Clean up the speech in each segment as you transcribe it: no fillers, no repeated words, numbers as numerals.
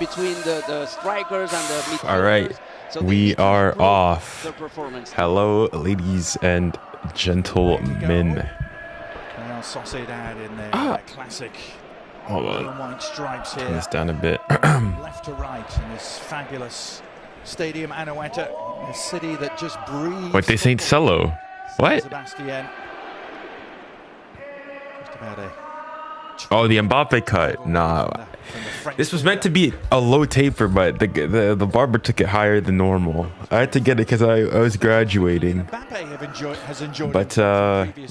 between the strikers and the midfielders. All right, So they we need to are improve off. their performance. Hello, ladies and gentlemen. Now Sociedad in their classic Hold blue on. and white stripes here. Turn this down a bit. Left to right in this fabulous stadium, 𝙀𝙀𝘶𝘶, a city that just breathes. What, they Saint Cello? What? Sebastian. Just about a Oh, the Mbappe cut. Nah. This was meant to be a low taper, but the barber took it higher than normal. I had to get it because I was graduating. has enjoyed But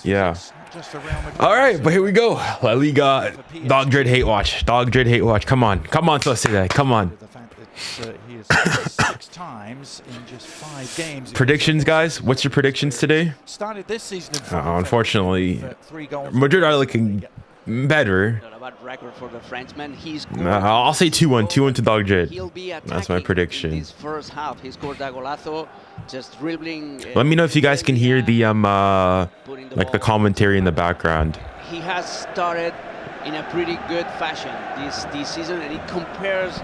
yeah. just for Real Madrid. All right, but here we go. La Liga. 𝙀𝙀𝘶𝘶 hate watch. 𝙀𝙀𝘶𝘶 hate watch. Come on, come on, Sociedad. Come on. The fact that he has scored 6 times in just 5 games. Predictions, guys. What's your predictions today? Started this season Unfortunately, 3 goals. Madrid are looking better. Not a bad record for the Frenchman. He's I'll say 2-1. 2-1 to 𝙀𝙀𝘶𝘶. He'll be That's my prediction. in this first half. He scored a golazo, just dribbling. Let me know if you guys can hear the like the commentary in the background. He has started in a pretty good fashion this season, and it compares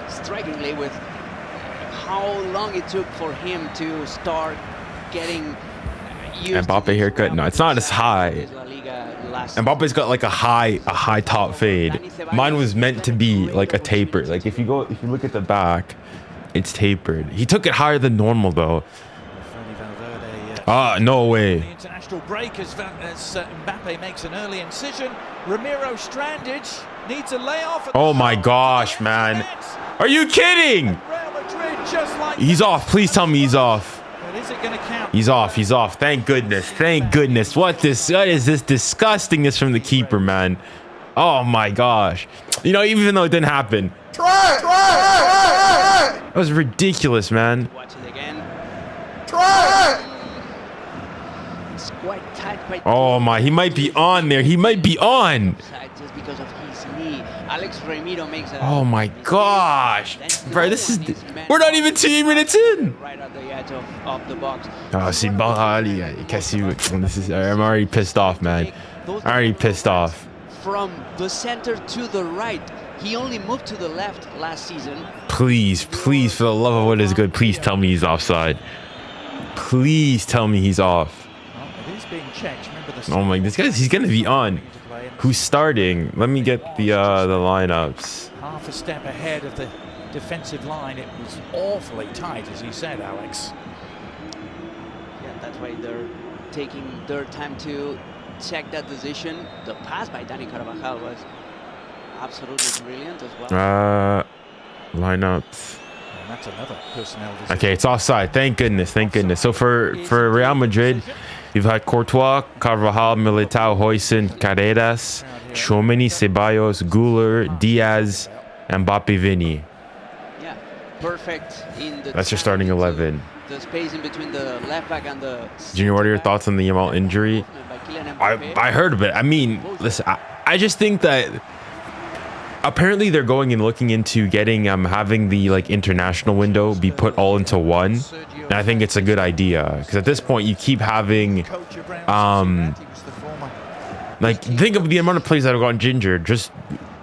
strikingly with how long it took for him to start getting used Mbappe to haircut? No, it's not as high. Mbappe's got like a high top fade. Mine was meant to be like a taper. Like if you look at the back, it's tapered. He took it higher than normal though. No way. The international break as Mbappe makes an early incision. Ramiro stranded, needs a layoff. Oh my gosh, man. Are you kidding? Real Madrid just like He's off. Please tell me he's off. But is it going to count? He's off. He's off. Thank goodness. Thank goodness. What is this disgustingness from the keeper, man? Oh my gosh. You know, even though it didn't happen. Try. That was ridiculous, man. Watch it again. Try. It's quite tight. Oh my, he might be on there. He might be on. Just because of his knee. 𝙀𝙀𝘶𝘶 makes a Oh my mistake. gosh. Then Bro, goes and his man we're not even 2 minutes in. right at the edge of the box. I'm already pissed off, man. I'm already pissed off. From the center to the right. He only moved to the left last season. Please, please, for the love of what is good, please tell me he's offside. Please tell me he's off. It is being checked. Remember the Oh my, he's gonna be on. Who's starting? Let me get the lineups. half a step ahead of the defensive line. It was awfully tight, as you said, Alex. Yeah, that's why they're taking their time to check that decision. The pass by Dani Carvajal was absolutely brilliant as well. Lineups. And that's another personnel decision. Okay, it's offside. Thank goodness. Thank goodness. So for Real Madrid, you've had Courtois, Carvajal, Militao, 𝙀𝙀𝘶𝑗, Carreras, Tchouaméni, Ceballos, Ghoular, Diaz, Mbappe, Vini. Yeah, perfect in the That's your starting 11. The space in between the left back and the Junior, what are your thoughts on the Yamal injury? I heard of it. I mean, listen, I just think that apparently they're going and looking into getting having the like international window be put all into one, and I think it's a good idea because at this point you keep having like think of the amount of players that have gotten injured. Just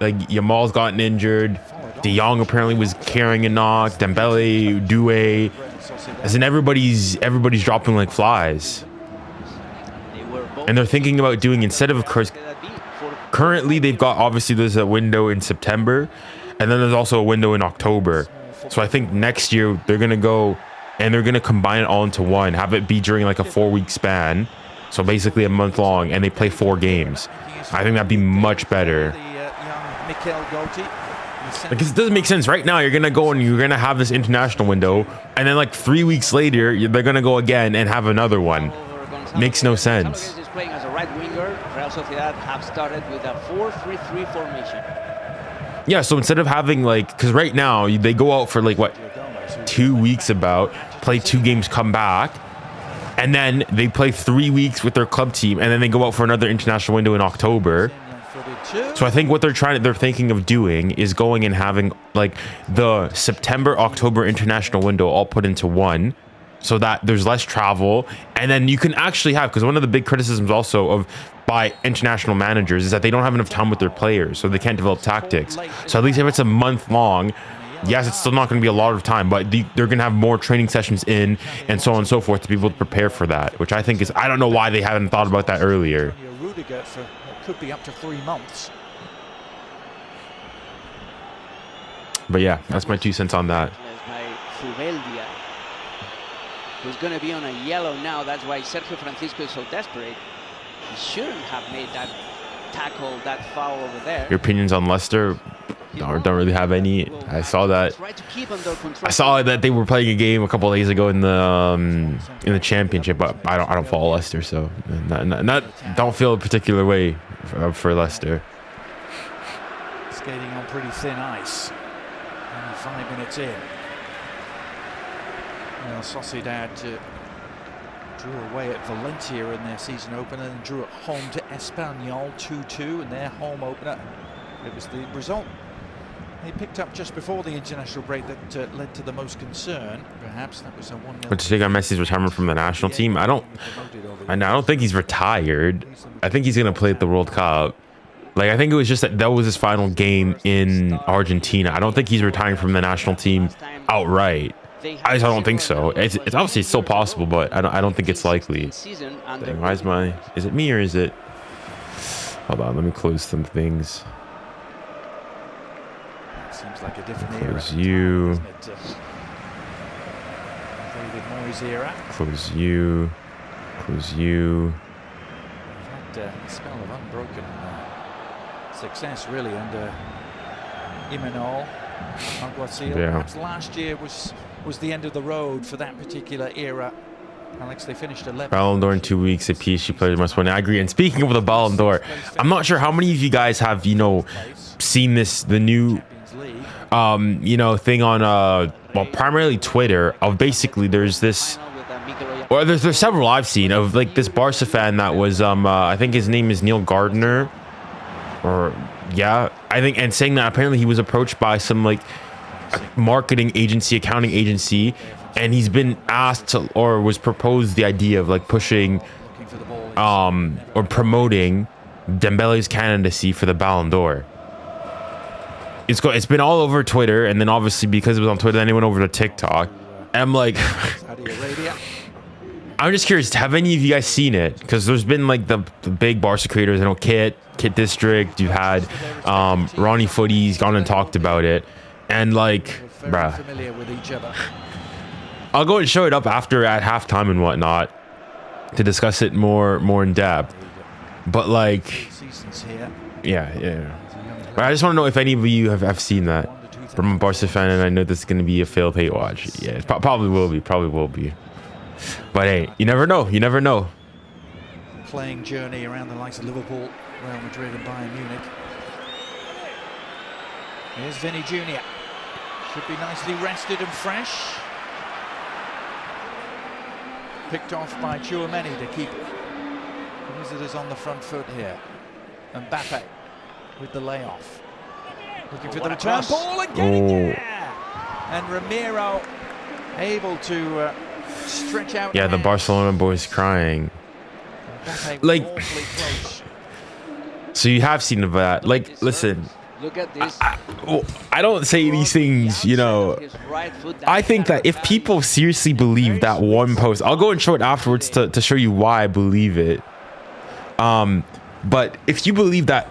like Yamal's gotten injured, De Jong apparently was carrying a knock, Dembele, Doué, as in everybody's dropping like flies. And they're thinking about doing, instead of course, currently they've got, obviously there's a window in September and then there's also a window in October. So I think next year they're going to go and they're going to combine it all into one, have it be during like a 4-week span. So basically a month long, and they play 4 games. I think that'd be much better. Because it doesn't make sense. Right now, you're going to go and you're going to have this international window, and then like 3 weeks later, they're going to go again and have another one. Makes no sense. Is playing as a right winger. Real Sociedad have started with a 4-3-3 formation. Yeah, so instead of having like, because right now they go out for like what, 2 weeks about, play 2 games, come back, and then they play 3 weeks with their club team, and then they go out for another international window in October. So I think what they're thinking of doing is going and having like the September-October international window all put into one, so that there's less travel, and then you can actually have, because one of the big criticisms also of by international managers is that they don't have enough time with their players, so they can't develop tactics. So at least if it's a month long, Yes, it's still not going to be a lot of time, but they're going to have more training sessions in and so on and so forth to be able to prepare for that, which I think is, I don't know why they haven't thought about that earlier. Rudiger for what could be up to 3 months. But yeah, that's my 2 cents on that. Who's going to be on a yellow now. That's why Sergio Francisco is so desperate. He shouldn't have made that tackle, that foul over there. Your opinions on Leicester? Don't really have any. I saw that. I saw that they were playing a game a couple of days ago in the championship, but I don't follow Leicester, so don't feel a particular way for Leicester. Skating on pretty thin ice. Only 5 minutes in. Well, Sociedad drew away at Valencia in their season opener and drew at home to Espanyol 2-2 in their home opener. It was the result they picked up just before the international break that led to the most concern. Perhaps that was a 1-0. But to take on Messi's retirement from the national team, I don't think he's retired. I think he's gonna play at the World Cup. Like, I think it was just that was his final game in Argentina. I don't think he's retiring from the national team outright. I don't think so. It's obviously still possible, but I don't think it's likely. Dang, why is is it me or is it? Hold on, let me close some things. Seems like a different close era. You. David Moyes era. Close you. Close you. We've had a spell of unbroken success really under 𝙎𝙊𝘾𝘼𝙎𝘾𝘼𝙎. Yeah. Perhaps last year was the end of the road for that particular era. Alex, they finished 11th. Ballon d'Or in 2 weeks. A PSG player must win. I agree. And speaking of the Ballon d'Or, I'm not sure how many of you guys have, seen the new, thing on, well, primarily Twitter of basically there's this, or there's several I've seen of like this Barca fan that was, I think his name is Neil Gardner, or yeah, I think, and saying that apparently he was approached by some like marketing agency, accounting agency, and he's been asked to, or was proposed the idea of like pushing or promoting Dembele's candidacy for the Ballon d'Or. It's been all over Twitter, and then obviously because it was on Twitter, then it went over to TikTok. And I'm like, I'm just curious, have any of you guys seen it? Because there's been like the big Barca creators, Kit District, you've had Ronnie Footy's gone and talked about it, and like, bruh, familiar with each other. I'll go and show it up after at halftime and whatnot to discuss it more in depth. But like, yeah. But I just want to know if any of you have seen that. From a Barca fan, and I know this is going to be a failed hate watch. Yeah, it probably will be. But hey, you never know. Playing journey around the likes of Liverpool, Real Madrid and Bayern Munich. Here's Vinny Jr. Should be nicely rested and fresh. Picked off by Tchouameni to keep the visitors on the front foot here. And Mbappe with the layoff. Looking for the return ball and getting there. And Ramiro able to stretch out. Yeah, the Barcelona boys crying. Like, so you have seen that. Like, listen. Look at this. I don't say these things, I think that if people seriously believe that one post, I'll go and show it afterwards to show you why I believe it. But if you believe that,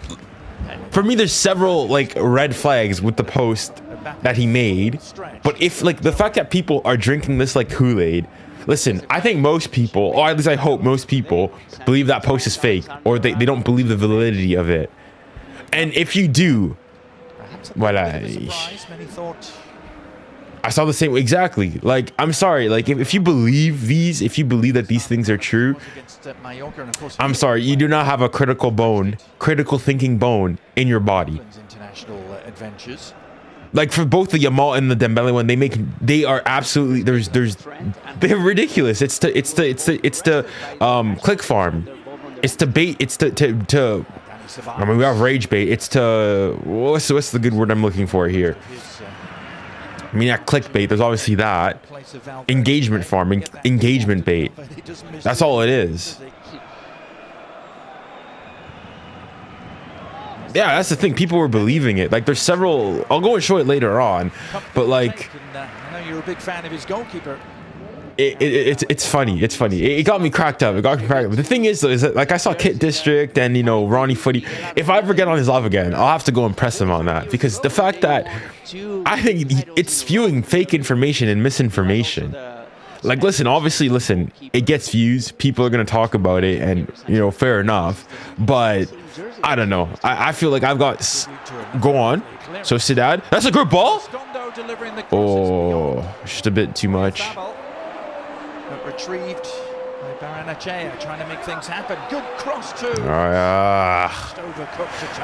for me, there's several like red flags with the post that he made. But if like the fact that people are drinking this like Kool-Aid, listen, I think most people, or at least I hope most people, believe that post is fake, or they don't believe the validity of it. And if you do, well, I saw the same, exactly. Like, I'm sorry, like if you believe that these things are true, I'm sorry, you do not have a critical thinking bone in your body. Like for both the Yamal and the Dembele one, they are absolutely, they're ridiculous. It's the click farm. It's to bait, it's to I mean, we have rage bait. It's to, what's the good word I'm looking for here? I mean, yeah, clickbait. There's obviously that. Engagement farming, engagement bait. That's all it is. Yeah, that's the thing. People were believing it. Like, there's several. I'll go and show it later on. But like, I know you're a big fan of his goalkeeper. It's funny. It's funny. It got me cracked up. It got me cracked up. But the thing is, though, is that like I saw Kit District and Ronnie Footy. If I ever get on his live again, I'll have to go and press him on that, because the fact that I think it's spewing fake information and misinformation. Like, listen, obviously, listen, it gets views. People are gonna talk about it, and fair enough. But I don't know. I feel like I've got. Go on. Sociedad. That's a good ball. Oh, just a bit too much. But retrieved by 𝙎𝙊𝘾𝘼𝙎, trying to make things happen. Good cross too.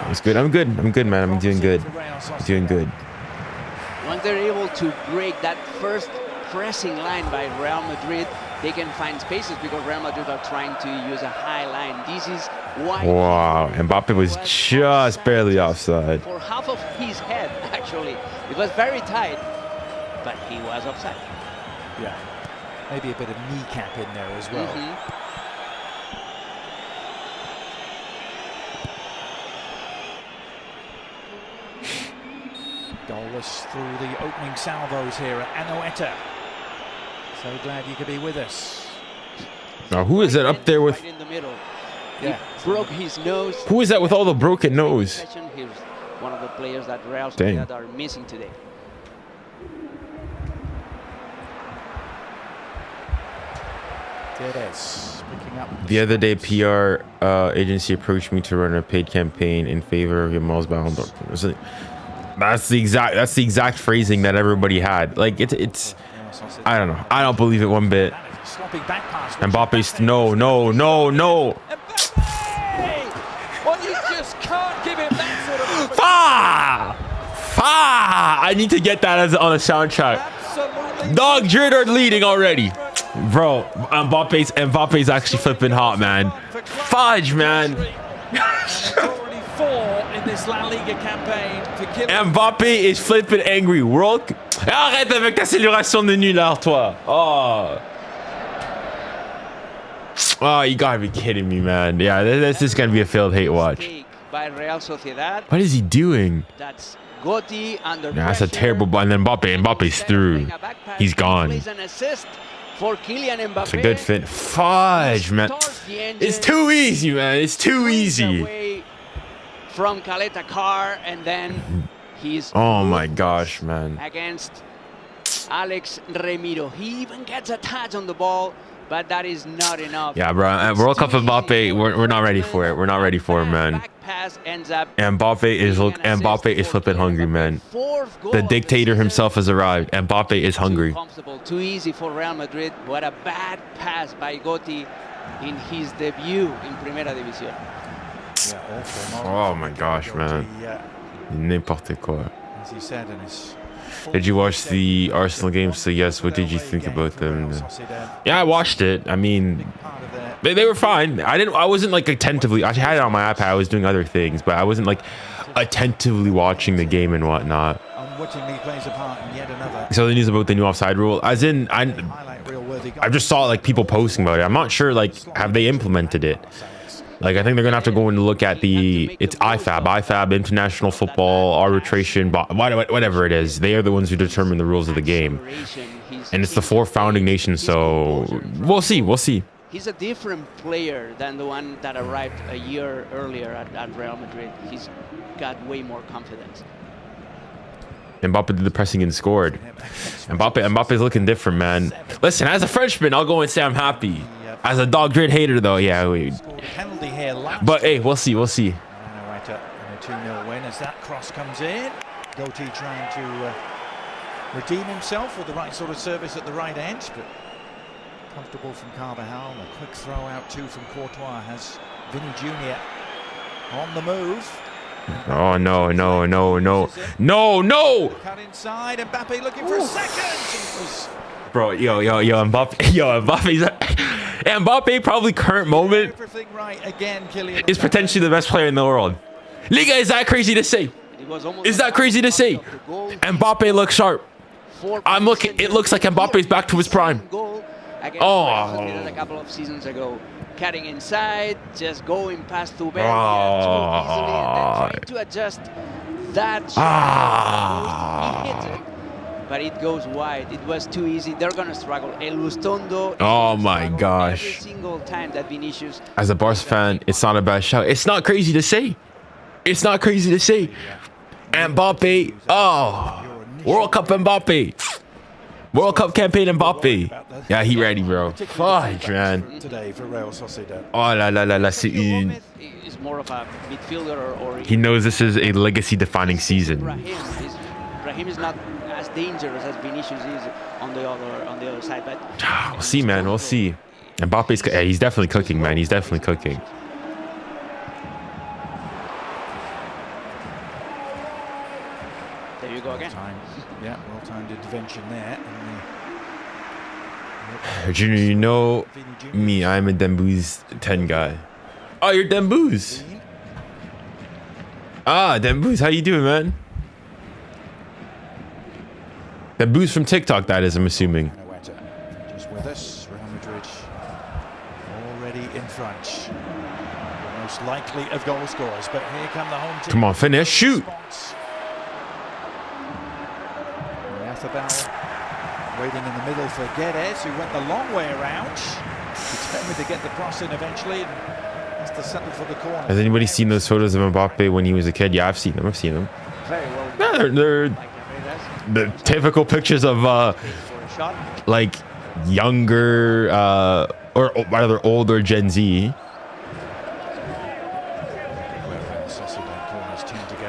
It's good. I'm good. I'm good, man. I'm doing good. I'm doing good. Once they're able to break that first pressing line by Real Madrid, they can find spaces, because Real Madrid are trying to use a high line. This is why. Wow, Mbappe was just barely offside. For half of his head, actually. It was very tight, but he was offside. Yeah. Maybe a bit of kneecap in there as well. Goalless through the opening salvos here at 𝙀𝙀𝘋𝙀. So glad you could be with us. Now, who is that up there with? Right in the middle. Yeah. He broke his nose. Who is that with all the broken nose? Here's one of the players that Real Sociedad are missing today. The other day, PR agency approached me to run a paid campaign in favor of 𝙎𝙊𝘾𝘼𝙎𝙬𝙐. That's the exact phrasing that everybody had. Like it's I don't know. I don't believe it one bit. Mbappe's no. Well, you just can't give him that sort of. I need to get that on a soundtrack. Ďeř are leading already. Bro, Mbappe's actually flipping hot, man. Fudge, man. Already 4 in this La Liga campaign to kill. Mbappe is flipping angry. Arrête avec ta célébration de 𝙀𝙧𝘋𝘼𝙎, toi. Oh, you gotta be kidding me, man. Yeah, this is gonna be a failed hate watch. By Real Sociedad. What is he doing? That's 𝙀𝙼 under pressure. That's a terrible ball. And then Mbappe's through. He's gone. For Kylian Mbappe. It's a good fit. Fudge, man. It's too easy, man. It's too easy. From 𝙀𝙀𝘾𝑼𝙎, and then he's. Oh my gosh, man. Against Alex Remiro. He even gets a touch on the ball, but that is not enough. Yeah, bro. At World Cup Mbappe, we're not ready for it. We're not ready for it, man. Mbappe is flipping hungry, man. The dictator himself has arrived. Mbappe is hungry. Too easy for Real Madrid. What a bad pass by 𝙀𝙧 in his debut in Primera División. Yeah, awful. Oh my gosh, man. N'importe quoi. As he said in his. Did you watch the Arsenal game? So yes, what did you think about them? Yeah, I watched it. I mean, they were fine. I wasn't like attentively. I had it on my iPad. I was doing other things, but I wasn't like attentively watching the game and whatnot. Unwittingly plays a part in yet another. So the news about the new offside rule, as in I just saw like people posting about it. I'm not sure like have they implemented it. Like, I think they're gonna have to go and look at it's IFAB, International Football Arbitration, whatever it is. They are the ones who determine the rules of the game, and it's the 4 founding nations. So we'll see. He's a different player than the one that arrived a year earlier at Real Madrid. He's got way more confidence. Mbappe did the pressing and scored. Mbappe's looking different, man. Listen, as a Frenchman, I'll go and say I'm happy. As a 𝙎𝙧𝘾𝘼𝘎 hater, though, yeah. But hey, we'll see. Right up in a 2-0 win as that cross comes in. 𝙀𝙧 trying to redeem himself with the right sort of service at the right edge, but comfortable from 𝙎𝙬𝘾𝑝𝑟. A quick throw out too from Courtois has Vinny Jr. on the move. Oh no! Cut inside, Mbappe looking for a second. Bro, Mbappe probably current moment is potentially the best player in the world. Liga, is that crazy to say? Mbappe looks sharp. It looks like Mbappe's back to his prime. A couple of seasons ago. cutting inside, just going past Ďurbel too easily, and then trying to adjust that shot. He hits it, but it goes wide. It was too easy. They're gonna struggle. El Lustondo. Oh my gosh! Every single time that Vinicius. As a Barca fan, it's not a bad shout. It's not crazy to say. It's not crazy to say. Mbappe. Oh, World Cup Mbappe. World Cup campaign Mbappe. Yeah, he ready, bro. Fudge, man. Today for Real Sociedad. Oh la la la la. C'est une. Is more of a midfielder, or He knows this is a legacy-defining season. Raheem is not as dangerous as Vinicius is on the other side, but We'll see, man. We'll see. Mbappe's. Yeah, he's definitely cooking, man. He's definitely cooking. there you go again. Yeah, well-timed intervention there. Junior, you know me. I'm a Ďembús 10 guy. Oh, you're Ďembús. Ah, Ďembús. How you doing, man? Ďembús from TikTok, that is, I'm assuming. Just with us, Real Madrid already in front. Most likely of goal scorers, but here come the home team. Come on, finish, shoot. 𝙎𝙊𝘾𝘼𝙎𝘾 waiting in the middle for 𝙎𝙬𝘼𝑗, who went the long way around. Determined to get the cross in eventually, and has to settle for the corner. Has anybody seen those photos of Mbappe when he was a kid? Yeah, I've seen them. Very well. Yeah, they're the typical pictures of like younger or rather older Gen Z.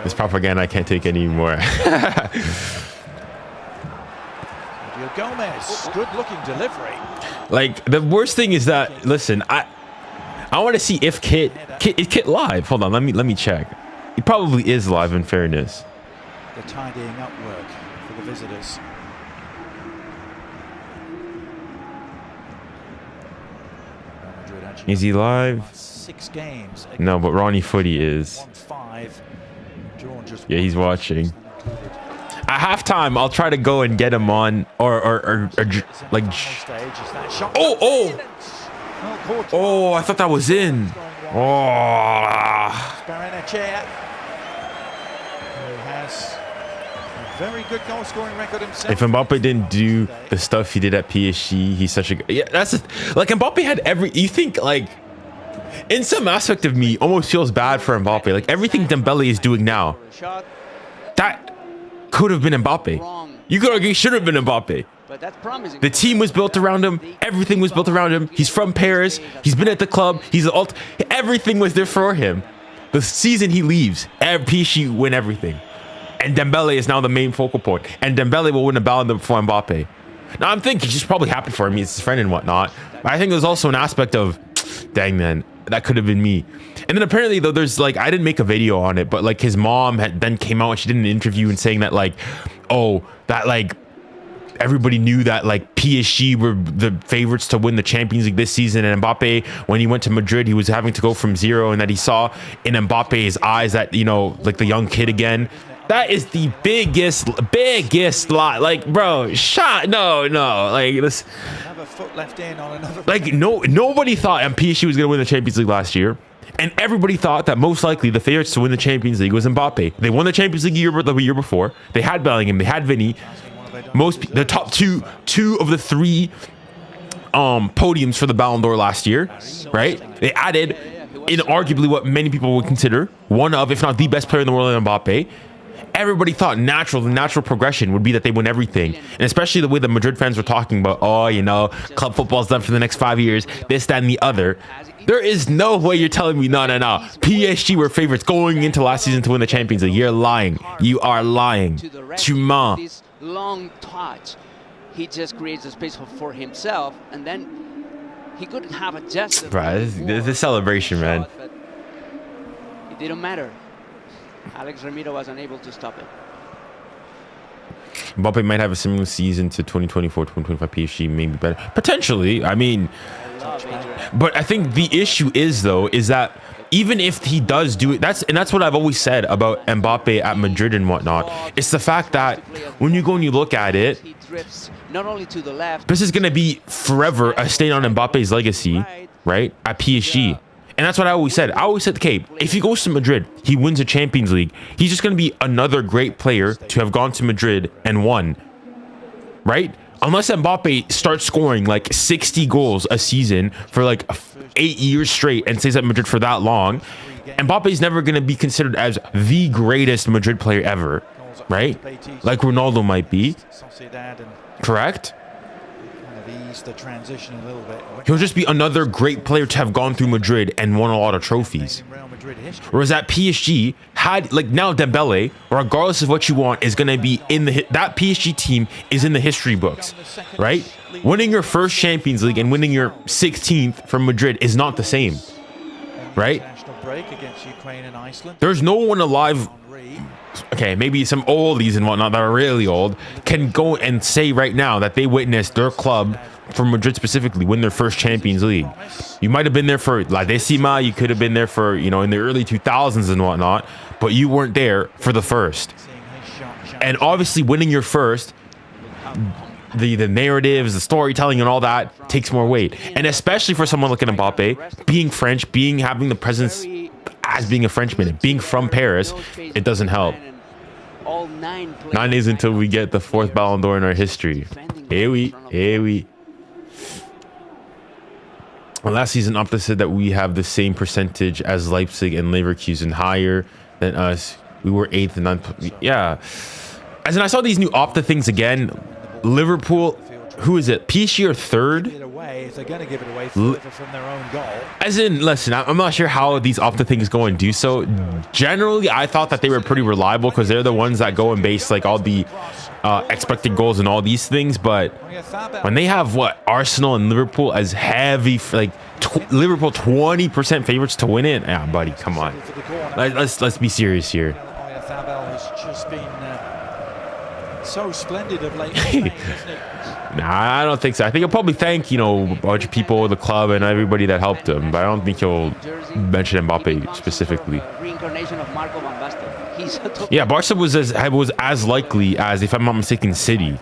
This propaganda I can't take anymore. Gomez, good looking delivery. Like, the worst thing is that, listen, I want to see if Kit is Kit live. Hold on, let me check. He probably is live, in fairness. The tidying up work for the visitors. Is he live? 6 games. No, but Ronnie Footy is. 1-5. Yeah, he's watching. At halftime, I'll try to go and get him on, or like. Oh! I thought that was in. Oh. Has a very good goal scoring record himself. If Mbappe didn't do the stuff he did at PSG, he's such a that's like Mbappe had you think, like, in some aspect of me almost feels bad for Mbappe. Like, everything Dembele is doing now, that could have been Mbappe. You could argue should have been Mbappe. But that's promising. The team was built around him. Everything was built around him. He's from Paris. He's been at the club. Everything was there for him. The season he leaves, PSG win everything. And Dembele is now the main focal point. And Dembele will win a Ballon d'Or before Mbappe. Now, I'm thinking just probably happy for him. He's his friend and whatnot. But I think there's also an aspect of, dang, man, that could have been me. And then apparently, though, there's like, I didn't make a video on it, but like his mom then came out and she did an interview and saying that, like, oh, that like everybody knew that like PSG were the favorites to win the Champions League this season, and Mbappe, when he went to Madrid, he was having to go from zero, and that he saw in Mbappe's eyes that, you know, like the young kid again. That is the biggest lie. Like, bro, no, like this. Another foot left in on another. Like, nobody thought PSG was gonna win the Champions League last year. And everybody thought that most likely the favorites to win the Champions League was Mbappe. They won the Champions League the year before. They had Bellingham. They had Vinny. The top two of the 3 podiums for the Ballon d'Or last year, right? They added in arguably what many people would consider one of, if not the best player in the world, in Mbappe. Everybody thought the natural progression would be that they win everything. And especially the way the Madrid fans were talking about, oh, you know, club football's done for the next 5 years, this, that, and the other. There is no way you're telling me, no. PSG were favorites going into last season to win the Champions League. You're lying. You are lying. Tu mens. This long touch, he just creates a space for himself, and then he could have adjusted. Right, this is celebration, man. But it didn't matter. Alex Ramiro was unable to stop it. Mbappe might have a similar season to 2024, 2025 PSG, maybe better. Potentially. I mean, but I think the issue is, though, is that even if he does do it, that's what I've always said about Mbappe at Madrid and whatnot. It's the fact that when you go and you look at it, not only to the left, this is going to be forever a stain on Mbappe's legacy, right? At PSG. And that's what I always said. I always said, okay, if he goes to Madrid, he wins a Champions League. He's just going to be another great player to have gone to Madrid and won, right? Unless Mbappe starts scoring like 60 goals a season for like 8 years straight and stays at Madrid for that long, Mbappe's never going to be considered as the greatest Madrid player ever, right? Like Ronaldo might be. Correct? The transition a little bit. He'll just be another great player to have gone through Madrid and won a lot of trophies. Whereas at PSG, had like now Dembele, regardless of what you want, is going to be in the that PSG team is in the history books, right? Winning your first Champions League and winning your 16th from Madrid is not the same, right? There's no one alive. Okay, maybe some oldies and whatnot that are really old can go and say right now that they witnessed their club from Madrid specifically win their first Champions League. You might have been there for La Décima, you could have been there for, you know, in the early 2000s and whatnot, but you weren't there for the first. And obviously winning your first, the narratives, the storytelling and all that takes more weight. And especially for someone like Mbappe, being French, having the presence as being a Frenchman and being from Paris, it doesn't help. 9 days until we get the 4th Ballon d'Or in our history. Hey we. Well, last season, Opta said that we have the same percentage as Leipzig and Leverkusen, higher than us. We were 8th and 9th. Yeah. As in, I saw these new Opta things again. Liverpool, who is it? PSG are 3rd? If they're going to give it away from their own goal. As in, listen, I'm not sure how these Opta things go and do so. Generally, I thought that they were pretty reliable because they're the ones that go and base like all the expected goals and all these things. But when they have Arsenal and Liverpool as heavy, like Liverpool 20% favorites to win it, yeah, buddy, come on. Let's be serious here. Has just been so splendid of late, isn't he? Nah, I don't think so. I think he'll probably thank, you know, a bunch of people, the club, and everybody that helped him. But I don't think he'll mention Mbappe specifically. Reincarnation of Marco Van Basten. Yeah, Barca was as likely as, if I'm not mistaken, City.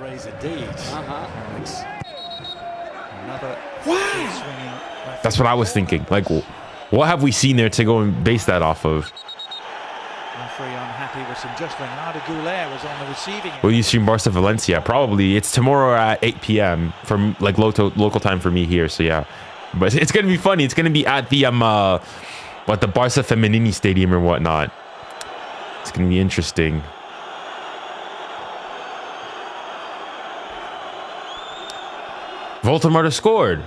That's what I was thinking. Like, what have we seen there to go and base that off of? Was on the receiving end. Will you stream Barca Valencia? Probably. It's tomorrow at 8 p.m. from like local time for me here. So yeah, but it's gonna be funny. It's gonna be at the the Barca Femenini Stadium or whatnot. It's gonna be interesting. Voldemort scored.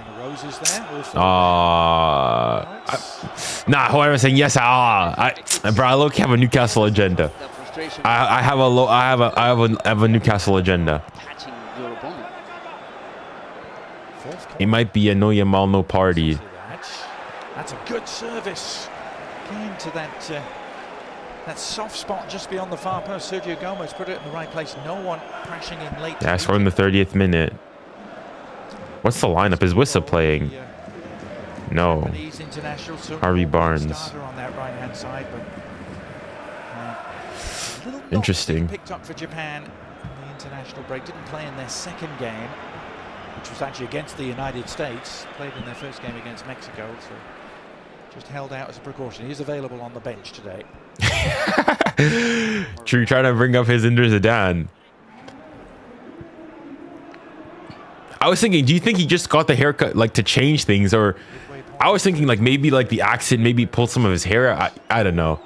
Nah, who am I saying? Yes, bro, I low-key have a Newcastle agenda. I have a Newcastle agenda. It might be a no Yamal no party. That's a good service. Came to that soft spot just beyond the far post. 𝙎𝙬𝘼𝙖 put it in the right place. No one crashing in late. Yeah, scored in the 30th minute. What's the lineup? Is Wissa playing? No. Harvey Barnes. Interesting. Picked up for Japan in the international break. Didn't play in their second game, which was actually against the United States. Played in their first game against Mexico, so just held out as a precaution. He's available on the bench today. True, trying to bring up his Zinedine Zidane. I was thinking, do you think he just got the haircut like to change things, or I was thinking like maybe like the accent maybe pulled some of his hair. I don't know.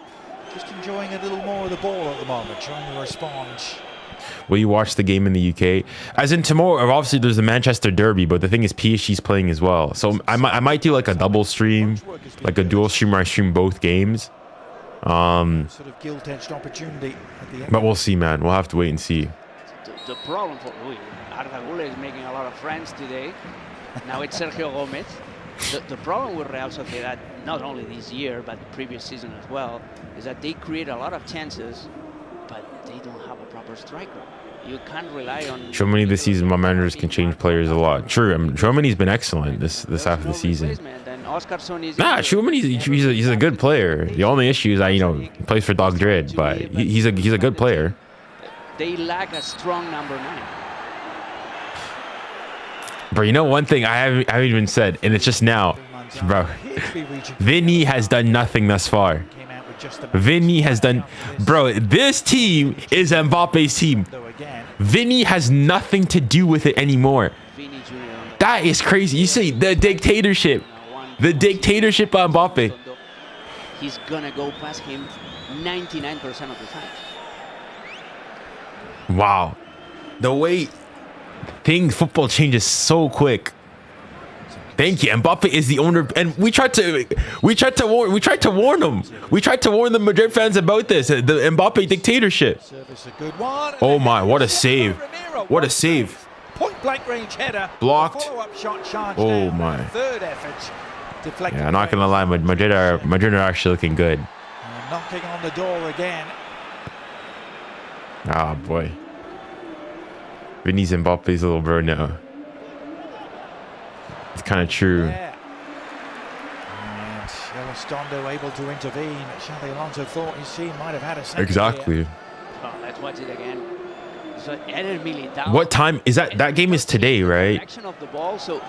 Just enjoying a little more of the ball at the moment, trying to respond. Will you watch the game in the UK? As in tomorrow, obviously there's the Manchester Derby, but the thing is PSG's playing as well. So I might do like a double stream, like a dual stream where I stream both games. Sort of gilt-edged opportunity at the end. But we'll see, man. We'll have to wait and see. The problem for 𝙎𝙊𝘾𝘼𝙎𝙬 is making a lot of friends today. Now it's Sergio Gomez. The problem with Real Sociedad, not only this year, but previous season as well, is that they create a lot of chances, but they don't have a proper striker. You can't rely on. 𝙬𝙗𝘿 this season, my managers can change players a lot. True, 𝙬𝙗𝙿's been excellent this half of the season. Nah, 𝙬𝙗𝙿 he's a good player. The only issue is that he plays for 𝙬𝙤𝙬, but he's a good player. They lack a strong number 9. Bro, you know one thing I haven't even said, and it's just now, bro. Vinny has done nothing thus far. Vinny has done, bro. This team is Mbappe's team. Vinny has nothing to do with it anymore. That is crazy. You see the dictatorship on Mbappe. He's gonna go past him 99% of the time. Wow, the way football changes so quick. Thank you. Mbappe is the owner, and we tried to warn them. We tried to warn the Madrid fans about this, the Mbappe dictatorship. Oh my, what a save. What a save. Point blank range header. Blocked. Oh my. Third effort. Yeah, I'm not gonna lie, Madrid are actually looking good. Knocking on the door again. Ah, boy. Vinny's Mbappe's little bro now. It's kind of true. Yeah. And 𝙎𝙊𝘾𝘼𝙎𝙏 able to intervene. 𝙎𝙊𝘾𝘼𝙎𝙏 thought his team might have had a second. Exactly. Here. Oh, let's watch it again. So 𝙎𝙊𝘾𝘼𝘎. What time is that? That game is today, right? Of the ball, so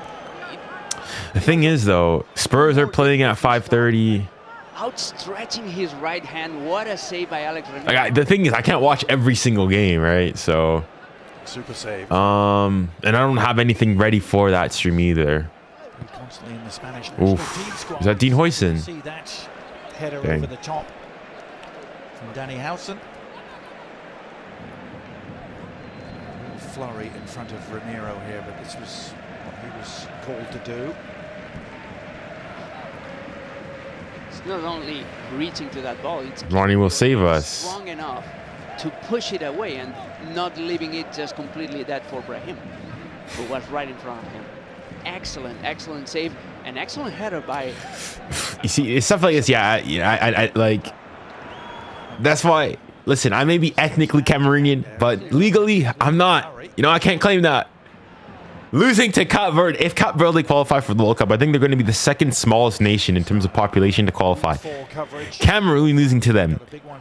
the thing is, though, Spurs are playing at 5:30. Outstretching his right hand. What a save by Alex Ramiro. The thing is, I can't watch every single game, right? So, super save. and I don't have anything ready for that stream either. Constantly in the Spanish Oof. Is that 𝙬𝙬𝘋𝙬𝘼𝘶? See that header Dang. over the top from Dani Howson. Flurry in front of Ramiro here, but this was what he was called to do. It's not only reaching to that ball, it's Ronnie will save us. strong enough to push it away and not leaving it just completely dead for Brahim, who was right in front of him. Excellent save, an excellent header by. You see, it's stuff like this. Yeah, I like. That's why. Listen, I may be ethnically Cameroonian, but legally, I'm not. You know, I can't claim that. Losing to Cape Verde, if Cape Verde qualify for the World Cup, I think they're going to be the second smallest nation in terms of population to qualify. Cameroon losing to them.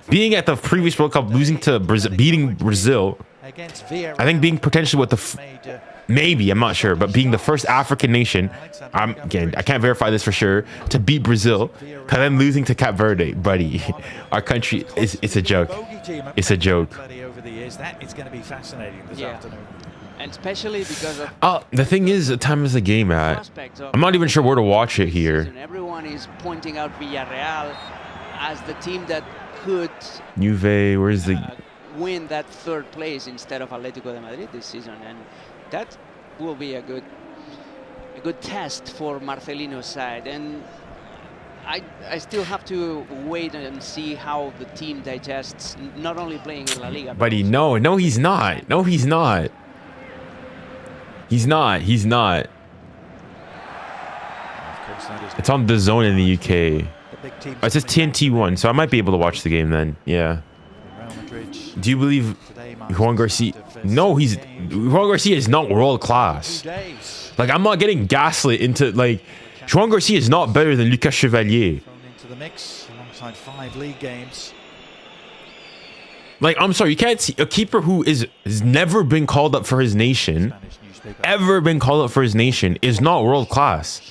Being at the previous World Cup, losing to Brazil, beating Brazil. I think being potentially what the maybe, I'm not sure, but being the first African nation, again, I can't verify this for sure, to beat Brazil, and then losing to Cape Verde, buddy. Our country it's a joke. It's a joke. It's going to be fascinating this afternoon. And especially because of the thing is, the time is the game at. I'm not even sure where to watch it here. Everyone is pointing out Villarreal as the team that could Juve, where's the win that third place instead of Atlético de Madrid this season, and that will be a good test for Marcelino's side. And I still have to wait and see how the team digests not only playing in La Liga. Buddy, no, he's not. No, he's not. He's not. It's on 𝙬𝙤 in the UK. Oh, it says TNT1, so I might be able to watch the game then. Yeah. Do you believe Juan Garcia? No, Juan Garcia is not world class. Like, I'm not getting gaslit into, like, Juan Garcia is not better than 𝙀𝙀𝙀. Into the mix alongside 5 league games. Like, I'm sorry, you can't see a keeper who has never been called up for his nation, is not world class.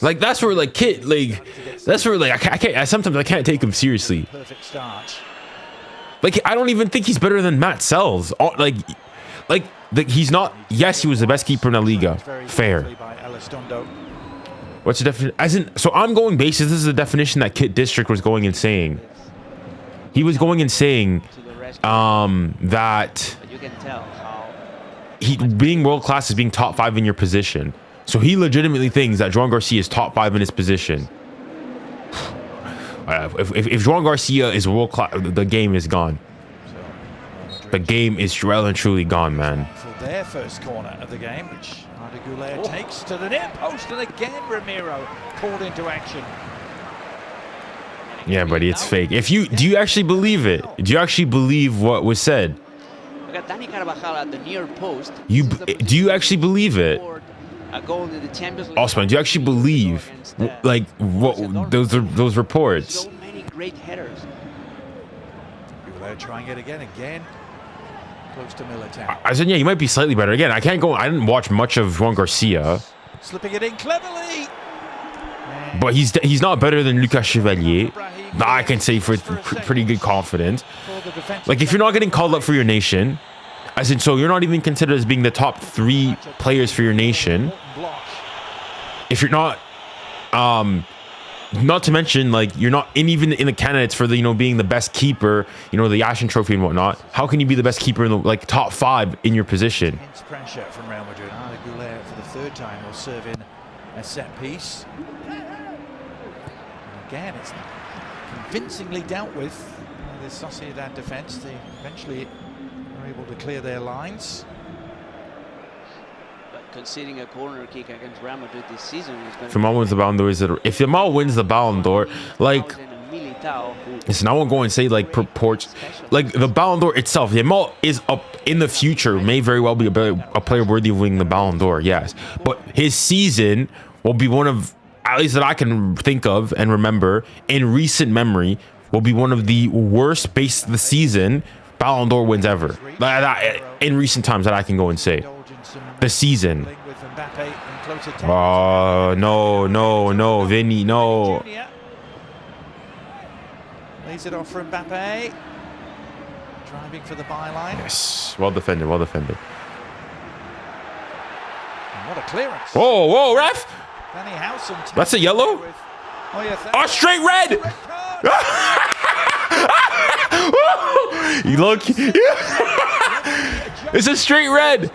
Like, that's where, like, sometimes I can't take him seriously. Like, I don't even think he's better than Matt Sells. He's not. Yes, he was the best keeper in La Liga. Fair. What's the definition? So I'm going basis. This is the definition that Kit District was going and saying. He was going and saying that being world class is being top 5 in your position. So he legitimately thinks that Juan Garcia is top 5 in his position. If Juan Garcia is world class, the game is gone. The game is well and truly gone, man. For their first corner of the game, which 𝙎𝙊𝘾𝘼𝘎 takes to the near post, and again Ramiro called into action. Yeah, buddy, it's fake. If you do you actually believe it? Do you actually believe what was said? We got Dani Carvajal at the near post. Do you actually believe it? A goal in the Champions League. Osman, do you actually believe like what those reports? So many great headers. They're trying it again. Close to 𝙀𝙀𝘆𝘾. I said, yeah, he might be slightly better. Again, I didn't watch much of Juan Garcia. Slipping it in cleverly. But he's not better than 𝙀𝙀𝘆𝘾𝘼𝙎. I can say for pretty good confidence. Like, if you're not getting called up for your nation, as in, so you're not even considered as being the top 3 players for your nation. If you're not, not to mention, like, you're not even in the candidates for the, you know, being the best keeper, you know, the 𝙎𝙊𝘾 trophy and whatnot. How can you be the best keeper in the, like, top 5 in your position? Intense pressure from Real Madrid. 𝙎𝙊𝘾𝘼𝙎 for the 3rd time will serve in a set piece. And again, it's convincingly dealt with by the Sociedad defense. They eventually are able to clear their lines. Conceding a corner kick against Real Madrid this season is going If Yamal wins the Ballon d'Or, if Yamal wins the Ballon d'Or, like, listen, I won't go and say like purports, like the Ballon d'Or itself. Yamal is up in the future, may very well be a player worthy of winning the Ballon d'Or, yes. But his season will be one of, at least that I can think of and remember in recent memory, will be one of the worst base of the season Ballon d'Or wins ever. In recent times that I can go and say. The season. Oh, no, Vinny, no. Lays it off for Mbappe. Driving for the byline. Yes, well defended. And what a clearance. Whoa, ref! 𝙀𝙀𝘆𝘾𝘼𝙎. That's a yellow? Oh, straight red! You look. It's a straight red.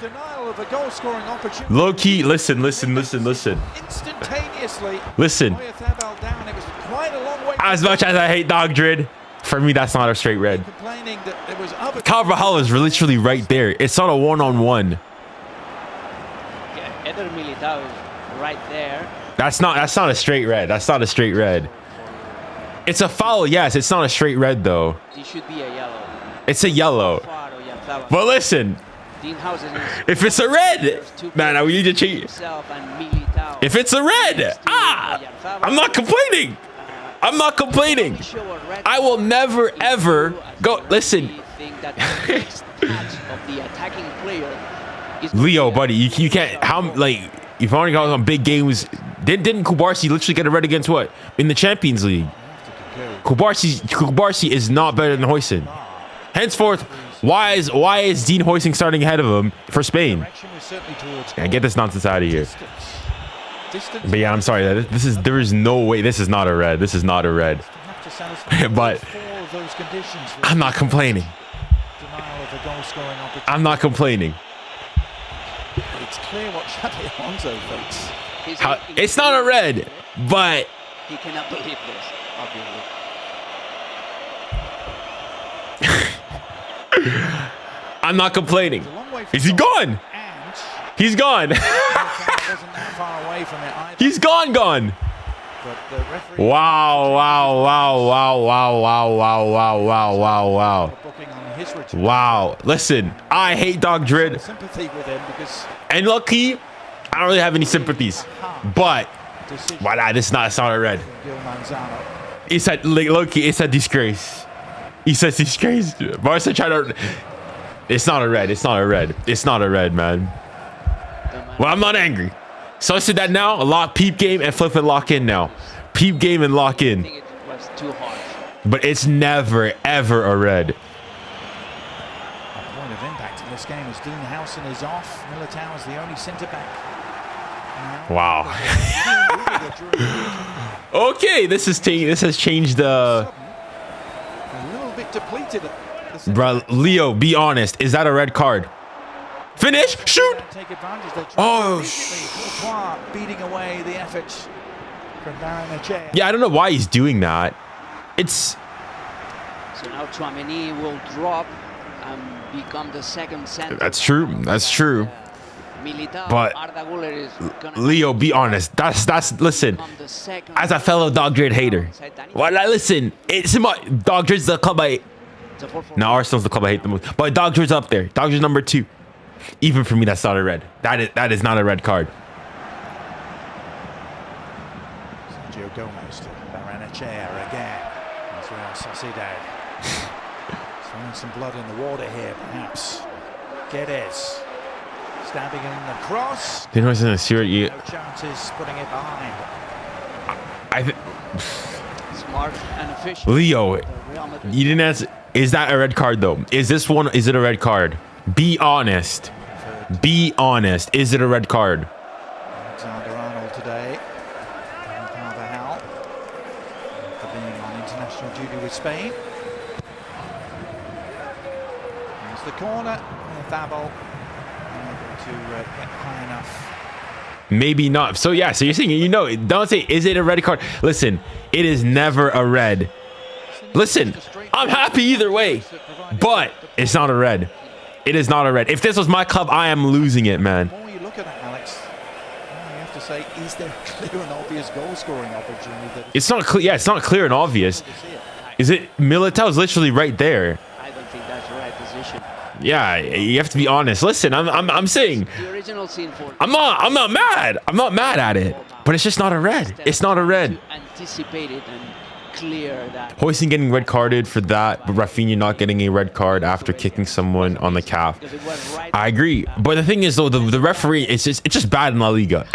Low key, listen. Instantaneously. Listen. As much as I hate 𝙀𝙀𝘆𝘾𝘼, for me, that's not a straight red. Carvajal is literally right there. It's not a one-on-one. Yeah, Eder Militao is right there. That's not a straight red. That's not a straight red. It's a foul, yes. It's not a straight red though. It should be a yellow. It's a yellow. But listen, if it's a red, man, we need to change. If it's a red, I'm not complaining. I will never ever go. Listen, Leo, buddy, you can't. How, like, you've only got on big games. Didn't 𝙀𝙀𝘆𝘾 literally get a red against what in the Champions League? 𝙀𝙀𝘆𝘾 is not better than 𝙀𝙀𝘆𝘾. Henceforth, why is Dean 𝙀𝙀𝘾 starting ahead of him for Spain? Yeah, get this nonsense out of here. But yeah, I'm sorry. There is no way. This is not a red. But I'm not complaining. It's clear what 𝙎𝙬𝘆𝘾𝘼𝙎 thinks. It's not a red, but he cannot believe this, obviously. I'm not complaining. Is he gone? He's gone. He's gone. Wow. Listen, I hate 𝙀𝙀𝘆𝘾. And lucky, I don't really have any sympathies. But voila, it's not a red. It's a low-key, it's a disgrace. Barca tried to. It's not a red, man. Well, I'm not angry. So I said that now. A lot peep game and flip and lock in now. Peep game and lock in. I think it was too harsh. But it's never ever a red. A point of impact in this game as 𝙀𝙀𝘆𝘾𝘼𝑎 is off. 𝙀𝙀𝘆𝘾 is the only centre back. Wow. Okay, this has changed the. A little bit depleted. Bro, Leo, be honest. Is that a red card? Finish, shoot. Oh, beating away the effort from 𝙀𝙀𝘆𝘾𝘼𝑎. Yeah, I don't know why he's doing that. It's. So now 𝙀𝙀𝘆𝘾 will drop and become the second center. That's true. But Leo, be honest. That's listen. As a fellow Ďežď hater, well, listen. It's my Ďežď's the club I hate. Now Arsenal's the club I hate the most. But Ďežď's up there. Ďežď's number 2. Even for me, that's not a red. That is not a red card. Sergio Gomez to 𝙀𝙀𝘋𝙀𝘋𝘼𝙎𝙏 again. As well, Sociedad. Throwing some blood in the water here, perhaps. 𝙀𝙀𝘖𝑗 stabbing in the cross. You know what's in the series? No chances putting it behind. Smart and efficient. Leo, you didn't answer. Is that a red card though? Is this one? Is it a red card? Be honest. Be honest. Is it a red card? 𝙁𝙁𝘾𝘼𝙎𝑗 today. 𝙁𝙁𝘾𝘼𝙎𝑗 after being on international duty with Spain. There's the corner. 𝙁𝙁𝘾𝑼𝙎𝑗 able to get high enough. Maybe not. So yeah. So you're saying, you know, don't say is it a red card? Listen, it is never a red. Listen, I'm happy either way, but it's not a red. It is not a red. If this was my club, I am losing it, man. The more you look at it, Alex, you have to say, is there clear and obvious goal scoring opportunity? It's not clear. Yeah, it's not clear and obvious. Is it? Militao's literally right there. I don't think that's the right position. Yeah, you have to be honest. Listen, I'm saying, The original scene for I'm not mad. I'm not mad at it, but it's just not a red. It's not a red. to anticipate it and clear that. 𝙀𝙀𝘋𝑗 getting red carded for that, but Rafinha not getting a red card after kicking someone on the calf. I agree, but the thing is though, the referee, it's just bad in La Liga.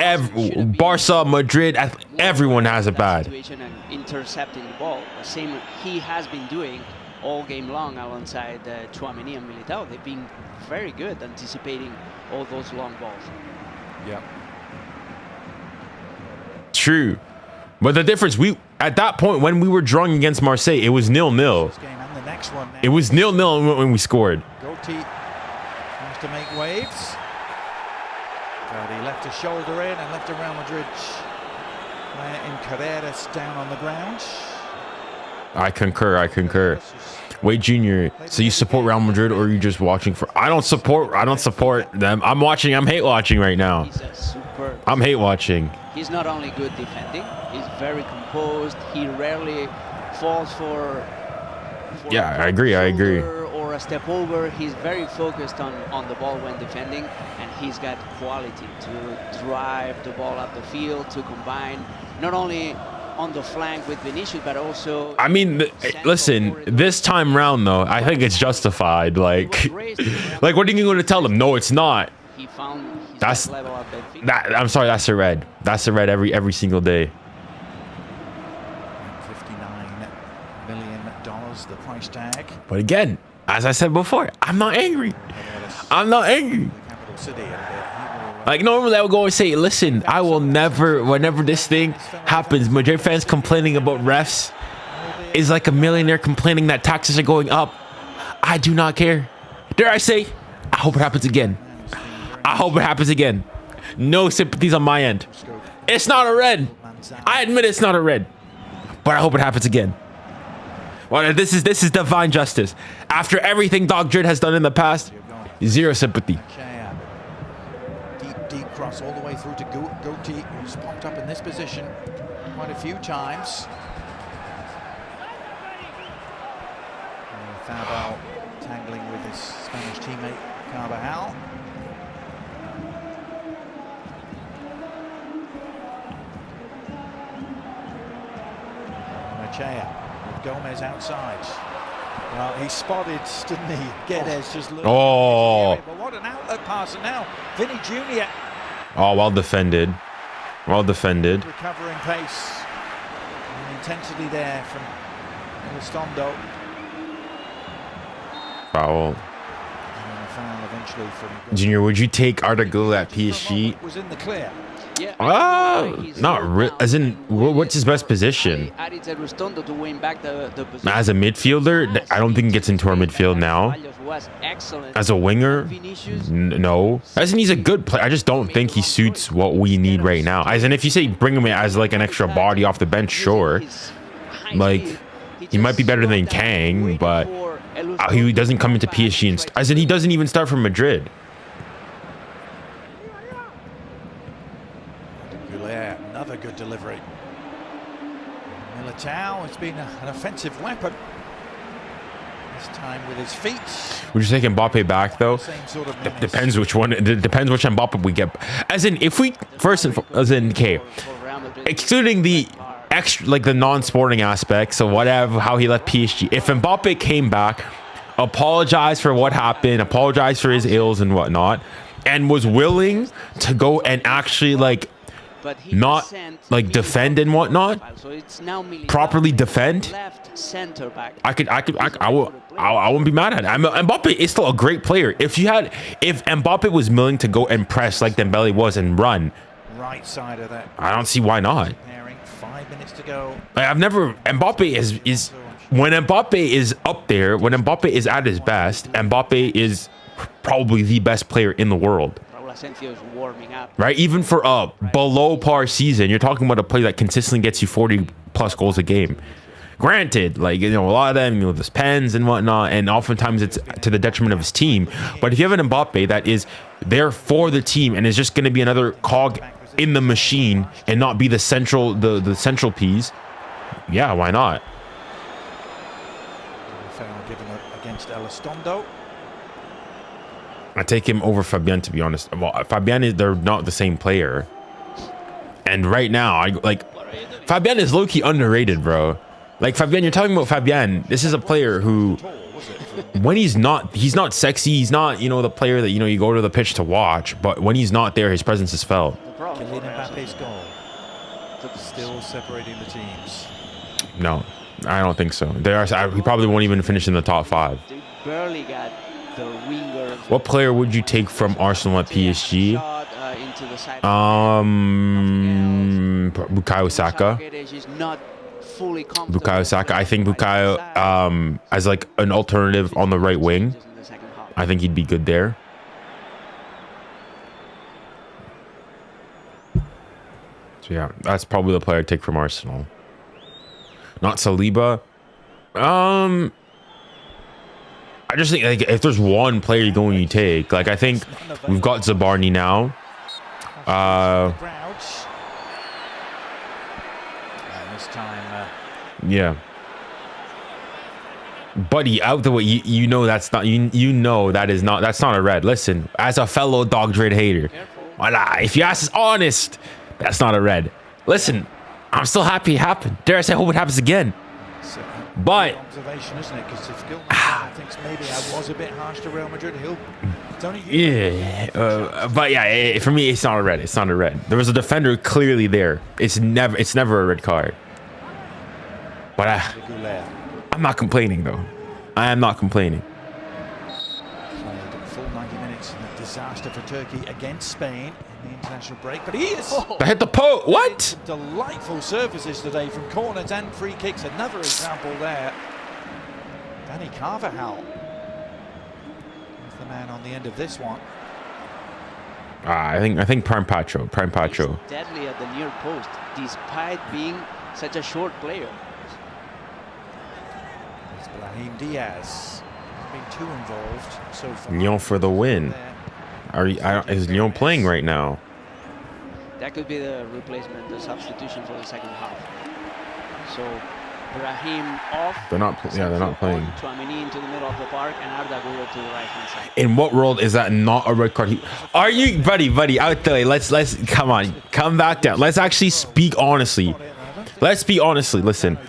Barca, Madrid, everyone has it bad. Situation and intercepting the ball, the same he has been doing all game long alongside Tchouaméni and Militao. They've been very good anticipating all those long balls. Yeah. True, but the difference, at that point when we were drawing against Marseille, it was 0-0. It was 0-0 when we scored. 𝙁𝙁𝘋𝑗 tries to make waves. But he left a shoulder in and left a Real Madrid player in Carreras down on the ground. I concur. Wait, Junior, so you support Real Madrid or are you just watching for? I don't support them. I'm hate watching right now. He's a superb. I'm hate watching. He's not only good defending, he's very composed. He rarely falls for Yeah, I agree. or a step over. He's very focused on the ball when defending, and he's got quality to drive the ball up the field, to combine not only on the flank with Vinicius, but also. I mean, listen, this time round though, I think it's justified. Like what are you going to tell them? No, it's not. He found his That's level at Benfica. that. I'm sorry, that's a red. That's a red every single day. $59 million, the price tag. But again, as I said before, I'm not angry. I'm not angry. Capital city. Like normally I would go and say, listen, I will never, whenever this thing happens, Madrid fans complaining about refs is like a millionaire complaining that taxes are going up. I do not care. Dare I say, I hope it happens again. I hope it happens again. No sympathies on my end. It's not a red. I admit it's not a red, but I hope it happens again. Well, this is divine justice. After everything Ďežď has done in the past, zero sympathy. Deep cross all the way through to 𝙁𝙁𝘋𝑗, who's popped up in this position quite a few times. 𝙁𝙁𝘾𝑗 tangling with his Spanish teammate Carvajal. 𝙁𝙁𝘾𝑗 with Gomez outside. Well, he spotted, didn't he? 𝙀𝙀😖just looked. Oh. But what an outlet pass, and now Vinny Jr. Oh, well defended. Well defended. Recovering pace and intensity there from Elizondo. Foul. And a foul eventually from Junior, would you take 𝙁𝙁𝘾𝑗 at PSG? Was in the clear. Yeah, Not really. As in, what's his best position? Elizondo to win back the position. As a midfielder, I don't think he gets into our midfield now. As a winger, no. As in, he's a good player. I just don't think he suits what we need right now. As in, if you say bring him in as like an extra body off the bench, sure. Like, he might be better than Kang, but he doesn't come into PSG. As in, he doesn't even start from Madrid. good delivery. 𝙀𝙬𝘼𝘋 has been an offensive weapon. This time with his feet. Would you take Mbappe back though? Same sort of It depends which one. It depends which Mbappe we get. As in, if we excluding the extra, like the non-sporting aspects, so whatever, how he left PSG. If Mbappe came back, apologized for what happened, apologized for his ills and whatnot, and was willing to go and actually like not like defend and whatnot, properly defend, I wouldn't be mad at it. Mbappe is still a great player. If Mbappe was willing to go and press like Dembele was and run, right side of that, I don't see why not. 5 minutes to go. Mbappe is when Mbappe is up there, when Mbappe is at his best, Mbappe is probably the best player in the world. Warming up. Right? Even for a below par season, you're talking about a player that consistently gets you 40 plus goals a game. Granted, like, you know, a lot of them, you know, there's pens and whatnot, and oftentimes it's to the detriment of his team. But if you have an Mbappe that is there for the team and is just going to be another cog in the machine and not be the central piece, yeah, why not? Foul given against Elizondo. I take him over Fabian, to be honest. Well, Fabian they're not the same player. And right now, Fabian is low-key underrated, bro. Like, Fabian, you're talking about Fabian. This is a player who, when he's not sexy. He's not, you know, the player that, you know, you go to the pitch to watch. But when he's not there, his presence is felt. Kylian Mbappe's goal. Still separating the teams. No, I don't think so. He probably won't even finish in the top 5. They barely got the winger. What player would you take from Arsenal at PSG? Bukayo Saka. Bukayo Saka. I think Bukayo as like an alternative on the right wing. I think he'd be good there. So yeah, that's probably the player I'd take from Arsenal. Not Saliba. I just think, like, if there's one player you're going to take, like, I think we've got Zabarni now. Yeah. Buddy, out the way. You know that's not. You know that's not a red. Listen, as a fellow dog dread hater, if you ask us honest, that's not a red. Listen, I'm still happy it happened. Dare I say, I hope it happens again. But observation, isn't it? Because if Gundogan thinks maybe I was a bit harsh to Real Madrid, but yeah, for me, it's not a red. It's not a red. There was a defender clearly there. It's never a red card. But I'm not complaining though. I am not complaining. Played full 90 minutes in a disaster for Turkey against Spain in the international break, but he is. I hit the post. What? Delightful services today from corners and free kicks. Another example there. Dani Carvajal is the man on the end of this one. I think Prime Pacho. He's deadly at the near post, despite being such a short player. It's Brahim Diaz. Been too involved so far. Lyon for the win. Is Lyon playing right now? That could be the replacement, the substitution for the second half. So Brahim off. They're not playing. Tchouaméni into the middle of the park and 𝙁𝙗𝙗 to the right hand side. In what world is that not a red card? Are you, buddy? Out there. Let's come on, come back down. Let's actually speak honestly. Let's speak honestly. Listen.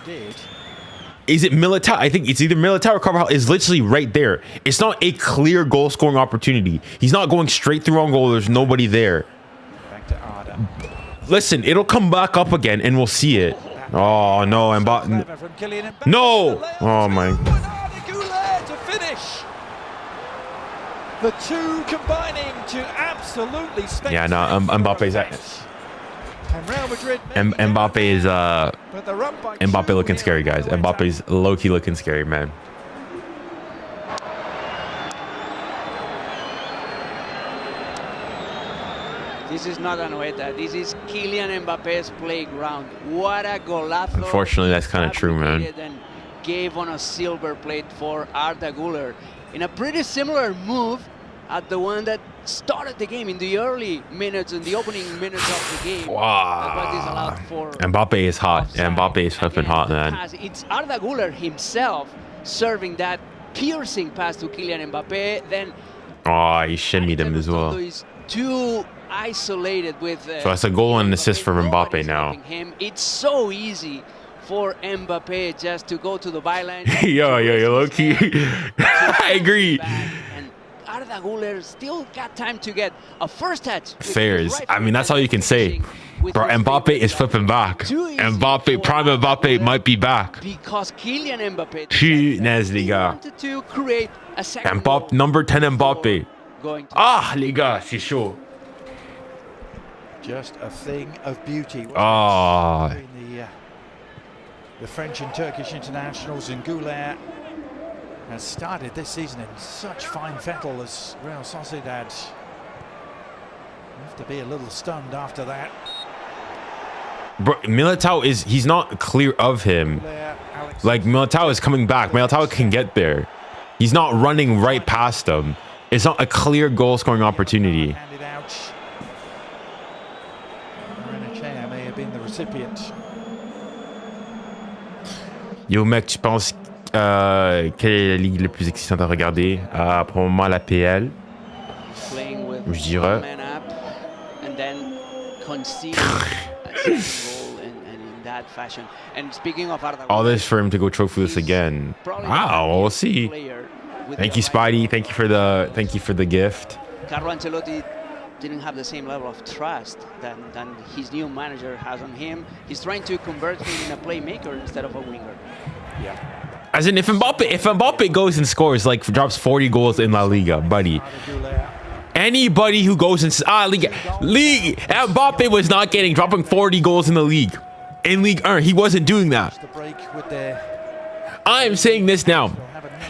Is it Militao? I think it's either Militao or Carvajal is literally right there. It's not a clear goal scoring opportunity. He's not going straight through on goal. There's nobody there. Back to 𝙁𝙗𝙗. Listen, it'll come back up again and we'll see it. Oh no, no. Oh my. To finish. The two combining to absolutely spectacular. Yeah, no, Mbappe's at. Mbappe is Mbappe looking scary, guys. Mbappe's low-key looking scary, man. This is not Anoeta. This is Kylian Mbappe's playground. What a golazo. Unfortunately, that's kind of true, man. And gave on a silver plate for 𝙁𝙗𝙗 in a pretty similar move at the one that started the game in the early minutes, in the opening minutes of the game. Wow. That was disallowed for Mbappe is hot. offside. Mbappe is flipping hot, man. It's 𝙎𝙊𝘾𝘼𝙎𝙾 himself serving that piercing pass to Kylian Mbappe. Then He shimmied him as well. Is too isolated with. So that's a goal and an assist for Mbappe now. It's so easy for Mbappe just to go to the byline. yo, low key. I agree. And 𝙎𝙊𝘾𝘼𝙎𝙾 still got time to get a first touch. Fairs. I mean, that's all you can say. Bro, Mbappe is flipping back. Mbappe, prime Mbappe might be back. Because Kylian Mbappe Punaise, les gars. wanted to create a second goal. Number 10 Mbappe. Going to Les gars, c'est chaud. Just a thing of beauty. Ah. The French and Turkish internationals, and 𝙀𝙀𝘼𝘾𝘼 has started this season in such fine fettle as Real Sociedad. You have to be a little stunned after that. Bro, Militao he's not clear of him. Like, Militao is coming back. Militao can get there. He's not running right past him. It's not a clear goal scoring opportunity. Handed out. 𝙀𝙀𝘾𝘼𝘾 may have been the recipient. Yo mec, tu penses quelle est la ligue la plus excitante à regarder? Probablement la PL. Je dirais. And then concede a second goal in that fashion. And speaking of 𝙎𝙊𝘾𝘼𝑾, All this for him to go trophy this again. Wow, we'll see. Thank you, Spidey. Thank you for the gift. Carlo Ancelotti didn't have the same level of trust than his new manager has on him. He's trying to convert him in a playmaker instead of a winger. Yeah. As in, if Mbappe goes and scores, like drops 40 goals in La Liga, buddy. Anybody who goes and league, Mbappe was not dropping 40 goals in the league. In League 1, he wasn't doing that. I am saying this now.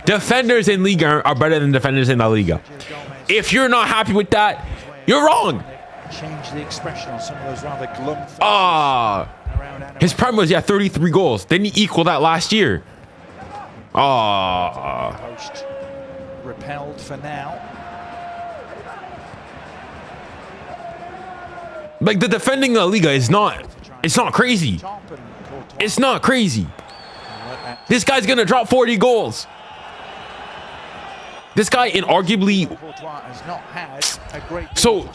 Defenders in League 1 are better than defenders in La Liga. If you're not happy with that, you're wrong. Change the expression on some of those rather glum his prime was 33 goals. Didn't he equal that last year? Post repelled for now. Like, the defending La Liga is not. It's not crazy. It's not crazy. This guy's gonna drop 40 goals. This guy inarguably. So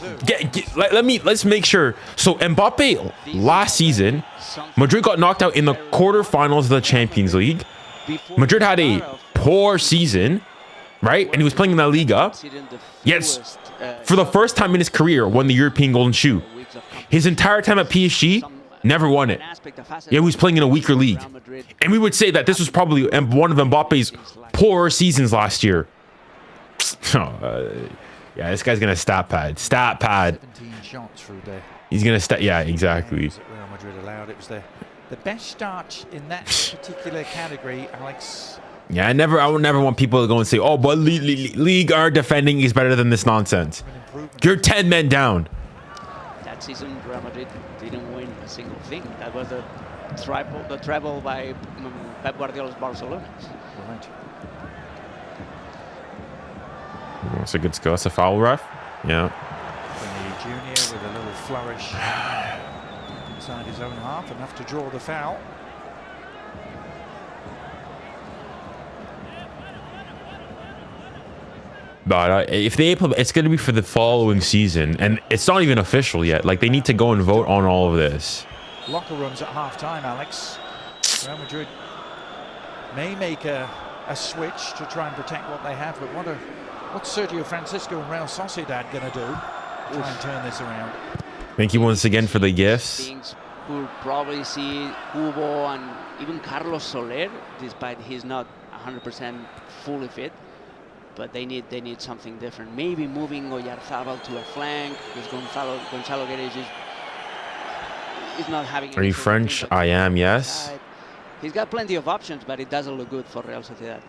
let's make sure. So Mbappe last season, Madrid got knocked out in the quarterfinals of the Champions League. Madrid had a poor season, right? And he was playing in La Liga. Yes, for the first time in his career, won the European Golden Shoe. His entire time at PSG, never won it. Yeah, he was playing in a weaker league. And we would say that this was probably one of Mbappe's poorer seasons last year. Yeah, this guy's gonna stat pad. 17 shots through there. He's gonna stat. Yeah, exactly. Real Madrid allowed. It was the best start in that particular category, Alex. Yeah, I would never want people to go and say, "Oh, but league our defending is better than this nonsense." You're 10 men down. That season, Real Madrid didn't win a single thing. That was the treble by Pep Guardiola's Barcelona. Right. That's a good skill. That's a foul, ref. Yeah. The junior with a little flourish inside his own half, enough to draw the foul. But if they implement, it's going to be for the following season, and it's not even official yet. Like, they need to go and vote on all of this. Locker rooms at half-time, Alex. Real Madrid may make a switch to try and protect what they have, but what's Sergio Francisco and Real Sociedad going to do? Try and turn this around. Thank you once again for the gifts. We'll probably see Hugo and even Carlos Soler, despite he's not 100% fully fit. But they need something different. Maybe moving 𝙎𝙊𝘾𝘼𝘾 to a flank, because Gonzalo Guedes is not having. Are you French? I am, yes. He's got plenty of options, but it doesn't look good for Real Sociedad.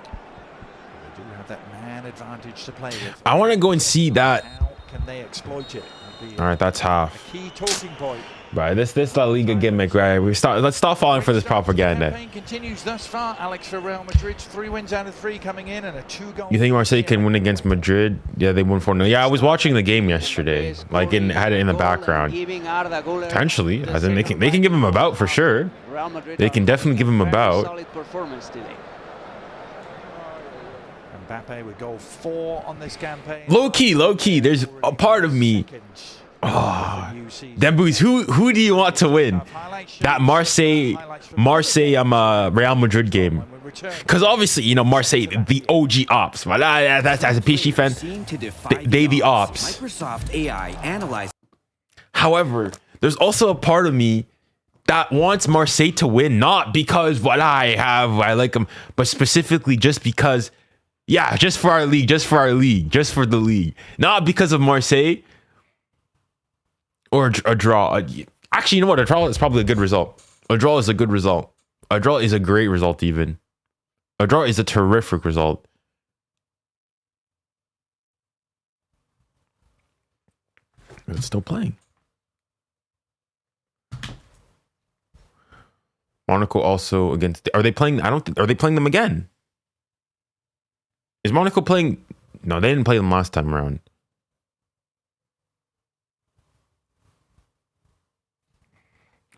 They do have that man advantage to play with. I want to go and see that. How can they exploit it? Be All right, that's half. a key talking point. Right, this La Liga gimmick, right? Let's stop falling for this propaganda. Campaign continues thus far. Alex for Real Madrid, 3 wins out of 3 coming in and a 2-goal. You think Marseille can win against Madrid? Yeah, they won 4-0. Yeah, I was watching the game yesterday, like had it in the background. Potentially, as in they can give him a bout for sure. They can definitely give him a bout. Mbappe with goal 4 on this campaign. Low key. There's a part of me. Oh, Dembouz, who do you want to win? That Marseille Real Madrid game. Because obviously, you know, Marseille, the OG ops. That's as a PSG fan, they the ops. However, there's also a part of me that wants Marseille to win, not because I like them, but specifically just because, yeah, just for our league, just for the league. Not because of Marseille. Or a draw. Actually, you know what? A draw is probably a good result. A draw is a good result. A draw is a great result, even. A draw is a terrific result. It's still playing. Monaco also against. Are they playing? I don't think. Are they playing them again? Is Monaco playing? No, they didn't play them last time around.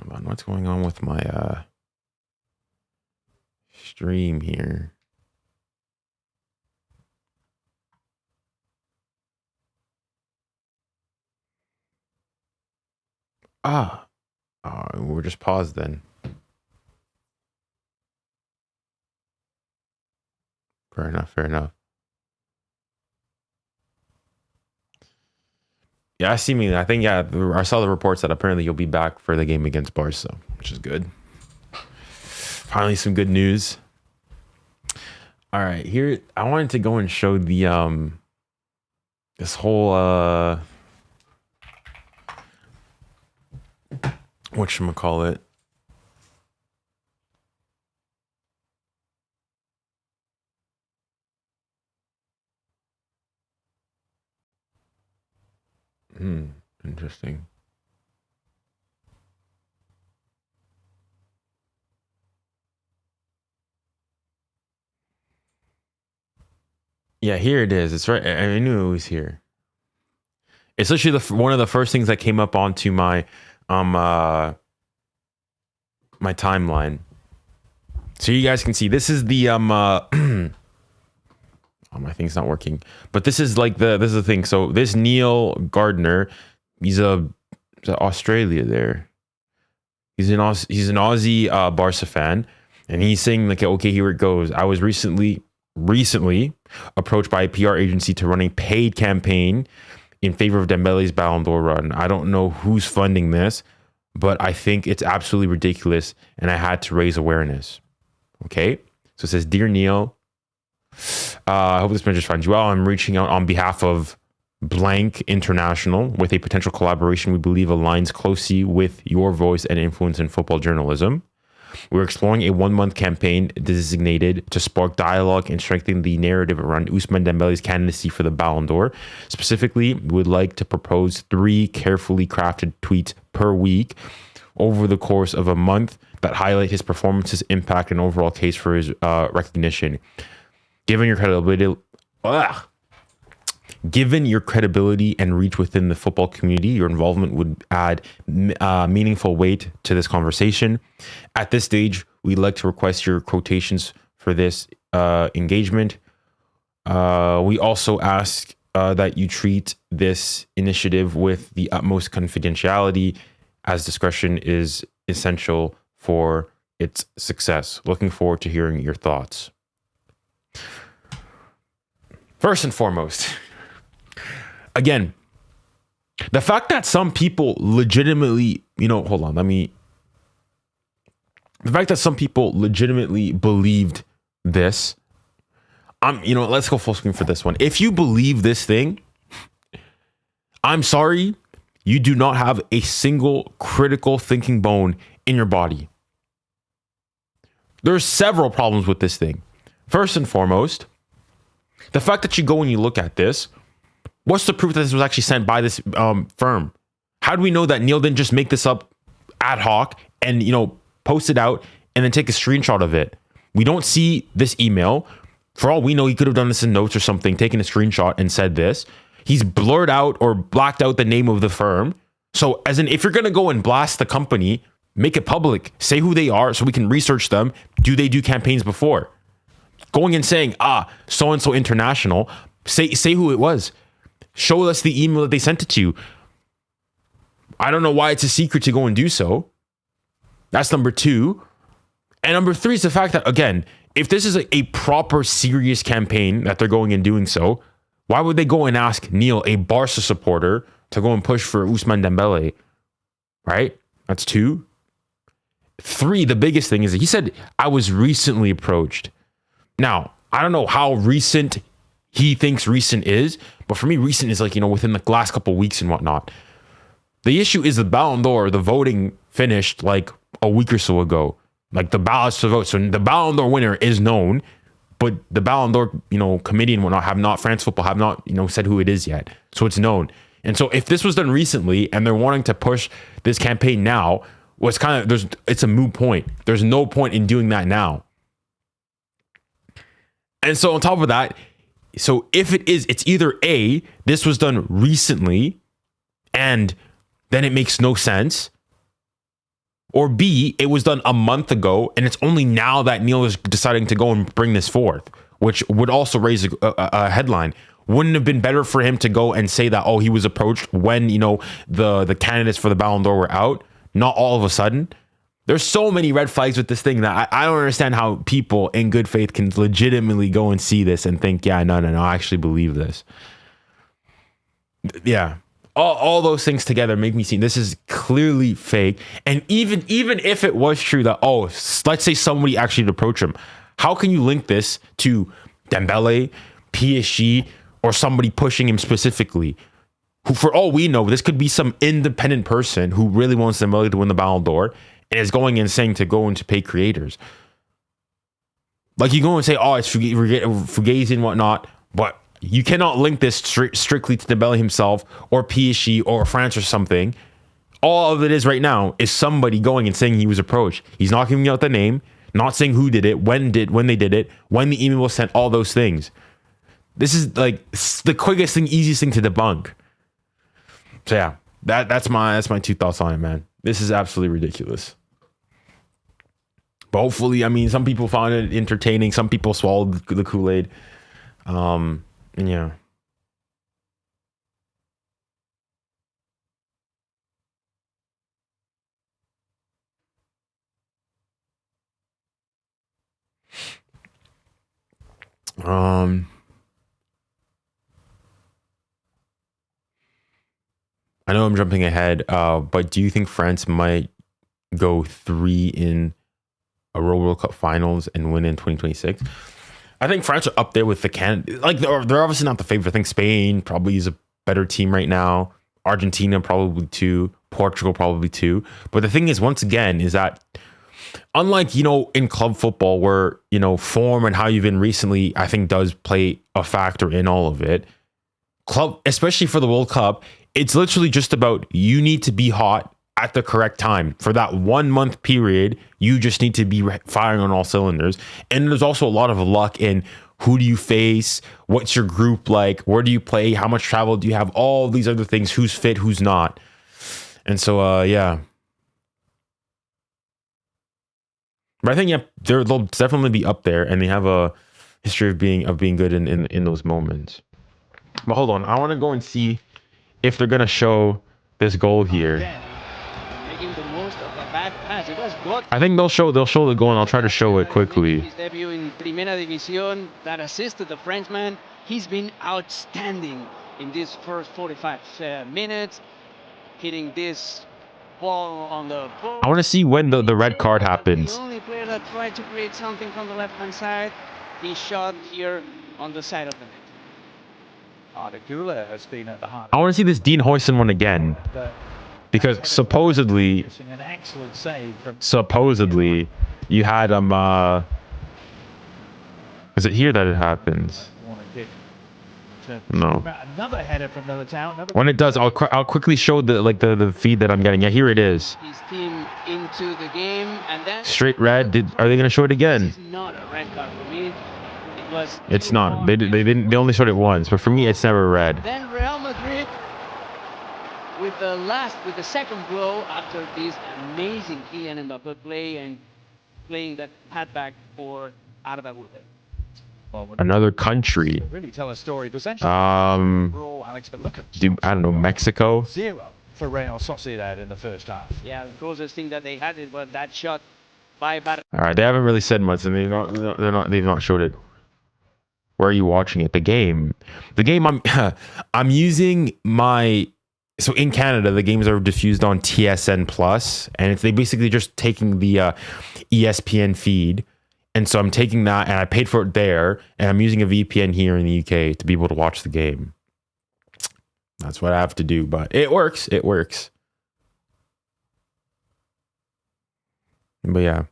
Hold on, what's going on with my stream here? We're just paused then. Fair enough. Yeah, I think, yeah, I saw the reports that apparently you'll be back for the game against Barca, which is good. Finally, some good news. All right, here, I wanted to go and show the, this whole, whatchamacallit. Interesting. Yeah, here it is. It's right. I knew it was here. It's literally one of the first things that came up onto my my timeline. So you guys can see this is the oh, my thing's not working. But this is like this is the thing. So this 𝙎𝙬 Gardner, he's Australia there. He's an Aussie Barca fan, and he's saying like, okay, here it goes. I was recently approached by a PR agency to run a paid campaign in favor of Dembele's Ballon d'Or run. I don't know who's funding this, but I think it's absolutely ridiculous, and I had to raise awareness. Okay, so it says, "Dear Neil, I hope this message finds you well. I'm reaching out on behalf of blank International with a potential collaboration we believe aligns closely with your voice and influence in football journalism. We're exploring a 1-month campaign designated to spark dialogue and strengthen the narrative around Ousmane Dembele's candidacy for the Ballon d'Or. Specifically, we would like to propose 3 carefully crafted tweets per week over the course of a month that highlight his performance's impact and overall case for his recognition. Given your credibility and reach within the football community, your involvement would add meaningful weight to this conversation. At this stage, we'd like to request your quotations for this engagement. We also ask that you treat this initiative with the utmost confidentiality, as discretion is essential for its success. Looking forward to hearing your thoughts." First and foremost, again, the fact that some people legitimately, the fact that some people legitimately believed this, let's go full screen for this one. If you believe this thing, I'm sorry, you do not have a single critical thinking bone in your body. There's several problems with this thing. First and foremost, the fact that you go and you look at this, What's the proof that this was actually sent by this firm? How do we know that Neil didn't just make this up ad hoc and, you know, post it out and then take a screenshot of it? We don't see this email. For all we know, he could have done this in notes or something, taken a screenshot and said this. He's blurred out or blacked out the name of the firm. So as in, if you're going to go and blast the company, make it public, say who they are so we can research them. Do they do campaigns before? Going and saying, so-and-so international, say who it was. Show us the email that they sent it to you. I don't know why it's a secret to go and do so. That's number two. And number three is the fact that, again, if this is a proper serious campaign that they're going and doing so, why would they go and ask Neil, a Barca supporter, to go and push for Ousmane Dembélé? Right? That's two. Three, the biggest thing is that he said, I was recently approached. Now, I don't know how recent he thinks recent is, but for me, recent is like, you know, within the last couple of weeks and whatnot. The issue is the Ballon d'Or, the voting finished like a week or so ago. Like the ballots to vote. So the Ballon d'Or winner is known, but the Ballon d'Or, you know, committee and whatnot have not, France Football have not, you know, said who it is yet. So it's known. And so if this was done recently and they're wanting to push this campaign now, what's kind of, it's a moot point. There's no point in doing that now. And so on top of that, so if it is, it's either A, this was done recently and then it makes no sense, or B, it was done a month ago and it's only now that Neil is deciding to go and bring this forth, which would also raise a headline. Wouldn't it have been better for him to go and say that, oh, he was approached when, you know, the candidates for the Ballon d'Or were out, not all of a sudden? There's so many red flags with this thing that I don't understand how people in good faith can legitimately go and see this and think, yeah, no, I actually believe this. Yeah. All those things together make me see this is clearly fake. And even if it was true that, oh, let's say somebody actually did approach him, how can you link this to Dembélé, PSG, or somebody pushing him specifically? Who, for all we know, this could be some independent person who really wants Dembélé to win the Ballon d'Or and is going and saying to go and to pay creators. Like you go and say, oh, it's Fugazi and whatnot, but you cannot link this strictly to Dembélé himself or PSG or France or something. All of it is right now is somebody going and saying he was approached. He's not giving out the name, not saying who did it, when they did it, when the email was sent, all those things. This is like the quickest thing, easiest thing to debunk. So yeah, that's my 2 thoughts on it, man. This is absolutely ridiculous. But hopefully, I mean, some people found it entertaining. Some people swallowed the Kool-Aid. And yeah. I know I'm jumping ahead, but do you think France might go 3 in a World Cup finals and win in 2026? I think France are up there with the like they're obviously not the favorite. I think Spain probably is a better team right now. Argentina probably 2. Portugal probably 2. But the thing is, once again, is that unlike, you know, in club football where, you know, form and how you've been recently, I think does play a factor in all of it. Club, especially for the World Cup, it's literally just about you need to be hot at the correct time. For that 1 month period, you just need to be firing on all cylinders. And there's also a lot of luck in who do you face, what's your group like, where do you play, how much travel do you have, all these other things, who's fit, who's not. And so, yeah. But I think, yeah, they'll definitely be up there, and they have a history of being good in those moments. But hold on, I want to go and see if they're going to show this goal here. Making the most of a bad pass. It was good. I think they'll show the goal, and I'll try to show it quickly. His debut in Primera División that assisted the Frenchman. He's been outstanding in these first 45 minutes, hitting this ball on the post. I want to see when the red card happens. The only player that tried to create something from the left-hand side, he shot here on the side of the net. Ardagula has been at the heart. I want to see this 𝙀𝙀𝘖𝘶 one again, because supposedly an excellent save from you had is it here that it happens? No. Another header from Militao. When it does, I'll quickly show the feed that I'm getting. Yeah, here it is. His team into the game, and then Straight red. Are they gonna show it again? this is not a red card for me. It was. It's not. They didn't. They only showed it once, but for me, it's never red. Then Real Madrid with the second blow after this amazing Kylian Mbappé playing that hatback for 𝙀𝙀𝘿𝘾𝘼𝙎𝙀. Another country. Really tell a story. I don't know, Mexico. 0 for Real Sociedad in the first half. Yeah, the closest thing that they had it was that shot by Barca. All right, they haven't really said much, and they've not showed it. Where are you watching it? The game. I'm using my. So in Canada, the games are diffused on TSN Plus, and they basically just taking the ESPN feed. And so I'm taking that, and I paid for it there, and I'm using a VPN here in the UK to be able to watch the game. That's what I have to do, but it works. It works. But yeah.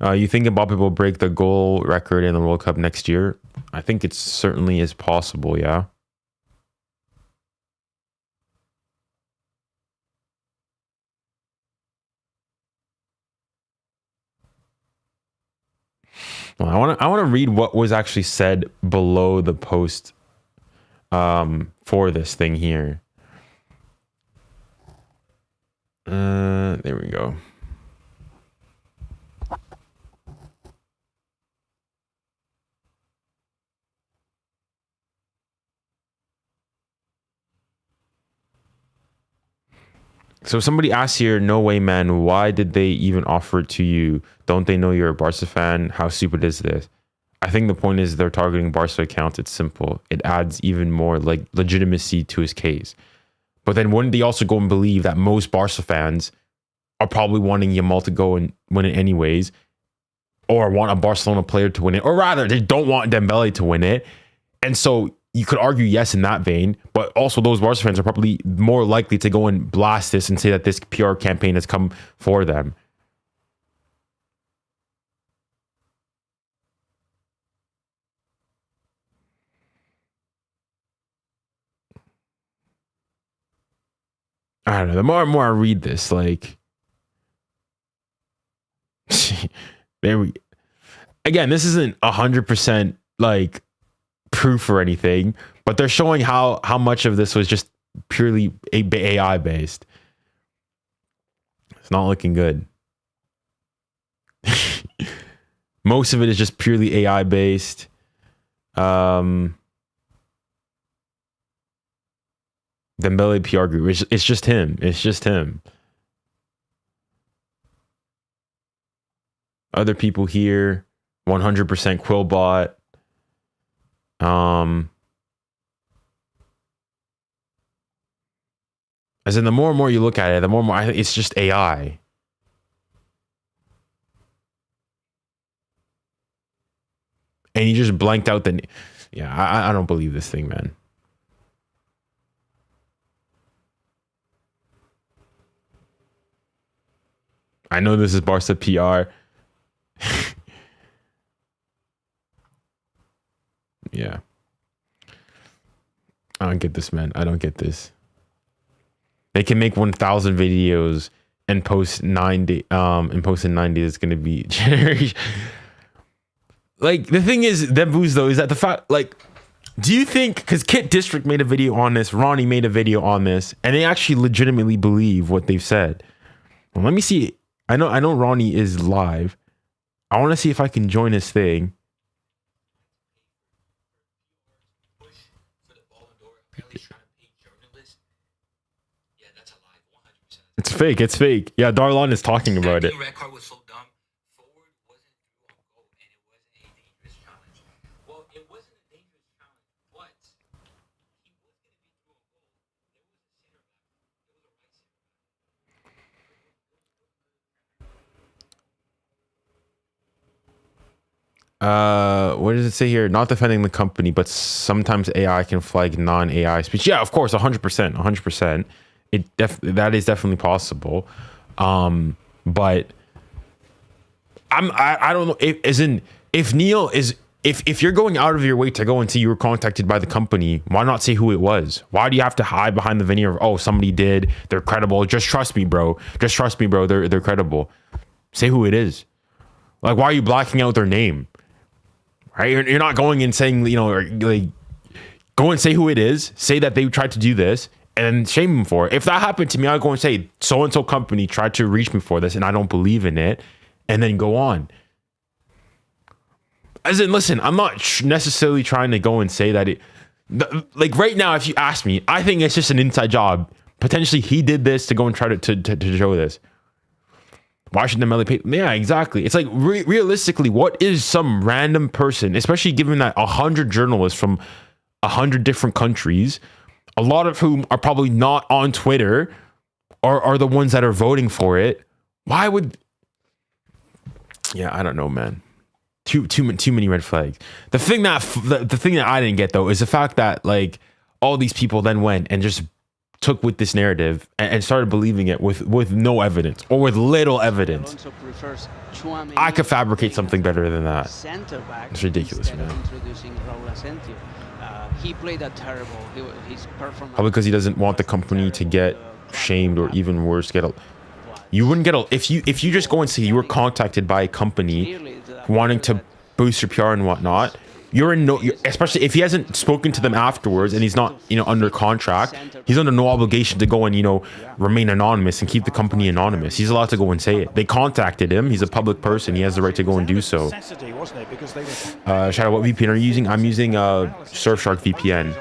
You think Mbappé will break the goal record in the World Cup next year? I think it certainly is possible, yeah. Well, I want to read what was actually said below the post for this thing here. There we go. So somebody asked here, no way, man, why did they even offer it to you? Don't they know you're a Barca fan? How stupid is this? I think the point is they're targeting Barca accounts. It's simple. It adds even more like legitimacy to his case. But then wouldn't they also go and believe that most Barca fans are probably wanting Yamal to go and win it anyways, or want a Barcelona player to win it, or rather they don't want Dembele to win it. And so you could argue yes in that vein, but also those Barca fans are probably more likely to go and blast this and say that this PR campaign has come for them. I don't know. The more and more I read this, like, again, this isn't 100% like proof or anything, but they're showing how much of this was just purely AI based. It's not looking good. Most of it is just purely AI based. Dembele PR group. It's just him. It's just him. Other people here, 100% 𝙀𝙀𝘿𝘾𝘼𝙎𝑎. As in, the more and more you look at it, the more and more it's just AI. And he just blanked out the. Yeah, I don't believe this thing, man. I know this is Barca PR. Yeah. I don't get this, man. I don't get this. They can make 1,000 videos and post 90. And post in 90 is going to be generation. Like, the thing is, Dembooz, though, is that the fact, like, do you think, because Kit District made a video on this, Ronnie made a video on this, and they actually legitimately believe what they've said. Well, let me see. I know Ronnie is live. I want to see if I can join his thing. It's fake. It's fake. Yeah, Darlon is talking about it. What does it say here? Not defending the company, but sometimes AI can flag non-AI speech. Yeah, of course, 100%, 100%. That is definitely possible. But I don't know. if Neil is, if you're going out of your way to go and say you were contacted by the company, why not say who it was? Why do you have to hide behind the veneer of, oh, somebody did, they're credible? Just trust me, bro. Just trust me, bro. They're credible. Say who it is. Like, why are you blacking out their name? Right? You're not going and saying, you know, like, go and say who it is. Say that they tried to do this and shame them for it. If that happened to me, I'd go and say, so-and-so company tried to reach me for this and I don't believe in it. And then go on. As in, listen, I'm not necessarily trying to go and say that like right now, if you ask me, I think it's just an inside job. Potentially he did this to go and try to show this. Why should the MLA pay? Yeah, exactly. It's like realistically, what is some random person, especially given that 100 journalists from 100 different countries, a lot of whom are probably not on Twitter, are the ones that are voting for it. Why would... Yeah, I don't know, man. Too many red flags. The thing that I didn't get though is the fact that like all these people then went and just took with this narrative and started believing it with no evidence or with little evidence. I could fabricate something better than that. It's ridiculous, man. He played a terrible. His performance. Probably because he doesn't want the company to get shamed or even worse, get a... You wouldn't get a... If you just go and say you were contacted by a company wanting to boost your PR and whatnot, you're in no... Especially if he hasn't spoken to them afterwards and he's not, you know, under contract, he's under no obligation to go and, you know, remain anonymous and keep the company anonymous. He's allowed to go and say it. They contacted him. He's a public person. He has the right to go and do so. Shadow, what VPN are you using? I'm using Surfshark VPN.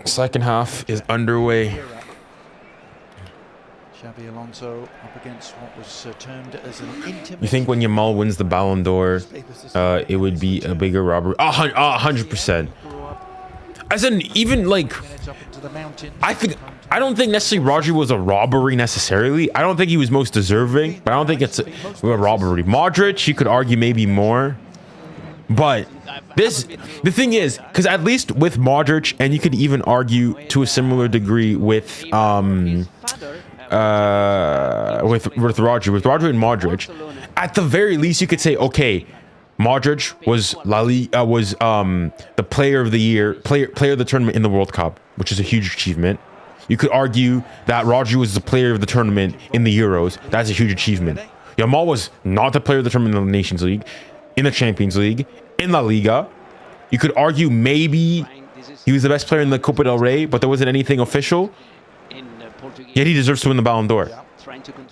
Second half is underway. Xabi Alonso up against what was termed as an intimate... You think when Yamal wins the Ballon d'Or, it would be a bigger robbery? 100%. As in, even like, I don't think necessarily Rodri was a robbery necessarily. I don't think he was most deserving, but I don't think it's a robbery. Modric, you could argue maybe more, but the thing is, because at least with Modric, and you could even argue to a similar degree with Rodri and Modric, at the very least you could say, okay, Modric was the player of the year, player of the tournament in the World Cup, which is a huge achievement. You could argue that Rodri was the player of the tournament in the Euros. That's a huge achievement. Yamal was not the player of the tournament in the Nations League, in the Champions League, in La Liga. You could argue maybe he was the best player in the Copa del Rey, but there wasn't anything official. Yet he deserves to win the Ballon d'Or.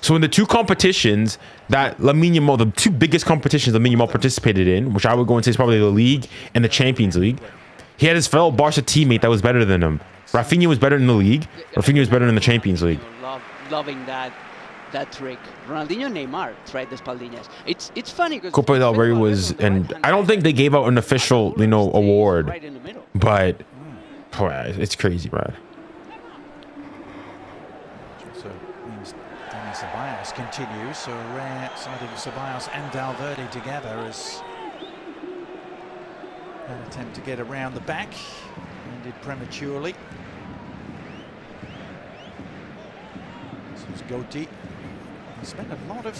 So in the two competitions that Lamine Yamal, the two biggest competitions Lamine Yamal participated in, which I would go and say is probably the League and the Champions League, he had his fellow Barca teammate that was better than him. Rafinha was better in the League. Rafinha was better in the Champions League. Loving that trick. Ronaldinho and Neymar tried the Spaldinias. It's funny because Copa del Rey was, and I don't think they gave out an official, you know, award, but boy, it's crazy, Brad. So means Dani Ceballos continues. So a rare side of Ceballos and Valverde together as an attempt to get around the back, ended prematurely. This is Ďoty. He spent a lot of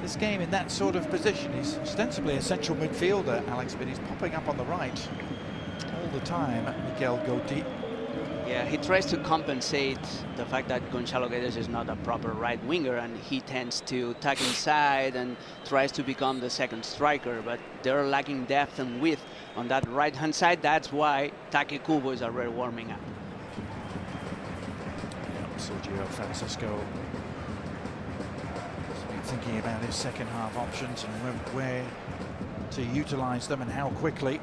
this game in that sort of position. He's ostensibly a central midfielder, Alex, but he's popping up on the right all the time, Miguel Ďoty. Yeah, he tries to compensate the fact that Gonçalo Guedes is not a proper right winger, and he tends to tuck inside and tries to become the second striker, but they're lacking depth and width on that right-hand side. That's why Take Kubo is already warming up. Sergio Francisco has been thinking about his second half options and where to utilize them and how quickly.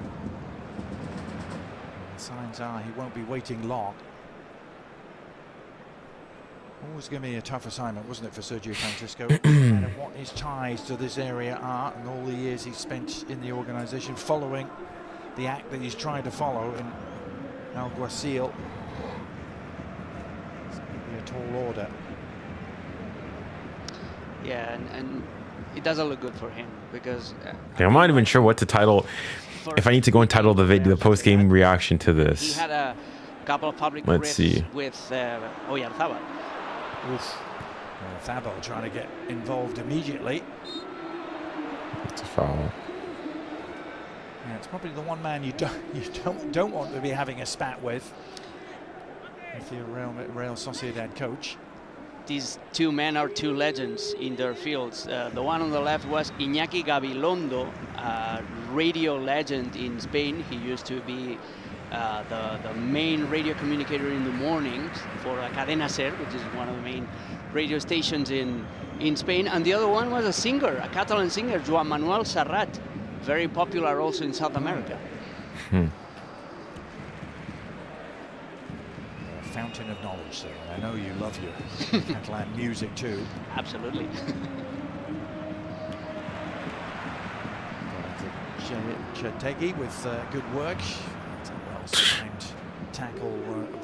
Signs are he won't be waiting long. Always going to be a tough assignment, wasn't it, for Sergio Francisco? No matter what his ties to this area are and all the years he's spent in the organisation following the act that he's trying to follow in Alguacil. It's going to be a tall order. Yeah, and it doesn't look good for him because... I'm not even sure what to title... If I need to go and title the video, the post-game reaction to this. He had a couple of public Let's see. with 𝙎𝙊𝘾𝘼𝙎𝙾. 𝙎𝙊𝘾𝘼𝙎𝙐 trying to get involved immediately. It's a foul. Yeah, it's probably the one man you don't want to be having a spat with if you're Real Sociedad coach. These two men are two legends in their fields. The one on the left was Iñaki Gabilondo, a radio legend in Spain. He used to be the main radio communicator in the mornings for Cadena Ser, which is one of the main radio stations in Spain. And the other one was a singer, a Catalan singer, Joan Manuel Serrat, very popular also in South America. Fountain of knowledge, sir. I know you love your Catalan music too. Absolutely. 𝙎𝙬𝘼 with good work. It's a well-timed tackle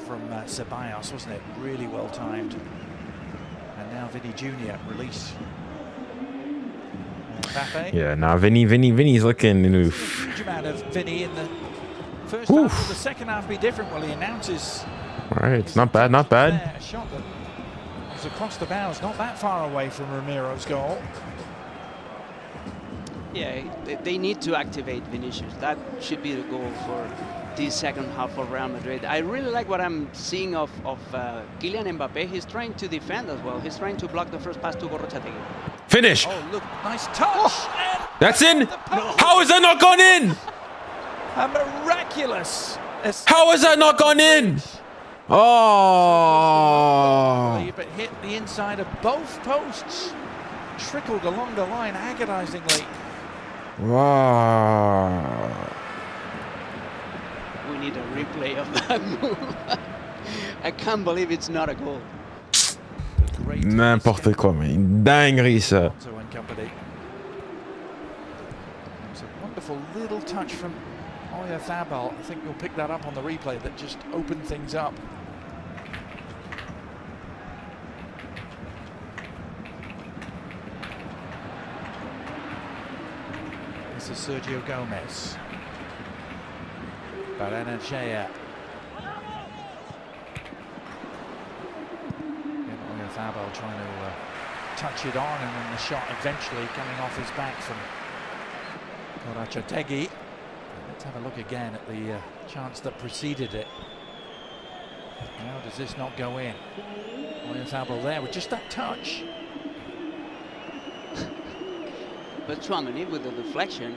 from Ceballos, wasn't it? Really well-timed. And now Vinny Jr. release. Mbappe. Yeah, now Vinny's looking oof. Huge amount of Vinny in the first half. Will the second half be different? Well, he announces. All right, it's not bad, not bad. A shot that was across the bows, not that far away from Ramiro's goal. Yeah, they need to activate Vinicius. That should be the goal for this second half for Real Madrid. I really like what I'm seeing of Kylian Mbappe. He's trying to defend as well. He's trying to block the first pass to 𝙎𝙬𝘼𝙎𝙏. Finish. Oh, look, nice touch. That's in. How is that not gone in? A miraculous. How is that not gone in? Oh. But hit the inside of both posts. Trickled along the line agonizingly. Wow. We need a replay of that move. I can't believe it's not a goal. N'importe quoi, mais une dinguerie ça. It's a wonderful little touch from 𝙎𝙬𝘼𝘾𝘼𝙎𝙐. I think you'll pick that up on the replay that just opened things up. This is Sergio Gomez. 𝙬𝙬𝘼𝘎𝙐. 𝙎𝙬𝘼𝘾𝘼𝙎𝙐 trying to touch it on, and then the shot eventually coming off his back from 𝙎𝙬𝘼𝘍𝙬. Let's have a look again at the chance that preceded it. How does this not go in? 𝙎𝙬𝘼𝘾𝘼 there with just that touch. But Tchouaméni with the deflection,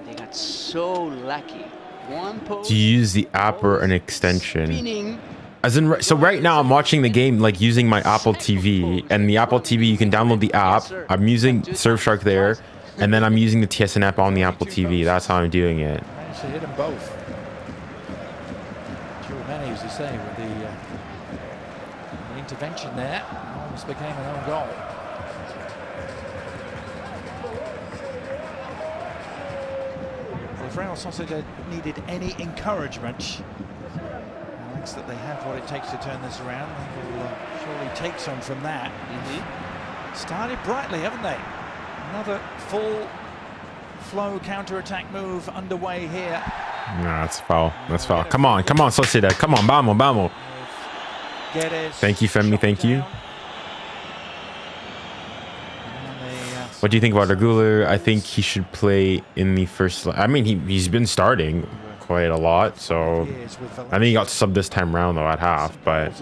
they got so lucky. One post. To use the app or an extension. Spinning. As in, so right now I'm watching the game like using my Apple TV, and the Apple TV you can download the app. I'm using Surfshark there, and then I'm using the TSN app on the Apple TV. That's how I'm doing it. Managed to hit them both. Tchouaméni, as you say, with the intervention there, almost became an own goal. Well, if Real Sociedad needed any encouragement, that they have what it takes to turn this around, they will surely take some from that. Started brightly, haven't they? Another full flow counter-attack move underway here. No, that's foul. That's foul. Come on, Sociedad. Come on, vamos. Thank you, Femi. Thank you. What do you think about Ardguler? I think he should play in the first. I mean, he's been starting quite a lot, so I think he got subbed this time round though at half. But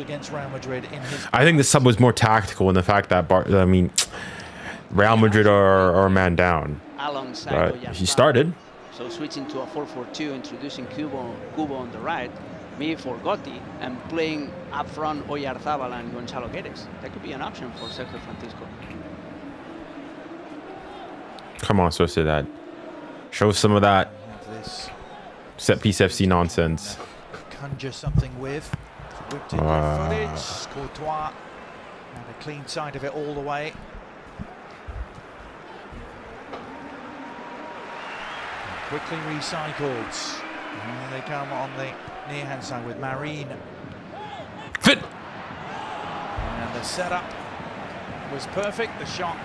I think the sub was more tactical in the fact that Real Madrid are a man down. But he started. So switching to a 4-4-2, introducing Kubo on the right, me for Gotti, and playing up front 𝙎𝙬𝘼𝘋𝙬 and Gonzalo Guedes. That could be an option for Sergio Francisco. Come on, Sociedad. Show some of that set piece FC nonsense. Conjure something with. Whipped in the footage. 𝙬𝙬𝘼𝑋𝙬 had a clean side of it all the way. Quickly recycled. And they come on the near-hand side with Marín. Fit. And the setup was perfect. The shot,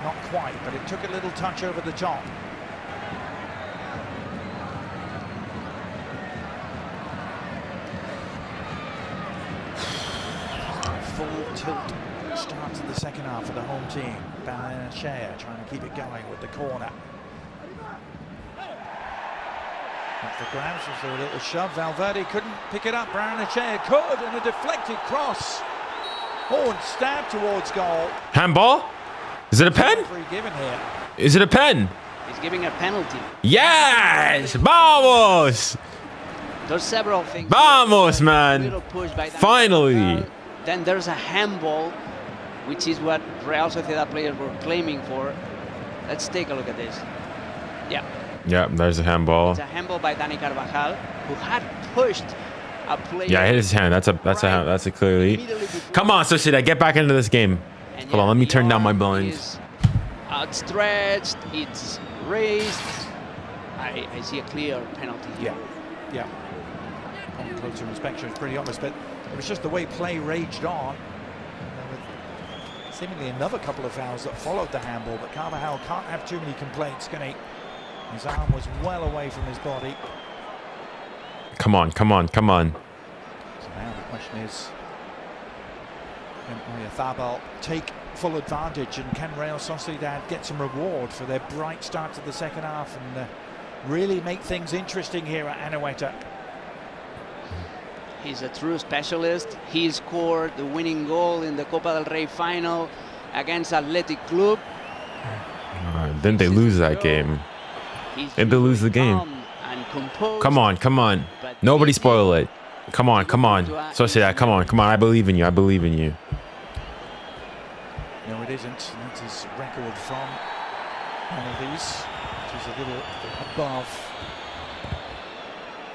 not quite, but it took a little touch over the top. Full tilt start of the second half for the home team. 𝙎𝙊𝘾𝘼𝙎𝙏 trying to keep it going with the corner. Up for grabs, was there a little shove? Valverde couldn't pick it up. 𝙎𝙊𝘾𝘼𝙎𝙏 could, and a deflected cross. Oh, and stab towards goal. Handball? Is it a pen? Free given here. Is it a pen? He's giving a penalty. Yes! Vamos! There's several things. Vamos, man! Little push by Finally! Then there's a handball, which is what Real Sociedad players were claiming for. Let's take a look at this. Yeah. Yeah, there's a handball. It's a handball by Dani Carvajal, who had pushed a player. Yeah, hit his hand. That's a clearly. Come on, Sociedad, get back into this game. And Hold on, let me turn down my blinds. It's outstretched, it's raised. I see a clear penalty here. Yeah. On closer inspection, it's pretty obvious, but it was just the way play raged on. Seemingly another couple of fouls that followed the handball, but Carvajal can't have too many complaints, can he? His arm was well away from his body. Come on, come on, come on. So now the question is, can 𝙎𝙊𝘾𝘼𝙎𝙏 take full advantage, and can Real Sociedad get some reward for their bright start to the second half and really make things interesting here at Anoeta? He's a true specialist. He scored the winning goal in the Copa del Rey final against Athletic Club. Then they lose that game. Then they lose the game. Come on, come on. Nobody spoil it. Come on, come on. Sociedad, come on, come on. I believe in you. I believe in you. No, it isn't. That's his record from penalties, which is a little above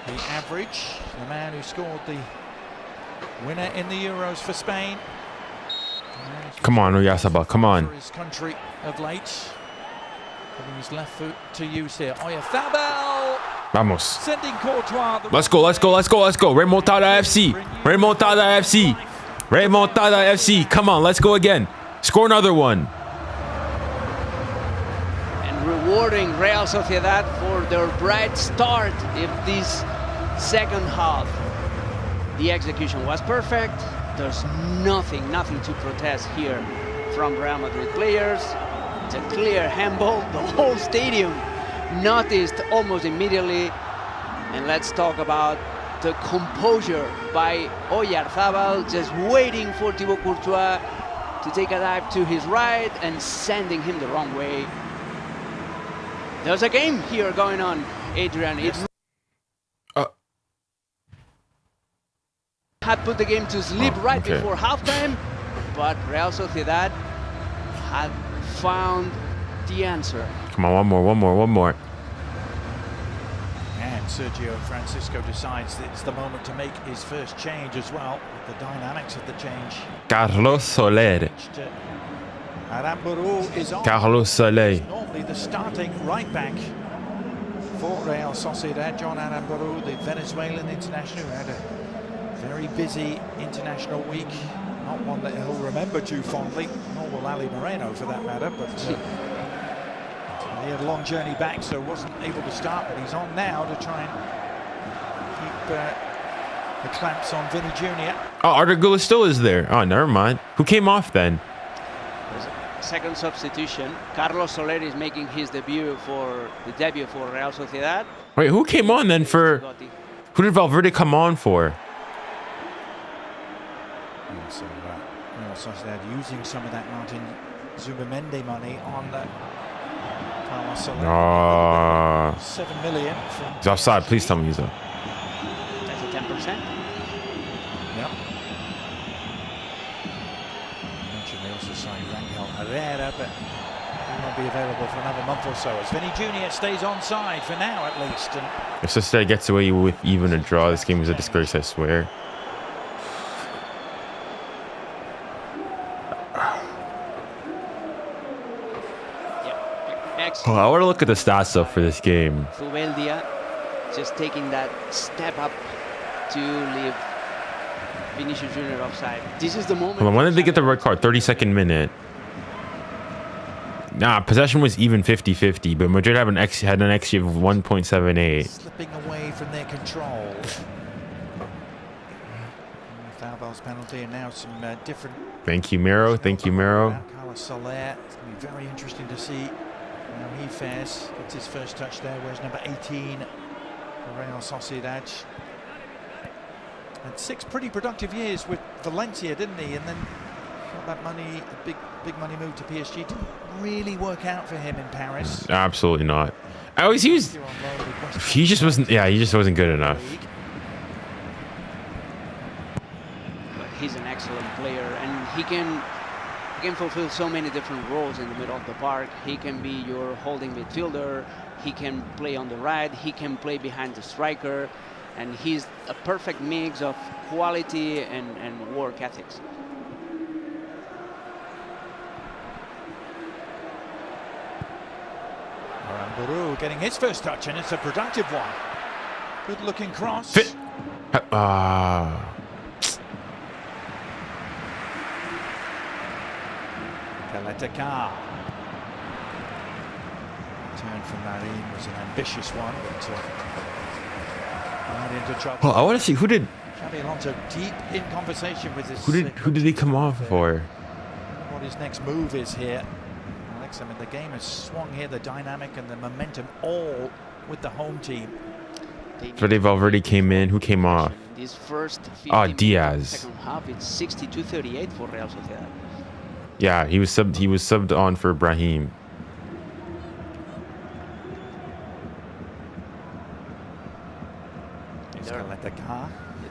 the average. The man who scored the winner in the Euros for Spain. Come on, 𝙎𝙊𝘾𝘼𝙎𝙏, come on. For his country of late. Putting his left foot to use here. 𝙎𝙊𝘾𝘼𝙎𝙏. Vamos. Sending Courtois. Let's go, let's go, let's go, let's go. Remontada FC. Remontada FC. Remontada FC. Come on, let's go again. Score another one. And rewarding Real Sociedad for their bright start in this second half. The execution was perfect. There's nothing to protest here from Real Madrid players. It's a clear handball. The whole stadium noticed almost immediately. And let's talk about the composure by 𝙎𝙊𝘾𝘼𝙎𝙏, just waiting for Thibaut Courtois to take a dive to his right and sending him the wrong way. There's a game here going on, Adrian. It had put the game to sleep before halftime, but Real Sociedad had found the answer. Come on, one more. And Sergio Francisco decides that it's the moment to make his first change as well, with the dynamics of the change. Carlos Soler. Aramburu is on. Carlos Soler. Normally the starting right back for Real Sociedad. John Aramburu, the Venezuelan international, had a very busy international week. Not one that he'll remember too fondly, nor will Ali Moreno for that matter, but he had a long journey back, so wasn't able to start, but he's on now to try and keep the clamps on Vinny Jr. Oh, Arda Güler still is there. Oh, never mind. Who came off then? Second substitution. Carlos Soler is making his debut for Real Sociedad. Wait, who came on then for? Who did Valverde come on for? Yeah, so Real Sociedad using some of that Martin Zubamendi money on Carlos Soler. 7 million. He's offside. Please tell me he's up. That's a 10%. Yep. Mentioned they also signed Ángel Herrera, but he won't be available for another month or so. As Vinny Jr. stays on side for now, at least. And if Sociedad gets away with even a draw, this game is a disgrace, I swear. Oh, I want to look at the stats though for this game. 𝙎𝙊𝘾𝘼𝙎𝙏 just taking that step up to leave Vinicius Junior offside. This is the moment. Hold on, when did they get the red card? 32nd minute. Nah, possession was even 50-50, but Madrid had an XG of 1.78. Slipping away from their control. 𝙎𝙊𝘾𝘼𝙎𝑎𝑙 penalty, and now some different. Thank you, Miro. Thank you, Miro. 𝙎𝙬𝘾𝘼𝙎𝑎𝑙. It's going to be very interesting to see how he fares. Gets his first touch there. Where's number 18 for Real Sociedad? Had 6 pretty productive years with Valencia, didn't he? And then got that money, a big money move to PSG. Didn't really work out for him in Paris. Absolutely not. I always used. He just wasn't. Yeah, he just wasn't good enough. But he's an excellent player, and he can fulfill so many different roles in the middle of the park. He can be your holding midfielder. He can play on the right. He can play behind the striker, and he's a perfect mix of quality and work ethics. 𝙬𝙬𝘼𝑎𝑙 getting his first touch, and it's a productive one. Good looking cross. Fit. 𝙬𝙬𝘾𝘼𝙎𝑎𝑙. Turn from Marin was an ambitious one, but right into trouble. Well, I want to see who did. 𝙬𝙬𝘾𝘼𝙎𝑎𝑙 deep in conversation with his. Who did he come off for? What his next move is here. I mean, the game has swung here, the dynamic and the momentum all with the home team. Fede Valverde came in. Who came off? This first Diaz. Second half, it's 62-38 for Real Sociedad. Yeah, he was subbed on for Brahim.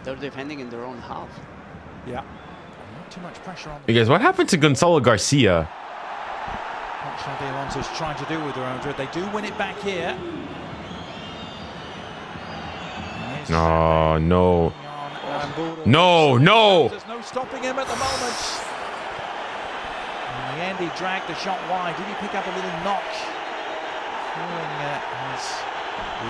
They're defending in their own half. Yeah. Not too much pressure on. Hey guys, what happened to 𝙀𝙪𝙨𝘾𝘼𝙎𝑎𝑙? What Xabi Alonso's trying to do with their own Madrid. They do win it back here. Oh, no. No, no. There's no stopping him at the moment. In the end, he dragged the shot wide. Did he pick up a little knock? Feeling his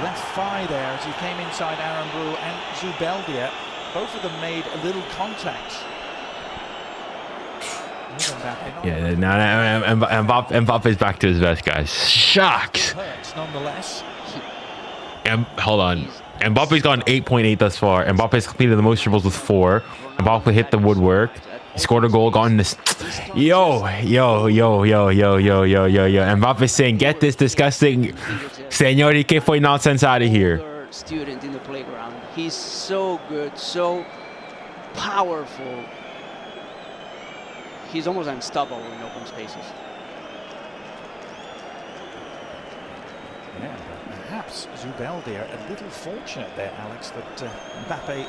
left thigh there as he came inside 𝙬𝙬𝘼𝑎𝑙 and 𝙬𝙬𝘼𝑎𝑙. Both of them made a little contact. Yeah, now Mbappe's back to his best, guys. Shucks. Nonetheless. Hold on. Mbappe's gone 8.8 thus far. Mbappe's completed the most dribbles with 4. Mbappe hit the woodwork. He scored a goal, gotten this. Yo. Mbappe's saying, get this disgusting señor que fue nonsense out of here. Student in the playground. He's so good, so powerful. He's almost unstoppable in open spaces. Yeah, perhaps 𝙬𝙬𝘼𝑎𝑙 a little fortunate there, Alex, that Mbappe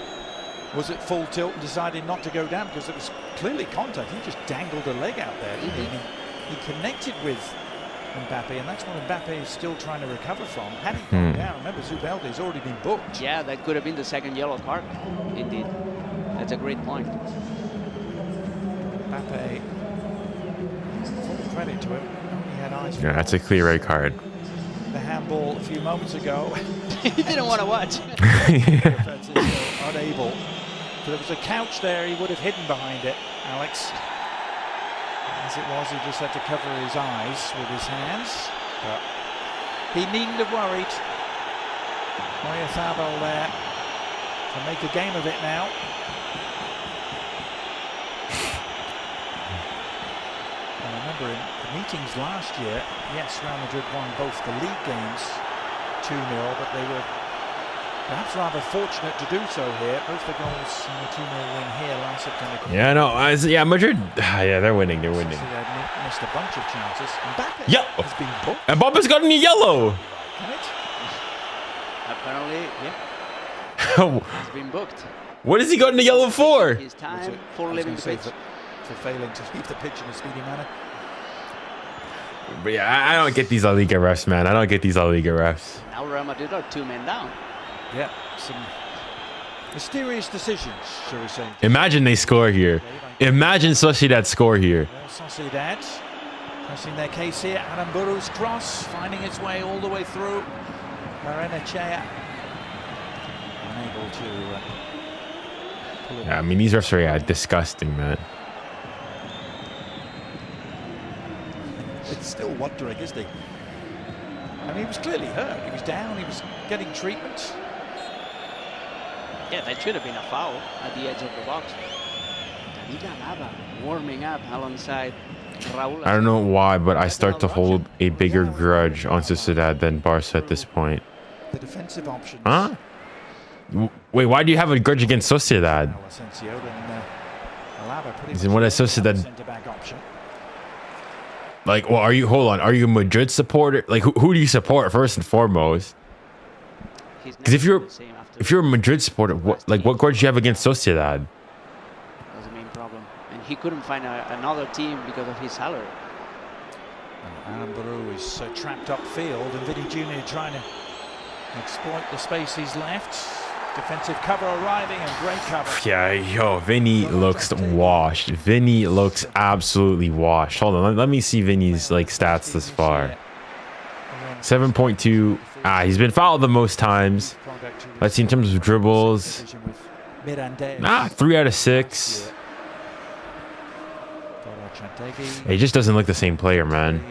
was at full tilt and decided not to go down because it was clearly contact. He just dangled a leg out there, didn't he? He connected with Mbappe, and that's what Mbappe is still trying to recover from. Had he gone down, remember 𝙬𝙬𝘼𝑎𝑙's already been booked. Yeah, that could have been the second yellow card. Indeed. That's a great point. Mbappe, full credit to him. He had eyes for Yeah, that's a clear red card. the handball a few moments ago. He didn't want to watch. Unable. If there was a couch there, he would have hidden behind it, Alex. As it was, he just had to cover his eyes with his hands. But he needn't have worried. 𝙬𝙬𝘼𝑎𝑙 there to make a game of it now. I remember in the meetings last year, yes, Real Madrid won both the league games 2-0, but they were perhaps rather fortunate to do so here. Both the goals in the 2-0 win here last September. Yeah, no, yeah, Madrid. Yeah, they're winning. They're winning. They missed a bunch of chances. Mbappe has been booked. Mbappe's got a new yellow. Apparently, yeah. He's been booked. What has he gotten the yellow for? His time for leaving the pitch. For failing to leave the pitch in a speedy manner. But yeah, I don't get these La Liga refs, man. I don't get these La Liga refs. Now Real Madrid are 2 men down. Yeah, some mysterious decisions, shall we say. Imagine they score here. Imagine Sociedad score here. Sociedad pressing their case here. 𝙬𝙬𝘼𝑎𝑙's cross finding its way all the way through. 𝙬𝙬𝘼𝑎𝑙 unable to pull it. Yeah, I mean, these refs are disgusting, man. It's still wondering, isn't he? I mean, he was clearly hurt. He was down. He was getting treatment. Yeah, that should have been a foul at the edge of the box. warming up alongside Raúl. I don't know why, but I start to hold a bigger grudge on Sociedad than Barca at this point. The defensive options. Huh? Wait, why do you have a grudge against Sociedad? Then what is Sociedad? Like, well, hold on, are you a Madrid supporter? Like, who do you support first and foremost? Because if you're a Madrid supporter, what grudge do you have against Sociedad? That's the main problem, and he couldn't find another team because of his salary. 𝙬𝙬 is trapped upfield, and Vini Jr. trying to exploit the space he's left. Defensive cover arriving, and great cover. Yeah, yo, Vinny looks washed. Vinny looks absolutely washed. Hold on, let me see Vinny's like stats this far. 7.2. He's been fouled the most times. Let's see in terms of dribbles. 3 out of 6. He just doesn't look the same player, man.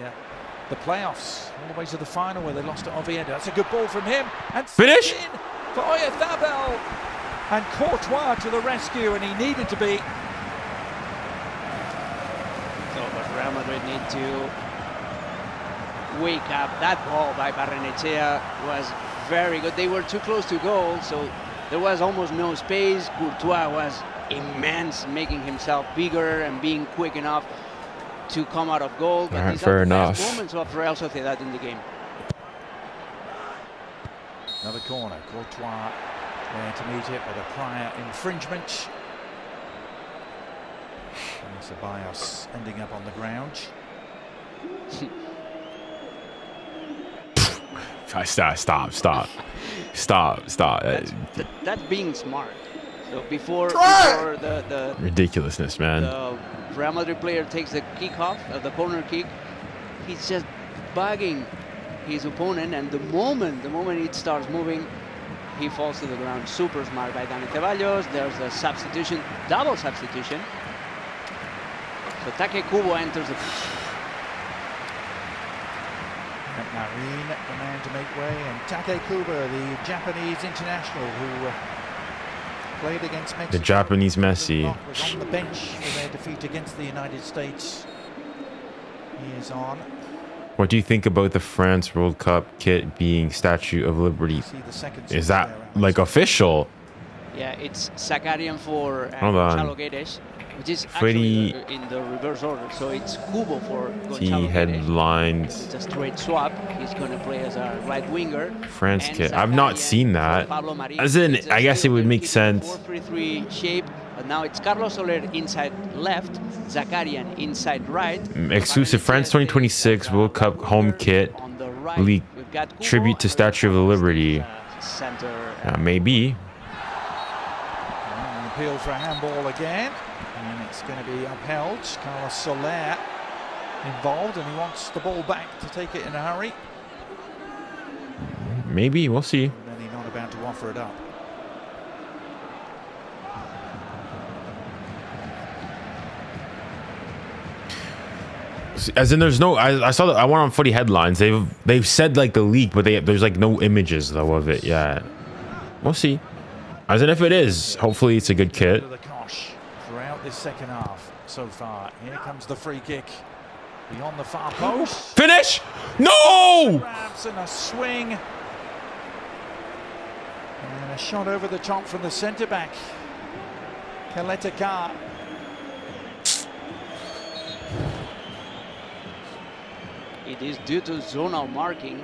The playoffs, all the way to the final where they lost to Oviedo. That's a good ball from him. And finish for 𝙎𝙬𝘾𝘼𝙎𝙬, and Courtois to the rescue, and he needed to be. So, but Real Madrid need to wake up. That ball by Barrenechea was very good. They were too close to goal, so there was almost no space. Courtois was immense, making himself bigger and being quick enough to come out of goal. But these are the best moments of Real Sociedad in the game. Another corner, Courtois there to meet it with a prior infringement. And Ceballos ending up on the ground. Stop. That's being smart. So before the ridiculousness, man. The Real Madrid player takes the kick off, the corner kick. He's just bugging his opponent, and the moment it starts moving, he falls to the ground. Super smart by Dani Ceballos. There's a substitution, double substitution. So 𝙀𝙀𝘿𝘾𝘼𝙎𝘏 enters the pitch. Marin, the man to make way, and 𝙀𝙀𝘿𝘾𝘼, the Japanese international who played against Mexico. The Japanese Messi. Was on the bench for their defeat against the United States. He is on. What do you think about the France World Cup kit being Statue of Liberty? Is that like official? Yeah, it's Zakarian for 𝙬𝙬𝘾𝘼𝙎, which is actually in the reverse order. So it's Kubo for T headlines. It's a straight swap. He's going to play as a right winger. France kit. I've not seen that. As in, I guess it would make sense. 4-3-3 shape. But now it's Carlos Soler inside left, Zakarian inside right. Exclusive France 2026 World Cup home kit. League tribute to Statue of the Liberty. Maybe. An appeal for a handball again, and it's going to be upheld. Carlos Soler involved, and he wants the ball back to take it in a hurry. Maybe, we'll see. And then he's not about to offer it up. As in, there's no. I saw that. I went on Footy headlines. They've said like the leak, but there's like no images though of it yet. We'll see. As in, if it is, hopefully it's a good kit. Throughout this second half so far, here comes the free kick beyond the far post. Finish! No! Grabs and a swing, and a shot over the top from the centre back, 𝙀𝙀𝘾𝘼𝘎𝘏. It is due to zonal marking.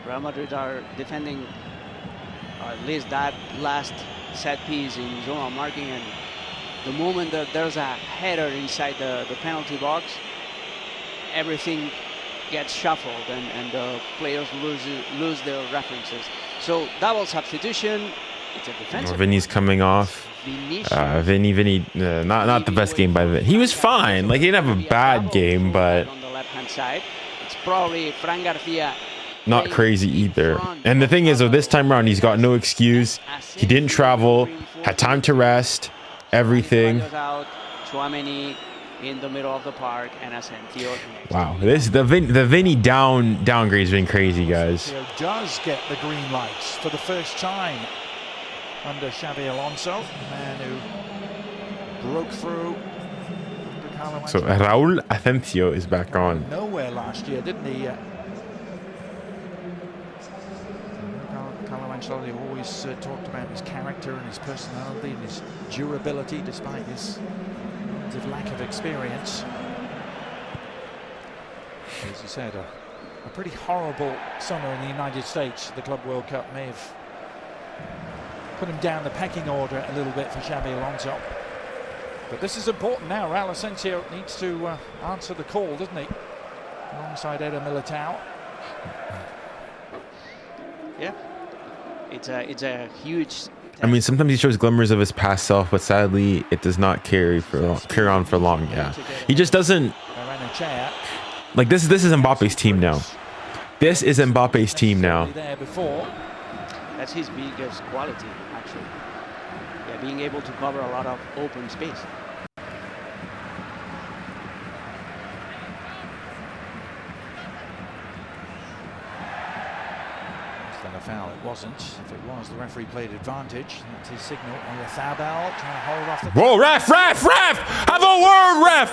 Real Madrid are defending, or at least that last set piece in zonal marking, and the moment that there's a header inside the penalty box, everything gets shuffled, and the players lose their references. So double substitution. It's a defensive. Vinny's coming off. Vinny, not the best game by Vinny. He was fine. Like, he didn't have a bad game, but on the left-hand side, it's probably Fran Garcia. Not crazy either. And the thing is, though, this time around, he's got no excuse. He didn't travel, had time to rest, everything. Tchouaméni in the middle of the park, and Asensio. Wow, the Vinny downgrade's been crazy, guys. Does get the green lights for the first time under Xabi Alonso, the man who broke through. So 𝙎𝙊𝘾𝘼𝙎𝘾 is back on. Nowhere last year, didn't he? 𝙀𝙀𝘾𝘼𝙎𝘾 always talked about his character and his personality and his durability despite his lack of experience. As you said, a pretty horrible summer in the United States. The Club World Cup may have put him down the pecking order a little bit for Xabi Alonso. But this is important now. Raúl Asensio needs to answer the call, doesn't he? Alongside Eder Militao. Yeah, it's a huge. I mean, sometimes he shows glimmers of his past self, but sadly, it does not carry on for long. Yeah, he just doesn't. Like this is Mbappe's team now. This is Mbappe's team now. That's his biggest quality, actually. Yeah, being able to cover a lot of open space. A foul, it wasn't. If it was, the referee played advantage. That's his signal. 𝙎𝙊𝘾𝘼𝙎𝘾 trying to hold off the. Whoa, ref! Have a word, ref!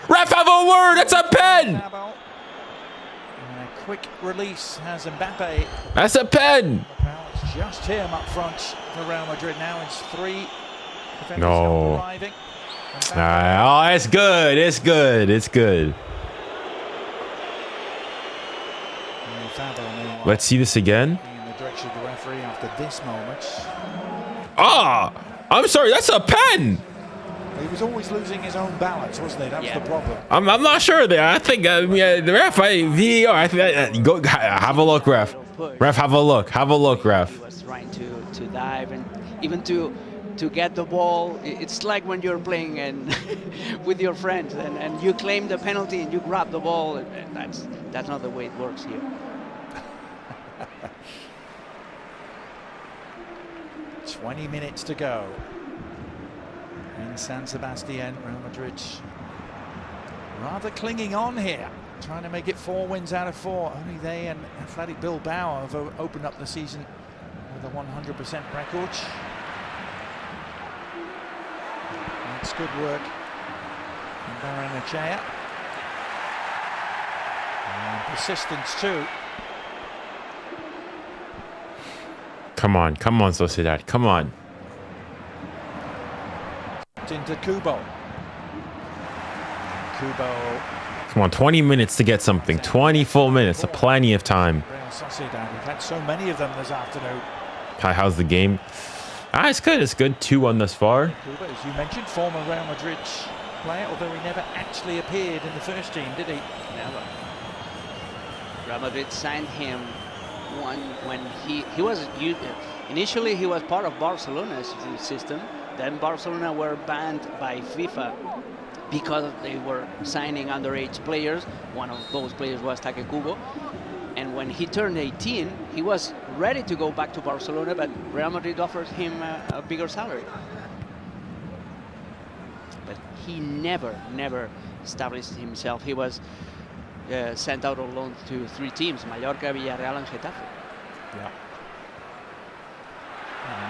Ref, have a word! It's a pen! And a quick release has Mbappe. That's a pen! It's just him up front for Real Madrid now. It's 3 defenders no. arriving. Oh, it's good. It's good. It's good. Let's see this again. In the direction of the referee after this moment. Ah, I'm sorry. That's a pen. He was always losing his own balance, wasn't he? That was the problem. I'm not sure there. I think the ref, VAR. I think go have a look, ref. Ref, have a look. Have a look, ref. He was trying to dive and even to get the ball. It's like when you're playing and with your friends and you claim the penalty and you grab the ball. And that's not the way it works here. 20 minutes to go in San Sebastian. Real Madrid rather clinging on here, trying to make it 4 wins out of 4. Only they and Athletic Bilbao have opened up the season with a 100% record. That's good work from 𝙬𝙬𝘾𝘼𝘎𝘋. And persistence too. Come on, Sociedad, come on. Into Kubo. Come on, 20 minutes to get something. 20 full minutes, plenty of time. Sociedad, we've had so many of them this afternoon. How's the game? It's good. It's good. 2-1 thus far. Kubo, as you mentioned, former Real Madrid player, although he never actually appeared in the first team, did he? Never. Real Madrid signed him when he was initially he was part of Barcelona's system. Then Barcelona were banned by FIFA because they were signing underage players. One of those players was Take Kubo. And when he turned 18, he was ready to go back to Barcelona, but Real Madrid offered him a bigger salary. But he never established himself. He was sent out on loan to 3 teams: Mallorca, Villarreal, and Getafe. Yeah.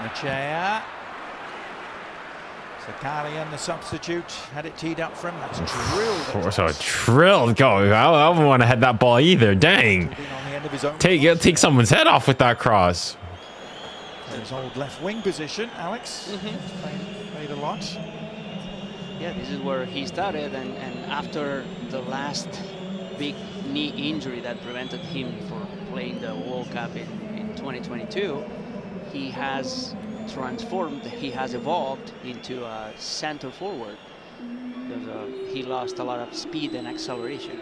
𝙎𝙊𝘾𝘼𝙎𝘾. Zakarian, the substitute, had it teed up for him. That's drilled. So a drilled goal. I wouldn't want to head that ball either. Dang. Take someone's head off with that cross. His old left wing position, Alex. Played a lot. Yeah, this is where he started, and after the last big knee injury that prevented him from playing the World Cup in 2022, he has transformed, he has evolved into a center forward because he lost a lot of speed and acceleration.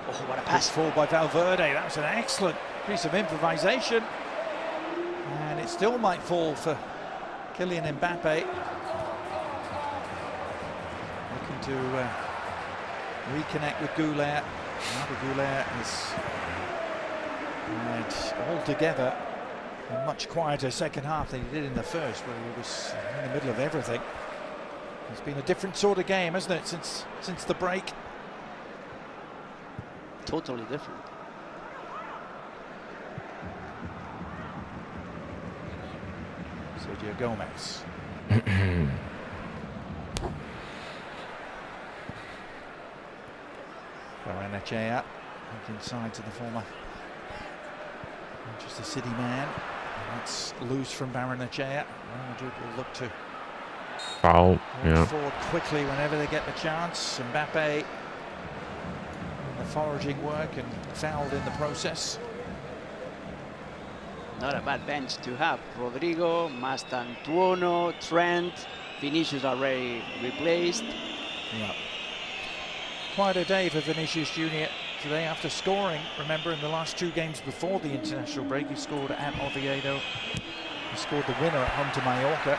Oh, what a pass. Fall by Valverde. That was an excellent piece of improvisation. And it still might fall for Kylian Mbappe. Looking to reconnect with 𝙬𝙬𝘾𝘼𝙎𝘾. Now 𝙬𝙬𝘾 is had altogether a much quieter second half than he did in the first, where he was in the middle of everything. It's been a different sort of game, hasn't it, since the break? Totally different. Sergio Gomez. 𝙀𝙀𝘼𝘋𝙗𝘼𝙎 back inside to the former Manchester City man. And that's loose from 𝙀𝙀𝘼𝘋𝙗𝘼. Real Madrid will look to Foul. Yeah. forward quickly whenever they get the chance. Mbappe, the foraging work and fouled in the process. Not a bad bench to have. Rodrigo, Mastantuono, Trent, Vinicius already replaced. Yeah. Quite a day for Vinicius Junior today after scoring. Remember, in the last 2 games before the international break, he scored at Oviedo. He scored the winner at home to Mallorca.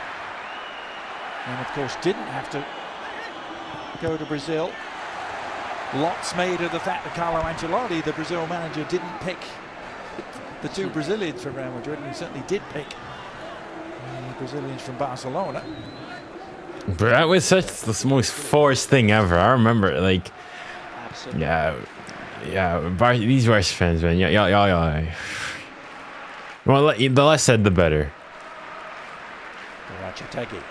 And of course didn't have to go to Brazil. Lots made of the fact that 𝙁𝙁 Ancelotti, the Brazil manager, didn't pick the 2 Brazilians for Real Madrid, and he certainly did pick the Brazilians from Barcelona. But that was such the most forced thing ever. I remember, like, Absolutely. these Barca fans, man. Yeah. Well, the less said, the better. 𝙀𝙀𝘼𝘋𝙀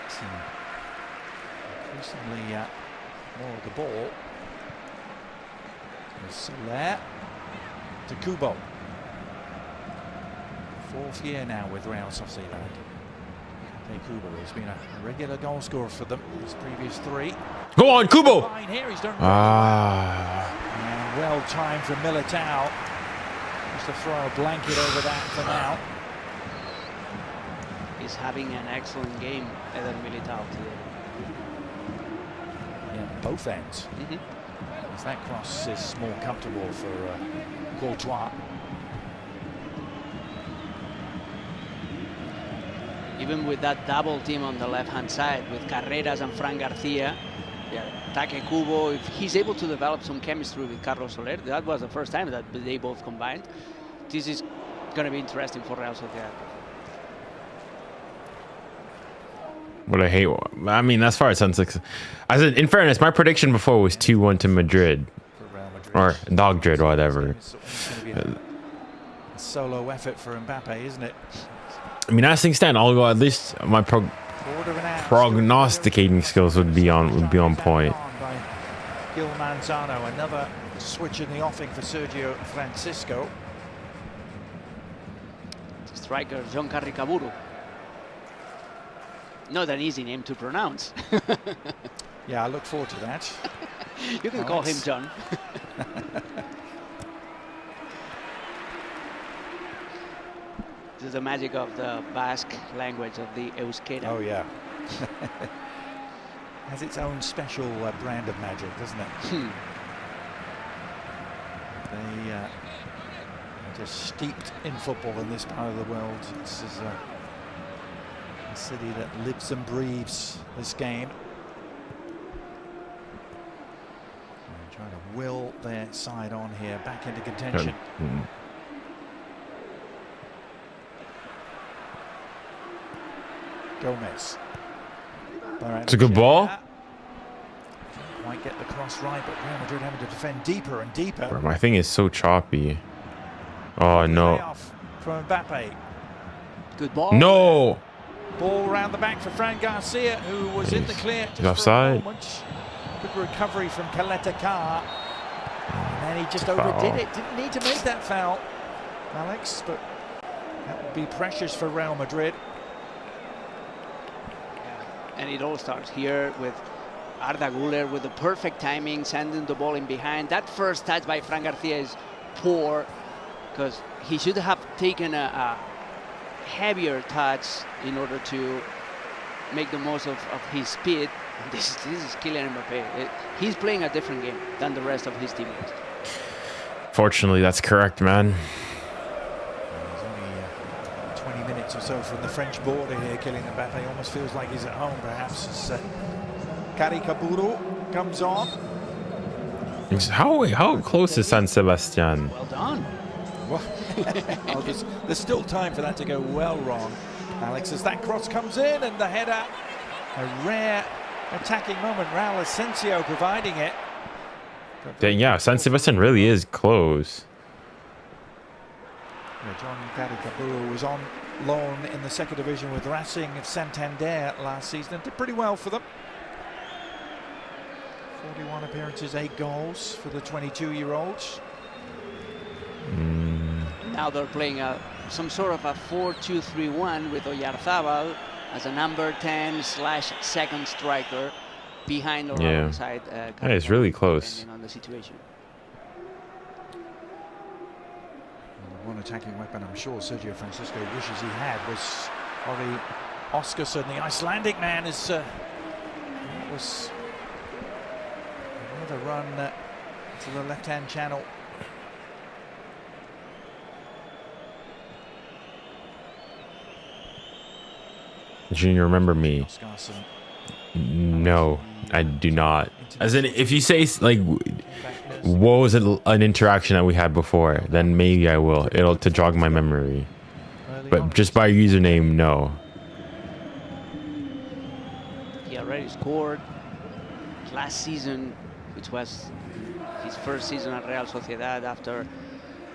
increasingly more of the ball. Soler to Kubo. 4th year now with Real Sociedad. Kubo has been a regular goal scorer for them his previous 3. Go on, Kubo! Here he's done really well. Well timed from Militao. Just to throw a blanket over that for now. He's having an excellent game, Eder Militao, today. Yeah, both ends. As that cross is more comfortable for Courtois. Even with that double team on the left-hand side with Carreras and Fran Garcia, Take Kubo, if he's able to develop some chemistry with Carlos Soler, that was the first time that they both combined. This is going to be interesting for Real Sociedad. What I hate. I mean, as far as Sunset, I said, in fairness, my prediction before was 2-1 to Madrid, or Dogdrid, or whatever. It's going to be a solo effort for Mbappe, isn't it? I mean, as things stand, I'll go at least my prognosticating skills would be on point. By Gil Manzano, another switch in the offing for Sergio Francisco. Striker 𝙀𝙀𝘼𝘋𝙀𝘼𝘶. Not an easy name to pronounce. Yeah, I look forward to that. You can call him John. This is the magic of the Basque language of the euskera. Oh yeah. Has its own special brand of magic, doesn't it? They are just steeped in football in this part of the world. This is a city that lives and breathes this game. And trying to will their side on here back into contention. Gomez. It's a good ball. Didn't quite get the cross right, but Real Madrid having to defend deeper and deeper. Bro, my thing is so choppy. Oh no. From Mbappe. Good ball. No. Ball around the back for Fran Garcia, who was in the clear just offside. for a moment. Good recovery from 𝙀𝙀𝘼𝘋𝙀. And then he just overdid it. Didn't need to make that foul, Alex, but that would be precious for Real Madrid. And it all starts here with Arda Güler with the perfect timing, sending the ball in behind. That first touch by Fran Garcia is poor, because he should have taken a heavier touch in order to make the most of his speed. And this is Kylian Mbappe. He's playing a different game than the rest of his teammates. Fortunately, that's correct, man. He's only 20 minutes or so from the French border here. Kylian Mbappe almost feels like he's at home, perhaps, as 𝙀𝙀𝘼𝘋𝙀𝘼 comes on. How close is San Sebastian? Well done. Well, there's still time for that to go well wrong, Alex, as that cross comes in and the header, a rare attacking moment. Raul Asensio providing it. Yeah, San Sebastian really is close. John 𝙀𝙀𝘼𝘋𝙀𝘼 was on loan in the second division with Racing of Santander last season and did pretty well for them. 41 appearances, 8 goals for the 22-year-olds. Now they're playing some sort of a 4-2-3-1 with 𝙎𝙖𝘿𝘾𝘼𝙎𝙍 as a number 10/second striker behind or alongside. Yeah, it's really close. On the situation. One attacking weapon I'm sure Sergio Francisco wishes he had was 𝙎𝙖𝘿𝘾𝘼𝙎𝙍, the Icelandic man. Was another run to the left-hand channel. Junior, remember me? No, I do not. As in, if you say like, what was an interaction that we had before, then maybe I will. It'll to jog my memory. But just by username, no. He already scored last season, which was his first season at Real Sociedad. After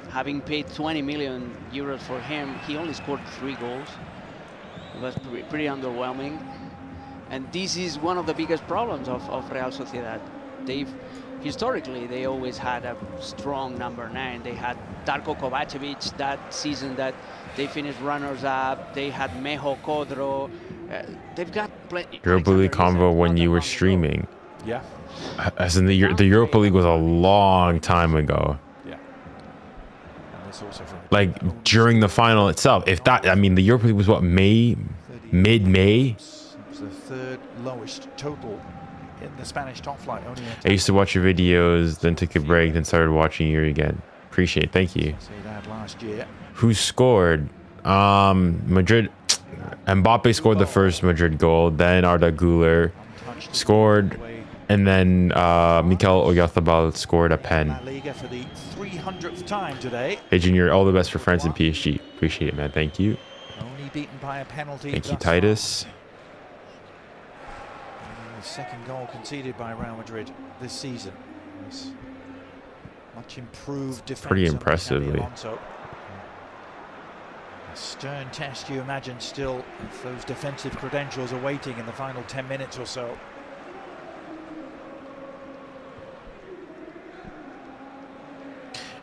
having paid 20 million euros for him, he only scored 3 goals. It was pretty underwhelming. And this is one of the biggest problems of Real Sociedad. Historically, they always had a strong number 9. They had Darko Kovacevic that season that they finished runners-up. They had Mejo Codro. They've got plenty. Europa League convo when you were streaming. Yeah. As in the Europa League was a long time ago. Yeah. And that's also from like during the final itself. If that, I mean, the Europa League was what, mid-May? It was the 3rd lowest total in the Spanish top flight. I used to watch your videos, then took a break, then started watching you again. Appreciate it. Thank you. Sociedad last year. Who scored? Madrid. Mbappe scored the first Madrid goal. Then Arda Güler scored. And then 𝙎𝙬𝘋𝙿𝘾𝘼𝙎𝘍 scored a pen. La Liga for the 300th time today. Hey, Junior, all the best for France and PSG. Appreciate it, man. Thank you. Only beaten by a penalty. Thank you, Titus. The second goal conceded by Real Madrid this season. Much improved defense. Pretty impressively. A stern test, you imagine, still if those defensive credentials are waiting in the final 10 minutes or so.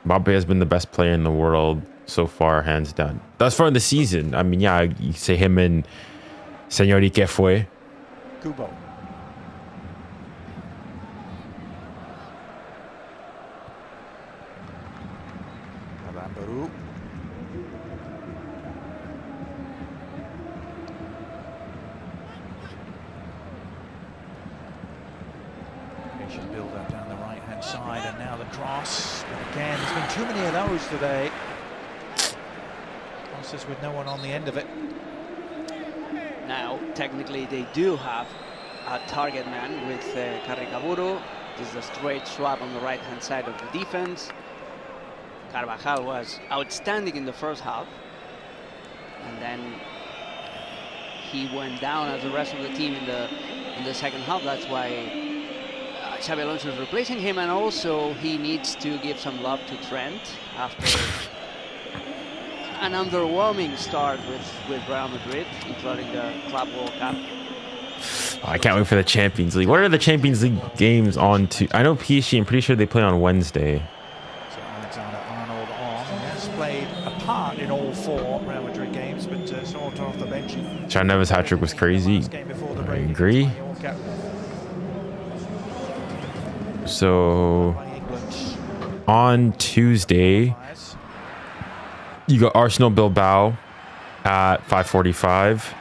Mbappe has been the best player in the world so far, hands down. Thus far in the season. I mean, yeah, you say him and 𝙎𝙬𝘾𝙼𝘍 Kubo. Build up down the right-hand side, and now the cross. But again, there's been too many of those today. Crosses with no one on the end of it. Now, technically, they do have a target man with Carricaburu. This is a straight swap on the right-hand side of the defense. Carvajal was outstanding in the first half, and then he went down as the rest of the team in the second half. That's why Xabi Alonso is replacing him, and also he needs to give some love to Trent after an underwhelming start with Real Madrid, including the Club World Cup. Oh, I can't wait for the Champions League. What are the Champions League games on to? I know PSG, I'm pretty sure they play on Wednesday. So Alexander-Arnold has played a part in all 4 Real Madrid games, but sort off the bench. John Neves' hat-trick was crazy. I agree. So on Tuesday, you got Arsenal Bilbao at 5:45,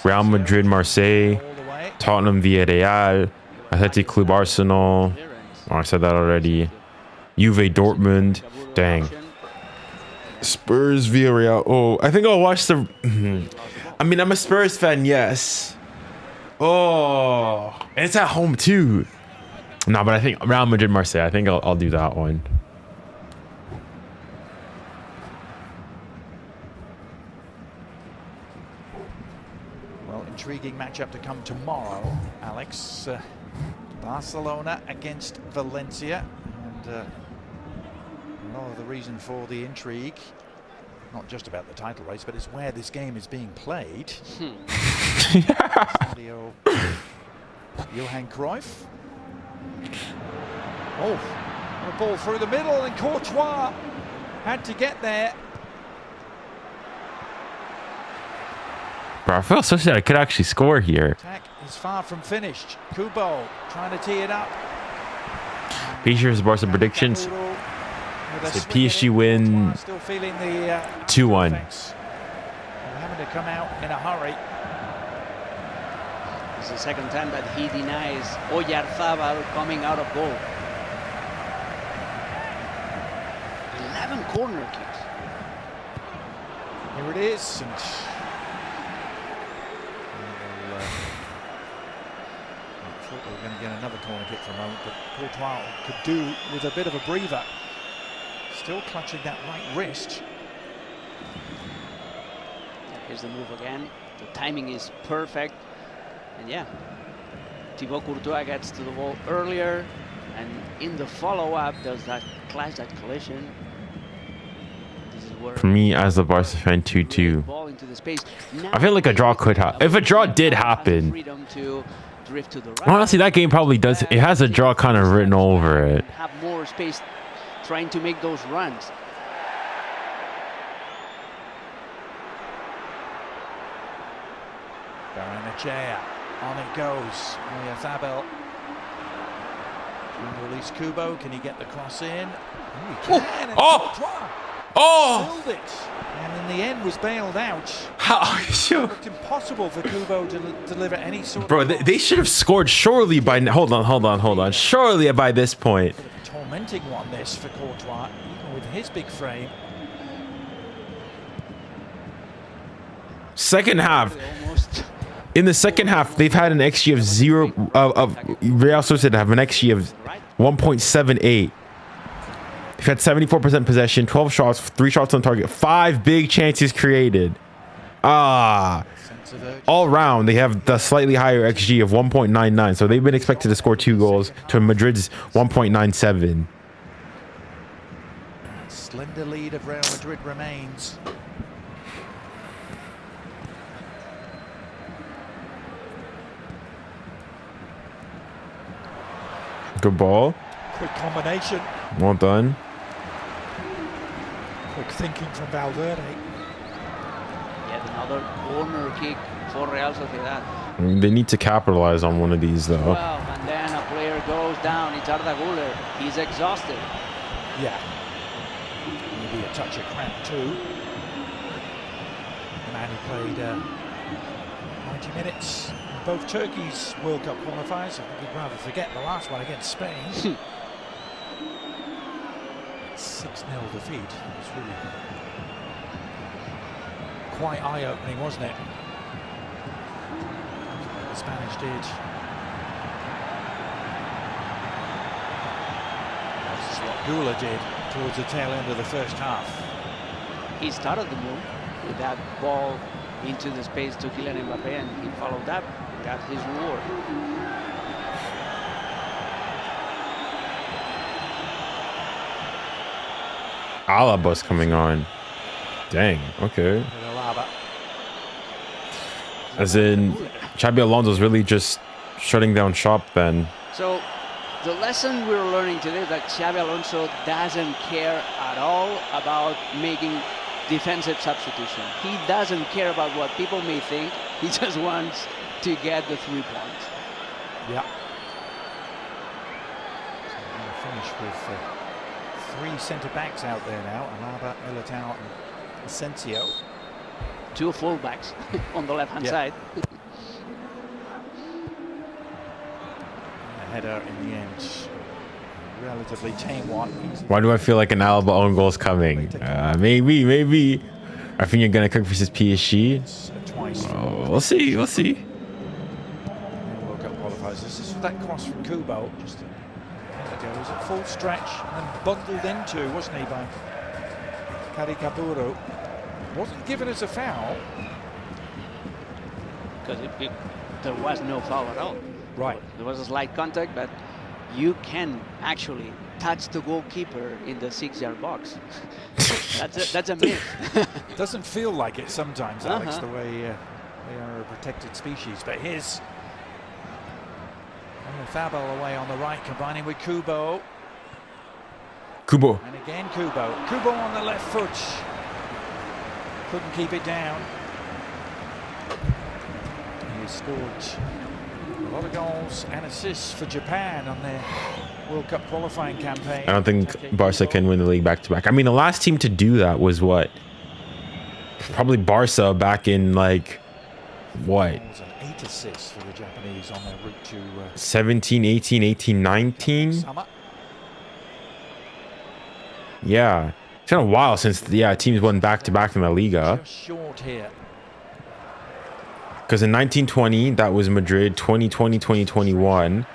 Real Madrid Marseille, Tottenham Villarreal, Athletic Club Arsenal. Oh, I said that already. Juve Dortmund. Dang. Spurs Villarreal. Oh, I think I'll watch the. I mean, I'm a Spurs fan, yes. Oh, and it's at home too. No, but I think Real Madrid Marseille. I think I'll do that one. Well, intriguing matchup to come tomorrow, Alex. Barcelona against Valencia, and a lot of the reason for the intrigue not just about the title race, but it's where this game is being played. 𝙎𝙊𝘾𝘼𝙎𝙏. Oh, a ball through the middle, and Courtois had to get there. Bro, I feel Sociedad could actually score here. Attack is far from finished. Kubo trying to tee it up. Here's Barca predictions. So PSG win 2-1. Having to come out in a hurry. It's the second time that he denies 𝙎𝙊𝘾𝘼𝙎𝙏 coming out of goal. 11 corner kicks. Here it is. And I thought we were going to get another corner kick for a moment, but Courtois could do with a bit of a breather. Still clutching that right wrist. Here's the move again. The timing is perfect. And yeah, Thibaut Courtois gets to the ball earlier. And in the follow-up, there's that clash, that collision. This is where For me, as a Barca fan, 2-2. I feel like a draw could happen. If a draw did happen, honestly, that game probably does. It has a draw kind of written over it. Have more space trying to make those runs. 𝙎𝙊𝘾𝘼𝙎𝙏. On it goes. 𝙎𝙊𝘾𝘼𝙎𝙏. Trying to release Kubo. Can he get the cross in? Oh, he can. Oh! Filled it. And in the end was bailed out. How? It looked impossible for Kubo to deliver any sort Bro, of... they should have scored surely by... Hold on. Surely by this point. Tormenting one, this, for Courtois, even with his big frame. Second half. In the second half, they've had an XG of 0. Real Sociedad have an XG of 1.78. They've had 74% possession, 12 shots, 3 shots on target, 5 big chances created. All round, they have the slightly higher XG of 1.99. So they've been expected to score 2 goals to Madrid's 1.97. Slender lead of Real Madrid remains. Good ball. Quick combination. Well done. Quick thinking from Valverde. Yet another corner kick for Real Sociedad. They need to capitalize on one of these, though. Well, and then a player goes down. It's Arda Güler. He's exhausted. Yeah. Maybe a touch of cramp too. The man who played 90 minutes in both Turkey's World Cup qualifiers. I think he'd rather forget the last one against Spain. 6-0 defeat. It was really quite eye-opening, wasn't it? The Spanish did. This is what Güler did towards the tail end of the first half. He started the move with that ball into the space to Kylian Mbappé, and he followed up and got his reward. Alabas coming on. Dang, okay. As in, Xabi Alonso's really just shutting down shop then. So the lesson we're learning today is that Xabi Alonso doesn't care at all about making defensive substitution. He doesn't care about what people may think. He just wants to get the 3 points. Yeah. So we're going to finish with 3 centre-backs out there now. Alaba, Militao and Asensio. 2 full-backs on the left-hand side. A header in the end. Relatively tame one. Why do I feel like an Alaba own goal is coming? Maybe. I think you're going to cook versus PSG. Oh, we'll see. World Cup qualifiers. This is that cross from Kubo. Just a minute ago. He was at full stretch and bundled into, wasn't he, by 𝙬𝙬𝙬𝙬. Wasn't given as a foul. Because there was no foul at all. Right. There was a slight contact, but you can actually touch the goalkeeper in the 6-yard box. That's a myth. Doesn't feel like it sometimes, Alex, the way they are a protected species. But here's 𝙀𝙬𝘿𝘾𝘼𝙎𝘏 away on the right, combining with 𝙀𝙀𝘾𝑼𝑎𝑎𝑐. Kubo. And again 𝙀𝙀𝘀. 𝙀𝙀𝘀 on the left foot. Couldn't keep it down. He has scored a lot of goals and assists for Japan on their World Cup qualifying campaign. I don't think Barca can win the league back-to-back. I mean, the last team to do that was what? Probably Barca back in, like, what? 8 assists for the Japanese on their route to 17, 18, 18, 19? summer. Yeah. It's been a while since, teams won back-to-back in La Liga. Just short here. Because in 1920, that was Madrid. 2020, 2021,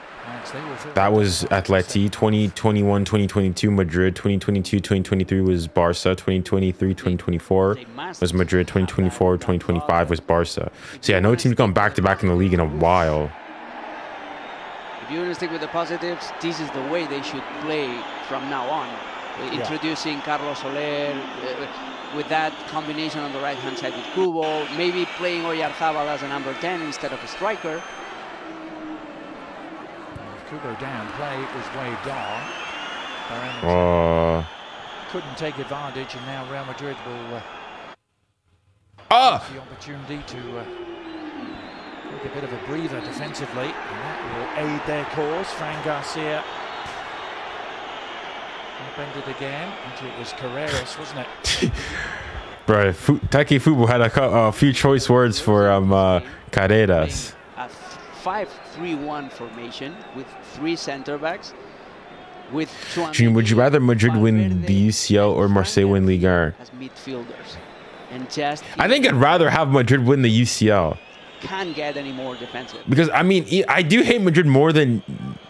that was Atleti. 2021, 2022, Madrid. 2022, 2023 was Barca. 2023, 2024 was Madrid. 2024, 2025 was Barca. So yeah, no team's gone back-to-back in the league in a while. If you want to stick with the positives, this is the way they should play from now on. Introducing Carlos Soler with that combination on the right-hand side with Kubo, maybe playing 𝙀𝙀𝘿𝘾𝑼𝙎𝑎𝑐 as a number 10 instead of a striker. Kubo down play, it was waved on. Couldn't take advantage, and now Real Madrid will have the opportunity to take a bit of a breather defensively, and that will aid their cause. Fran Garcia upended again. Actually, it was Carreras, wasn't it? Bro, Takefubu had a few choice words for Carreras. A 5-3-1 formation with 3 center backs. With Junior, would you rather Madrid win the UCL or Marseille win Ligue 1? As midfielders, and just I think I'd rather have Madrid win the UCL. Can't get any more defensive. Because I mean, I do hate Madrid more than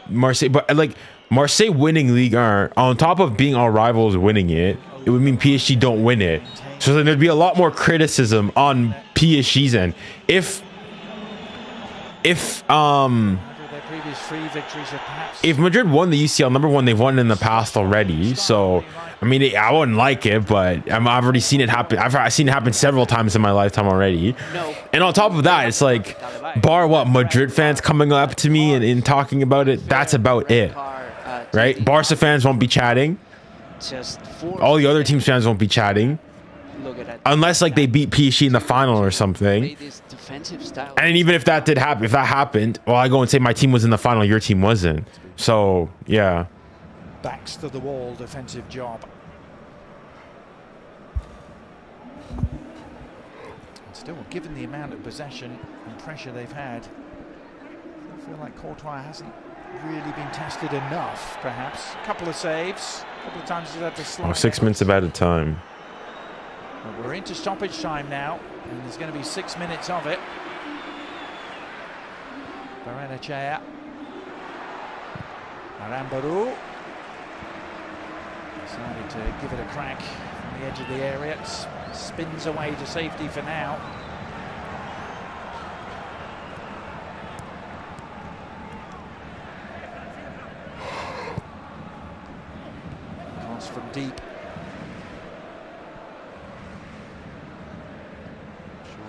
Marseille, but like Marseille winning Ligue 1 on top of being our rivals winning it, it would mean PSG don't win it. So then there'd be a lot more criticism on PSG's end. If Madrid won the UCL, number one, they've won it in the past already. So I mean, I wouldn't like it, but I've already seen it happen. I've seen it happen several times in my lifetime already. And on top of that, it's like, bar what, Madrid fans coming up to me and talking about it, that's about it, right? Barca fans won't be chatting. All the other teams' fans won't be chatting. Unless like they beat PSG in the final or something. And even if that did happen, if that happened, well, I go and say my team was in the final, your team wasn't. So yeah. Backs to the wall, defensive job. And still, given the amount of possession and pressure they've had, I feel like Courtois hasn't really been tested enough, perhaps. A couple of saves, a couple of times he's had to slow 6 minutes about a time. Well, we're into stoppage time now, and there's going to be 6 minutes of it. 𝙀𝙀𝘾𝘼𝑎𝑐. Arambarou decided to give it a crack from the edge of the area. It spins away to safety for now. Cross from deep.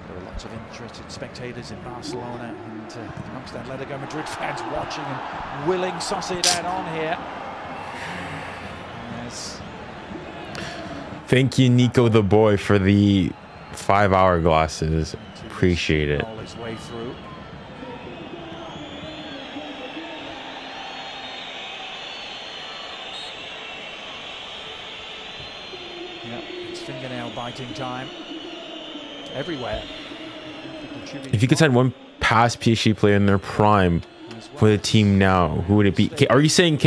There are lots of interested spectators in Barcelona and amongst Atletico Madrid fans watching and willing Sociedad on here. Yes. Thank you, Nico the boy, for the 5-hour glasses. Appreciate it. Roll his way through. Yep, it's fingernail biting time. Everywhere. If you could send one past PSG player in their prime for the team now, who would it be? Are you saying,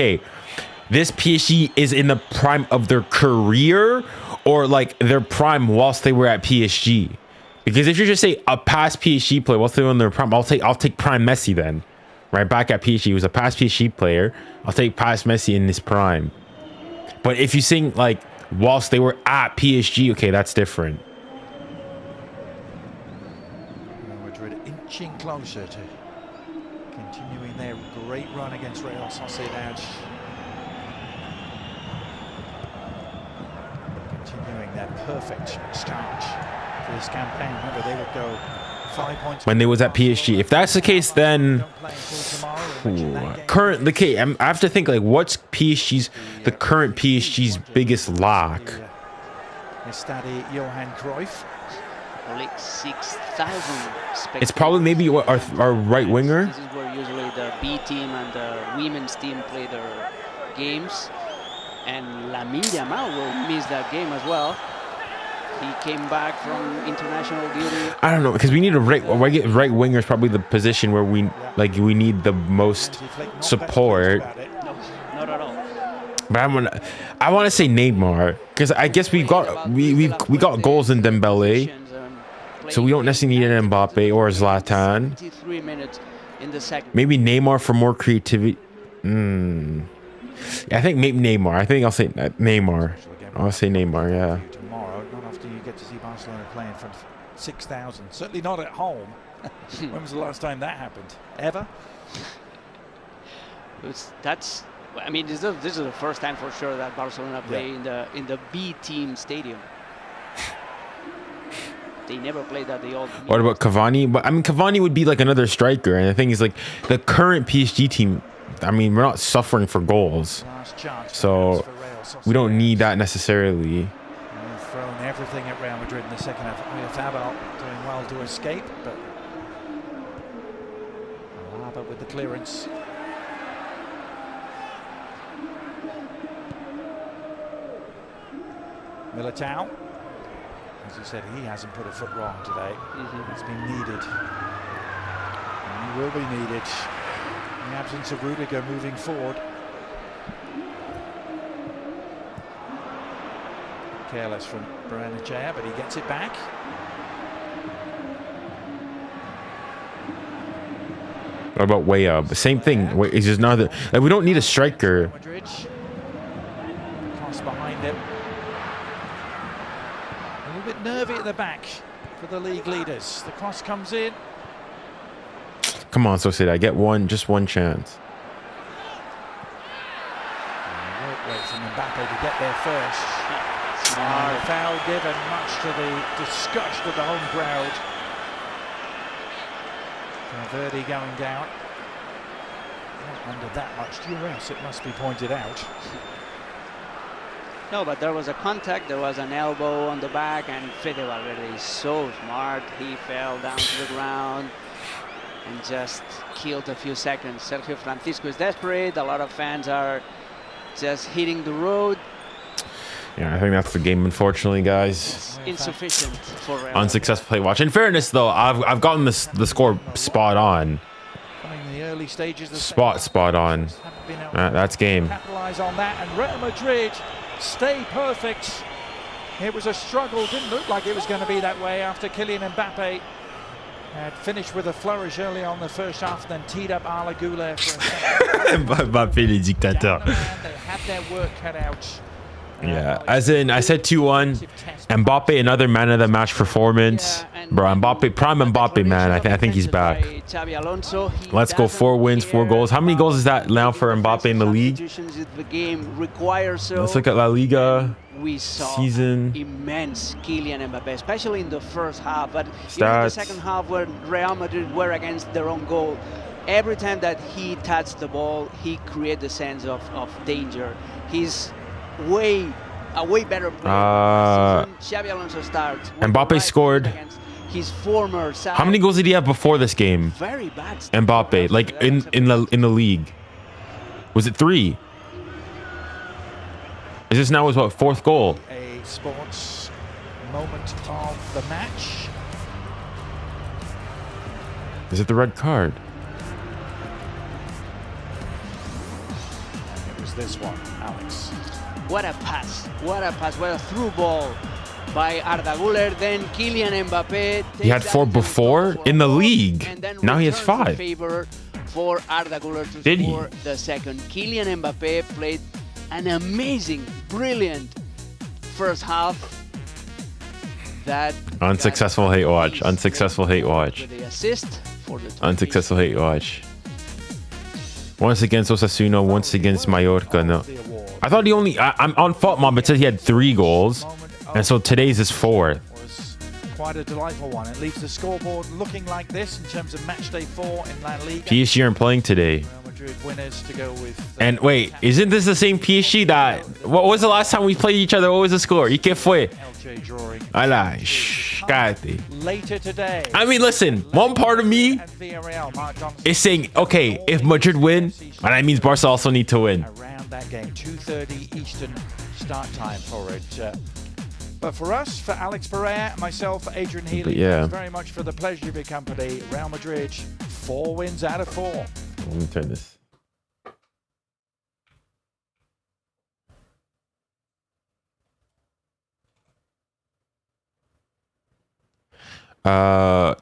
this PSG is in the prime of their career, or like their prime whilst they were at PSG? Because if you just say a past PSG player whilst they were in their prime, I'll take prime Messi then, right? Back at PSG, he was a past PSG player. I'll take past Messi in his prime. But if you sing like whilst they were at PSG, okay, that's different. Inching closer to continuing their great run against Real Sociedad. their perfect start for this campaign. Remember, they would go 5 points when they was at PSG. If that's the case, then current I have to think like what's the current PSG's biggest lack. 𝙀𝙬𝘋𝙼𝘾𝘼𝙎𝙏. Like 6,000 It's probably maybe our right winger. This is where usually the B team and the women's team play their games. And Lamine Yamal will miss that game as well. He came back from international duty. I don't know, because we need a right winger is probably the position where we need the most support. No, not at all. But I want to say Neymar, because I guess we got goals in Dembele, so we don't necessarily need an Mbappe or Zlatan. 73 minutes in the second. Maybe Neymar for more creativity. I think maybe Neymar. I think I'll say Neymar. I'll say Neymar. Yeah. Tomorrow, not after you get to see Barcelona play in front of 6,000. Certainly not at home. When was the last time that happened? Ever? I mean, this is the first time for sure that Barcelona play in the B team stadium. They never played at the old. What about Cavani? But I mean, Cavani would be like another striker, and the thing is, like the current PSG team. I mean, we're not suffering for goals, so we don't need that necessarily. They've thrown everything at Real Madrid in the second half. 𝙀𝙀𝘋𝙀𝘋 doing well to escape, but Alaba with the clearance. Militao, as you said, he hasn't put a foot wrong today. He's been needed, and he will be needed in the absence of Rudiger moving forward. Careless from 𝙀𝙀𝘋𝙀𝘋, but he gets it back. What about 𝙀𝙀𝘋𝘀? Same thing. It's just another. Like we don't need a striker. Cross behind him. A little bit nervy at the back for the league leaders. The cross comes in. Come on, Sociedad, get just one chance. Work rate from Mbappe to get there first. Foul given, much to the disgust of the home crowd. Valverde going down. Not under that much duress, it must be pointed out. No, but there was a contact, there was an elbow on the back, and Fede Valverde is so smart. He fell down to the ground and just killed a few seconds. Sergio Francisco is desperate. A lot of fans are just hitting the road. Yeah, I think that's the game, unfortunately, guys. It's insufficient for Real. Unsuccessful play watch. In fairness, though, I've gotten the score spot on. In the early stages, the spot on. That's game. Capitalize on that, and Real Madrid stay perfect. It was a struggle. Didn't look like it was going to be that way after Kylian Mbappe had finished with a flourish early on the first half, then teed up 𝙀𝙀𝘋𝙀𝘋 for a second. Mbappe, le dictateur. They had their work cut out. Yeah, as in, I said 2-1. Mbappe, another man of the match performance. Bro, Mbappe, prime Mbappe, man. I think he's back. Let's go, 4 wins, 4 goals. How many goals is that now for Mbappe in the league? Let's look at La Liga. We saw season immense Kylian Mbappe, especially in the first half. But even in the second half, when Real Madrid were against their own goal, every time that he touched the ball, he created a sense of danger. He's a way better player. Xabi Alonso starts. Mbappe scored. His former side. How many goals did he have before this game? Very bad. Mbappe, like in the league, was it 3? Is this now his what, 4th goal? A sports moment of the match. Is it the red card? It was this one, Alex. What a pass! What a pass! What a through ball by Arda Güler. Then Kylian Mbappe. He had 4 before in the league. Now he has 5. Favor for Arda Güler to score the second. Kylian Mbappe played an amazing, brilliant first half. That unsuccessful hate watch. Unsuccessful hate watch. The assist for the unsuccessful hate watch. Once against Osasuna, once against Mallorca. No, I thought he only. I'm on fault, mom. It said he had 3 goals. And so today's is 4th. Was quite a delightful one. It leaves the scoreboard looking like this in terms of match day 4 in La Liga. PSG aren't playing today. Real Madrid winners to go with. And wait, isn't this the same PSG that? What was the last time we played each other? What was the score? 𝙀𝙀𝘼𝘋𝙀. LJ drawing. Ala, shh, cállate. Later today. I mean, listen, one part of me is saying, okay, if Madrid win, and that means Barca also need to win. Around that game, 2:30 Eastern start time for it. But for us, for 𝙀𝙬𝘾𝙖𝙆, myself, for 𝙀𝙬𝘾𝙖𝙆, yeah. thanks very much for the pleasure of your company. Real Madrid, 4 wins out of 4. Let me turn this. Oh,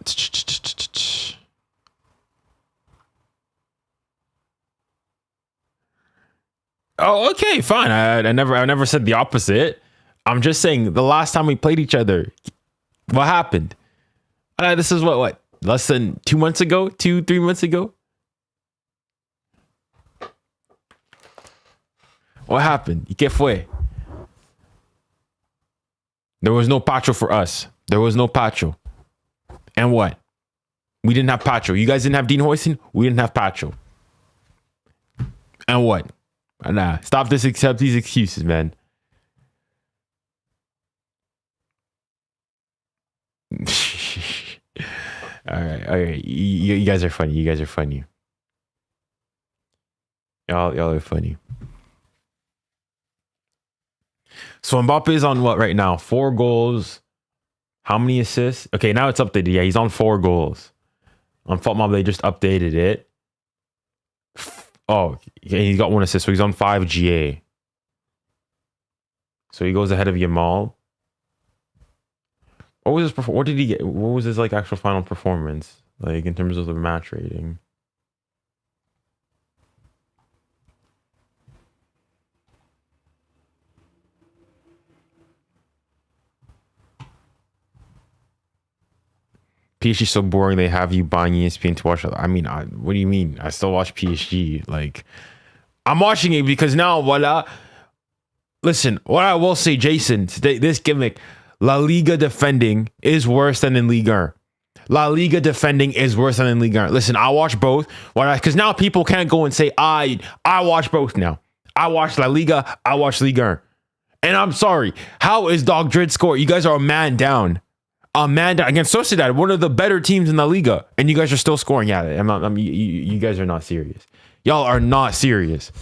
okay, fine. I never said the opposite. I'm just saying the last time we played each other, what happened? This is what less than 2 months ago, 3 months ago. What happened? ¿Y qué fue? There was no Pacho for us. There was no Pacho. And what? We didn't have Pacho. You guys didn't have 𝙀𝙀 We didn't have Pacho. And what? Nah, stop this. Accept these excuses, man. all right. You guys are funny. You guys are funny. Y'all are funny. So Mbappe is on what right now? 4 goals. How many assists? Okay, now it's updated. Yeah, he's on 4 goals. On FotMob, they just updated it. Oh, he's got 1 assist, so he's on 5 GA. So he goes ahead of Yamal. What was his what did he get? What was his like actual final performance? Like in terms of the match rating? PSG so boring they have you buying ESPN to watch it. I mean, what do you mean? I still watch PSG. Like, I'm watching it because now, voila. Listen, what I will say, Jason, today, this gimmick, La Liga defending is worse than in Liga. La Liga defending is worse than in Liga. Listen, I watch both. Because now people can't go and say, I watch both now. I watch La Liga, I watch Liga. And I'm sorry, how is 𝙀𝙬𝘾𝙀𝘼 score? You guys are a man down. A man down against Sociedad, one of the better teams in the Liga, and you guys are still scoring. Yeah, you guys are not serious. Y'all are not serious.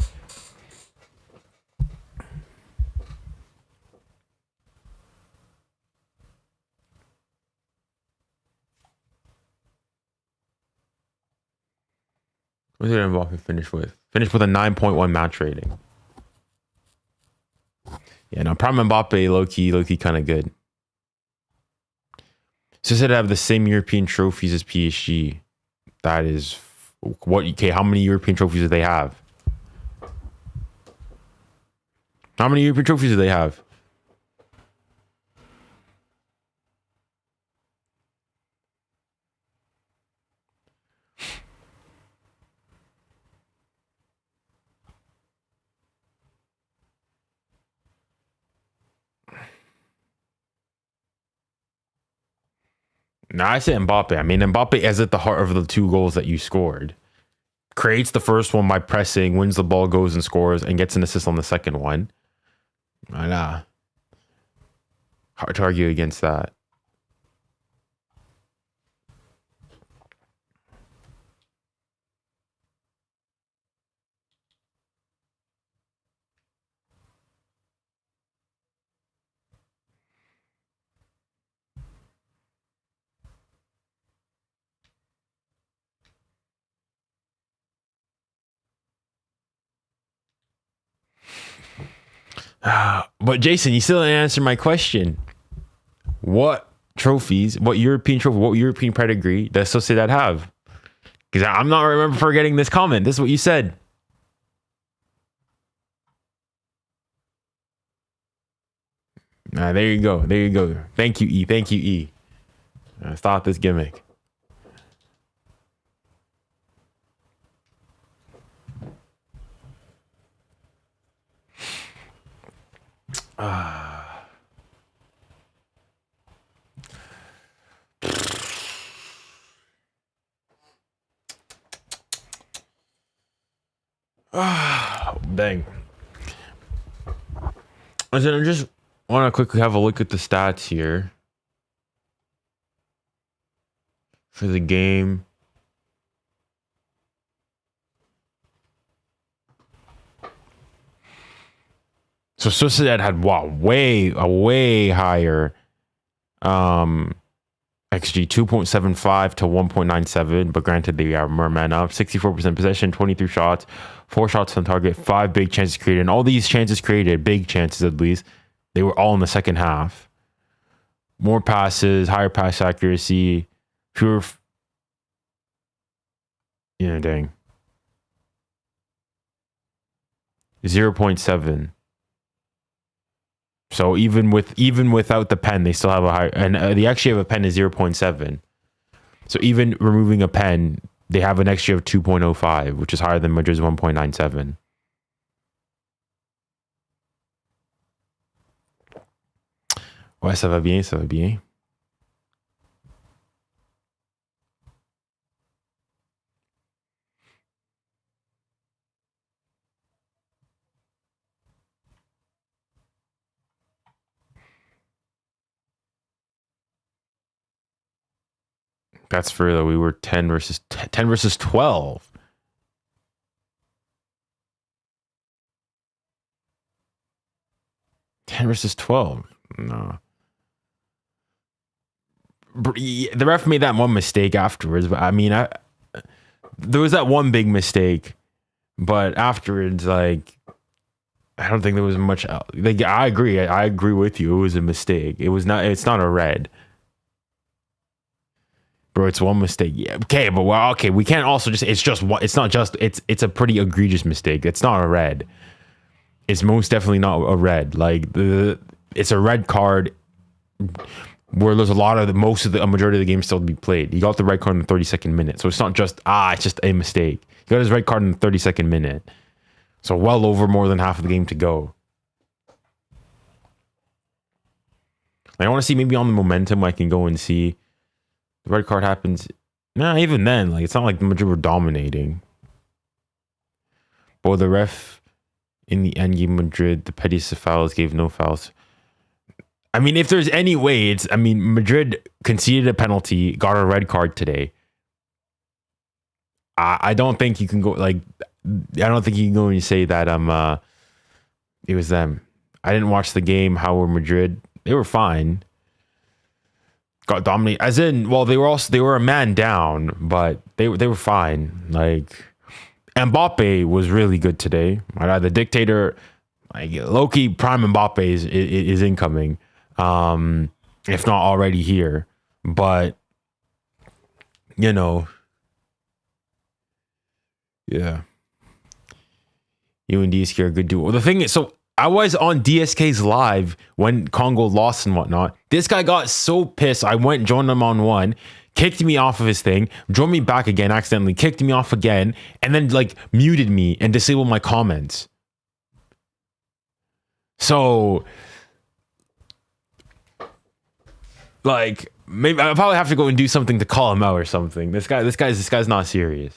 What did Mbappe finish with? Finished with a 9.1 match rating. Yeah, no, Prime Mbappe, low-key kind of good. Sociedad have the same European trophies as PSG. That is what? Okay, how many European trophies do they have? How many European trophies do they have? No, I say Mbappe. I mean, Mbappe is at the heart of the 2 goals that you scored. Creates the first one by pressing, wins the ball, goes and scores, and gets an assist on the second one. Hard to argue against that. But Jason, you still didn't answer my question. What trophies, what European pedigree does Sociedad have? Because I'm not remember forgetting this comment. This is what you said. There you go. There you go. Thank you, E. Thank you, E. Stop this gimmick. Dang. I just want to quickly have a look at the stats here for the game. So Sociedad had way higher XG, 2.75 to 1.97, but granted they are more men up. 64% possession, 23 shots, 4 shots on target, 5 big chances created, and all these chances created, big chances at least, they were all in the second half. More passes, higher pass accuracy, fewer dang. 0.7. So even without the pen, they still have a high, and they actually have a pen of 0.7. So even removing a pen, they have an XG of 2.05, which is higher than Madrid's 1.97. Ouais, ça va bien, ça va bien. That's for though. We were 10 versus 12. Ten versus 12. No. The ref made that one mistake afterwards, but I mean, there was that one big mistake, but afterwards, like, I don't think there was much else. Like, I agree with you. It was a mistake. It's not a red. Bro, it's one mistake. Yeah, okay, but okay, we can't also just, it's a pretty egregious mistake. It's not a red. It's most definitely not a red. Like, it's a red card where there's a majority of the game still to be played. He got the red card in the 32nd minute. So it's not just, it's just a mistake. He got his red card in the 32nd minute. So well over more than half of the game to go. I want to see maybe on the momentum, I can go and see the red card happens. Nah, even then, like, it's not like Madrid were dominating. But the ref in the end game, Madrid, the pettiest of fouls gave no fouls. I mean, if there's any way, Madrid conceded a penalty, got a red card today. I don't think you can go, like, I don't think you can go and say that it was them. I didn't watch the game. How were Madrid? They were fine. Got dominated, as in, well, they were a man down, but they were fine. Like, Mbappe was really good today. The dictator, like, low-key prime Mbappe is incoming, if not already here. But yeah. You and DSK are a good duo. Well, the thing is, so I was on DSK's live when Congo lost and whatnot. This guy got so pissed. I went, joined him on one, kicked me off of his thing, joined me back again accidentally, kicked me off again, and then, like, muted me and disabled my comments. So, like, maybe I'll probably have to go and do something to call him out or something. This guy's not serious.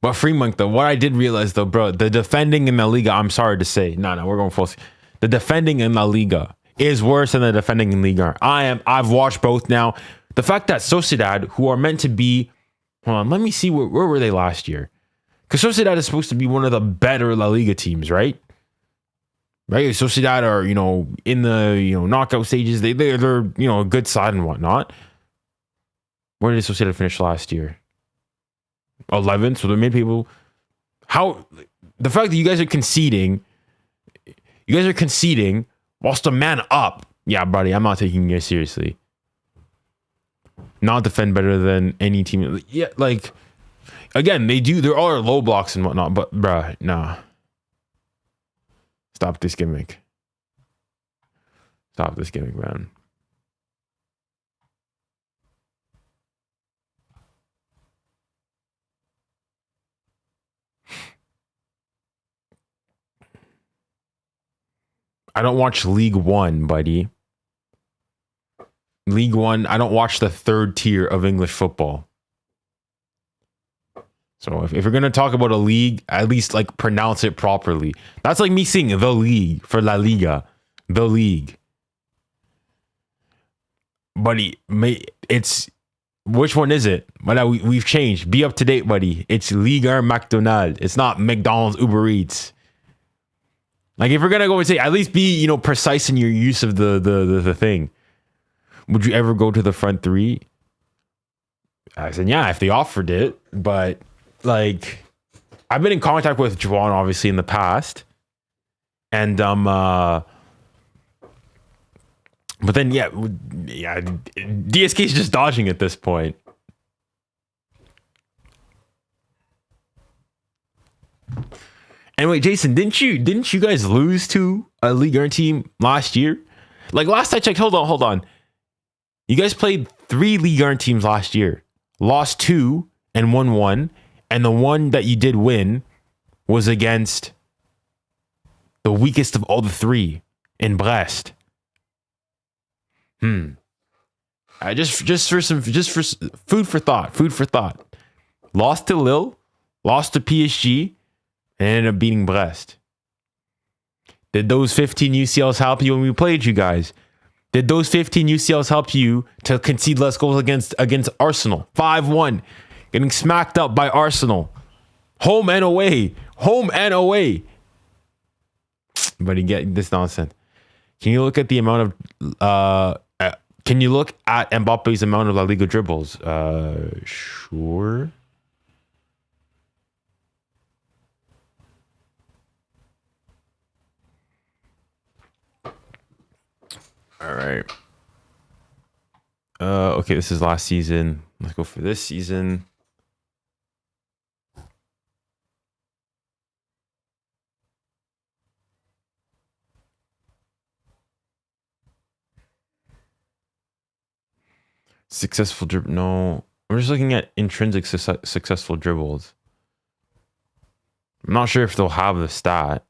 But Fremont, though, what I did realize, though, bro, the defending in La Liga, I'm sorry to say, no, we're going full. The defending in La Liga is worse than the defending in Liga. I've watched both now. The fact that Sociedad, who are meant to be, hold on, let me see, where were they last year? Because Sociedad is supposed to be one of the better La Liga teams, right? Right? Sociedad are, in the, knockout stages. They're, a good side and whatnot. Where did Sociedad finish last year? 11. So they made people. How the fact that you guys are conceding whilst a man up. Yeah, buddy, I'm not taking you seriously. Not defend better than any team. Yeah, like, again, they do. There are low blocks and whatnot, but bruh, nah. Stop this gimmick. Stop this gimmick, man. I don't watch League One, buddy. League One, I don't watch the third tier of English football. So if you're going to talk about a league, at least like pronounce it properly. That's like me saying the league for La Liga. The league. Buddy, it's... Which one is it? Well, we've changed. Be up to date, buddy. It's Ligue 1 McDonald's. It's not McDonald's Uber Eats. Like if you're going to go and say, at least be, precise in your use of the thing. Would you ever go to the front three? I said, yeah, if they offered it. But like, I've been in contact with Juan, obviously, in the past. And, but then, yeah, DSK is just dodging at this point. Anyway, Jason, didn't you guys lose to a Ligue 1 team last year? Like last I checked, hold on. You guys played 3 Ligue 1 teams last year. Lost 2 and won 1. And the one that you did win was against the weakest of all the 3 in Brest. Just for food for thought. Lost to Lille, lost to PSG, and ended up beating Brest. Did those 15 UCLs help you when we played you guys? Did those 15 UCLs help you to concede less goals against Arsenal? 5-1. Getting smacked up by Arsenal. Home and away. But you get this nonsense. Can you look at the amount of... can you look at Mbappe's amount of La Liga dribbles? Sure. All right. Okay, this is last season. Let's go for this season. Successful dribble. No, we're just looking at intrinsic successful dribbles. I'm not sure if they'll have the stat.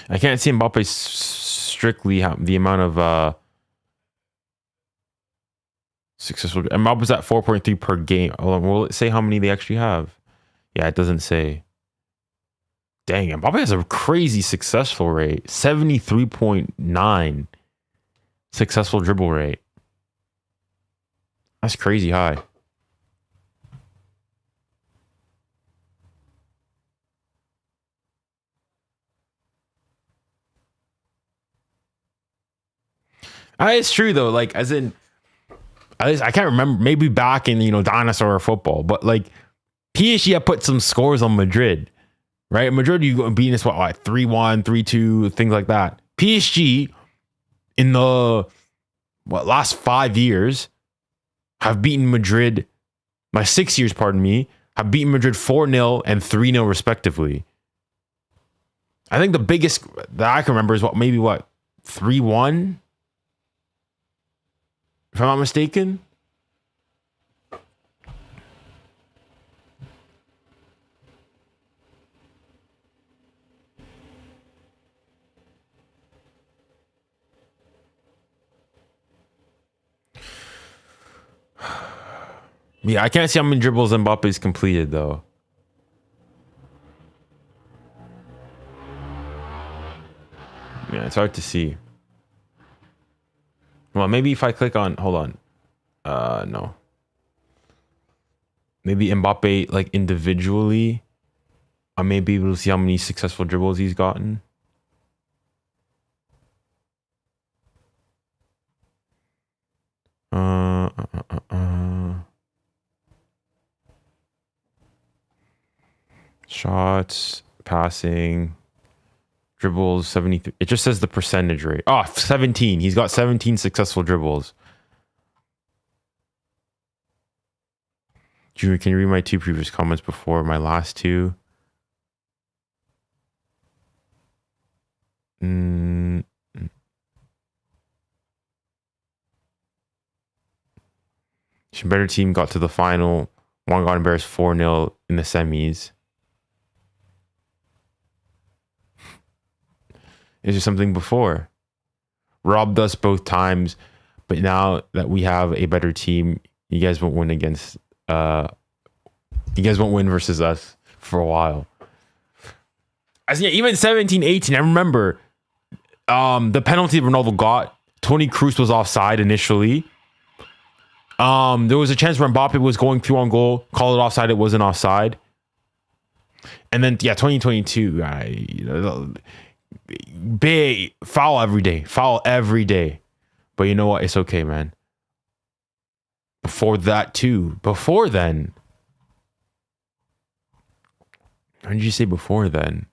I can't see Mbappe strictly the amount of successful. Mbappe's at 4.3 per game. Will it say how many they actually have? Yeah, it doesn't say. Dang, Mbappe has a crazy successful rate. 73.9 successful dribble rate. That's crazy high. It's true though. Like, as in, at least I can't remember. Maybe back in dinosaur football, but like PSG had put some scores on Madrid, right? Madrid, you go beating us what 3-1, 3-2, things like that. PSG in the last 5 years have beaten Madrid. My 6 years, pardon me, have beaten Madrid 4-0 and 3-0 respectively. I think the biggest that I can remember is 3-1. If I'm not mistaken. Yeah, I can't see how many dribbles Mbappe's completed though. Yeah, it's hard to see. Well, maybe if I click on, hold on. No. Maybe Mbappe, like individually, I may be able to see how many successful dribbles he's gotten. Shots, passing, dribbles, 73. It just says the percentage rate. 17. He's got 17 successful dribbles. Junior, can you read my 2 previous comments before my last 2? Better team got to the final. One got embarrassed 4-0 in the semis. Is there something before? Robbed us both times, but now that we have a better team, you guys won't win against. You guys won't win versus us for a while. As yeah, even 17-18, I remember the penalty Ronaldo got. Toni Kroos was offside initially. There was a chance where Mbappe was going through on goal, call it offside, it wasn't offside. And then, yeah, 2022, big foul every day. But you know what? It's okay, man. Before that, too. Before then. How did you say before then?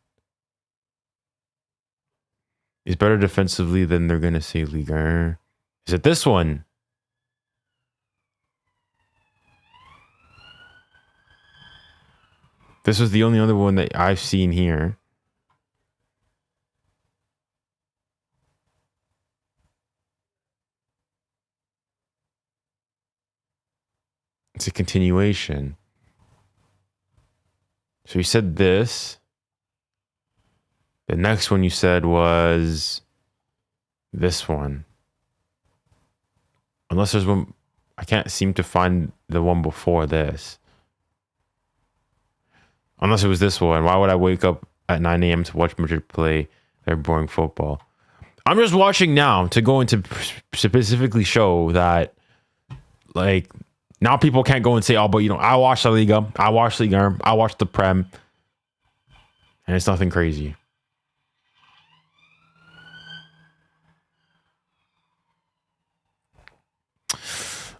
It's better defensively than they're going to say Ligue 1. Is it this one? This was the only other one that I've seen here. It's a continuation. So you said this. The next one you said was this one. Unless there's one, I can't seem to find the one before this. Unless it was this one. Why would I wake up at 9 a.m. to watch Madrid play their boring football? I'm just watching now to go into specifically show that, like, now people can't go and say, oh, but you know, I watched La Liga, I watched Ligue 1, I watched the Prem, and it's nothing crazy.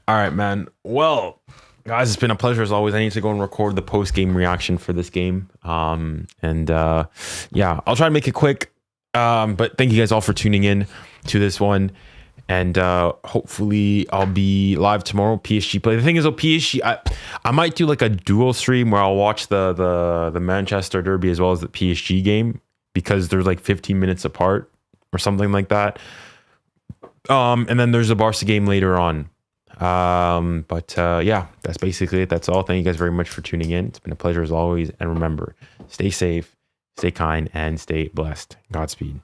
All right, man. Well, guys, it's been a pleasure as always. I need to go and record the post-game reaction for this game. Yeah, I'll try to make it quick. But thank you guys all for tuning in to this one. And hopefully I'll be live tomorrow. PSG play. The thing is, PSG, I might do like a dual stream where I'll watch the Manchester Derby as well as the PSG game, because they're like 15 minutes apart or something like that. And then there's a Barca game later on. Yeah, that's basically it. That's all. Thank you guys very much for tuning in. It's been a pleasure as always. And remember, stay safe, stay kind, and stay blessed. Godspeed.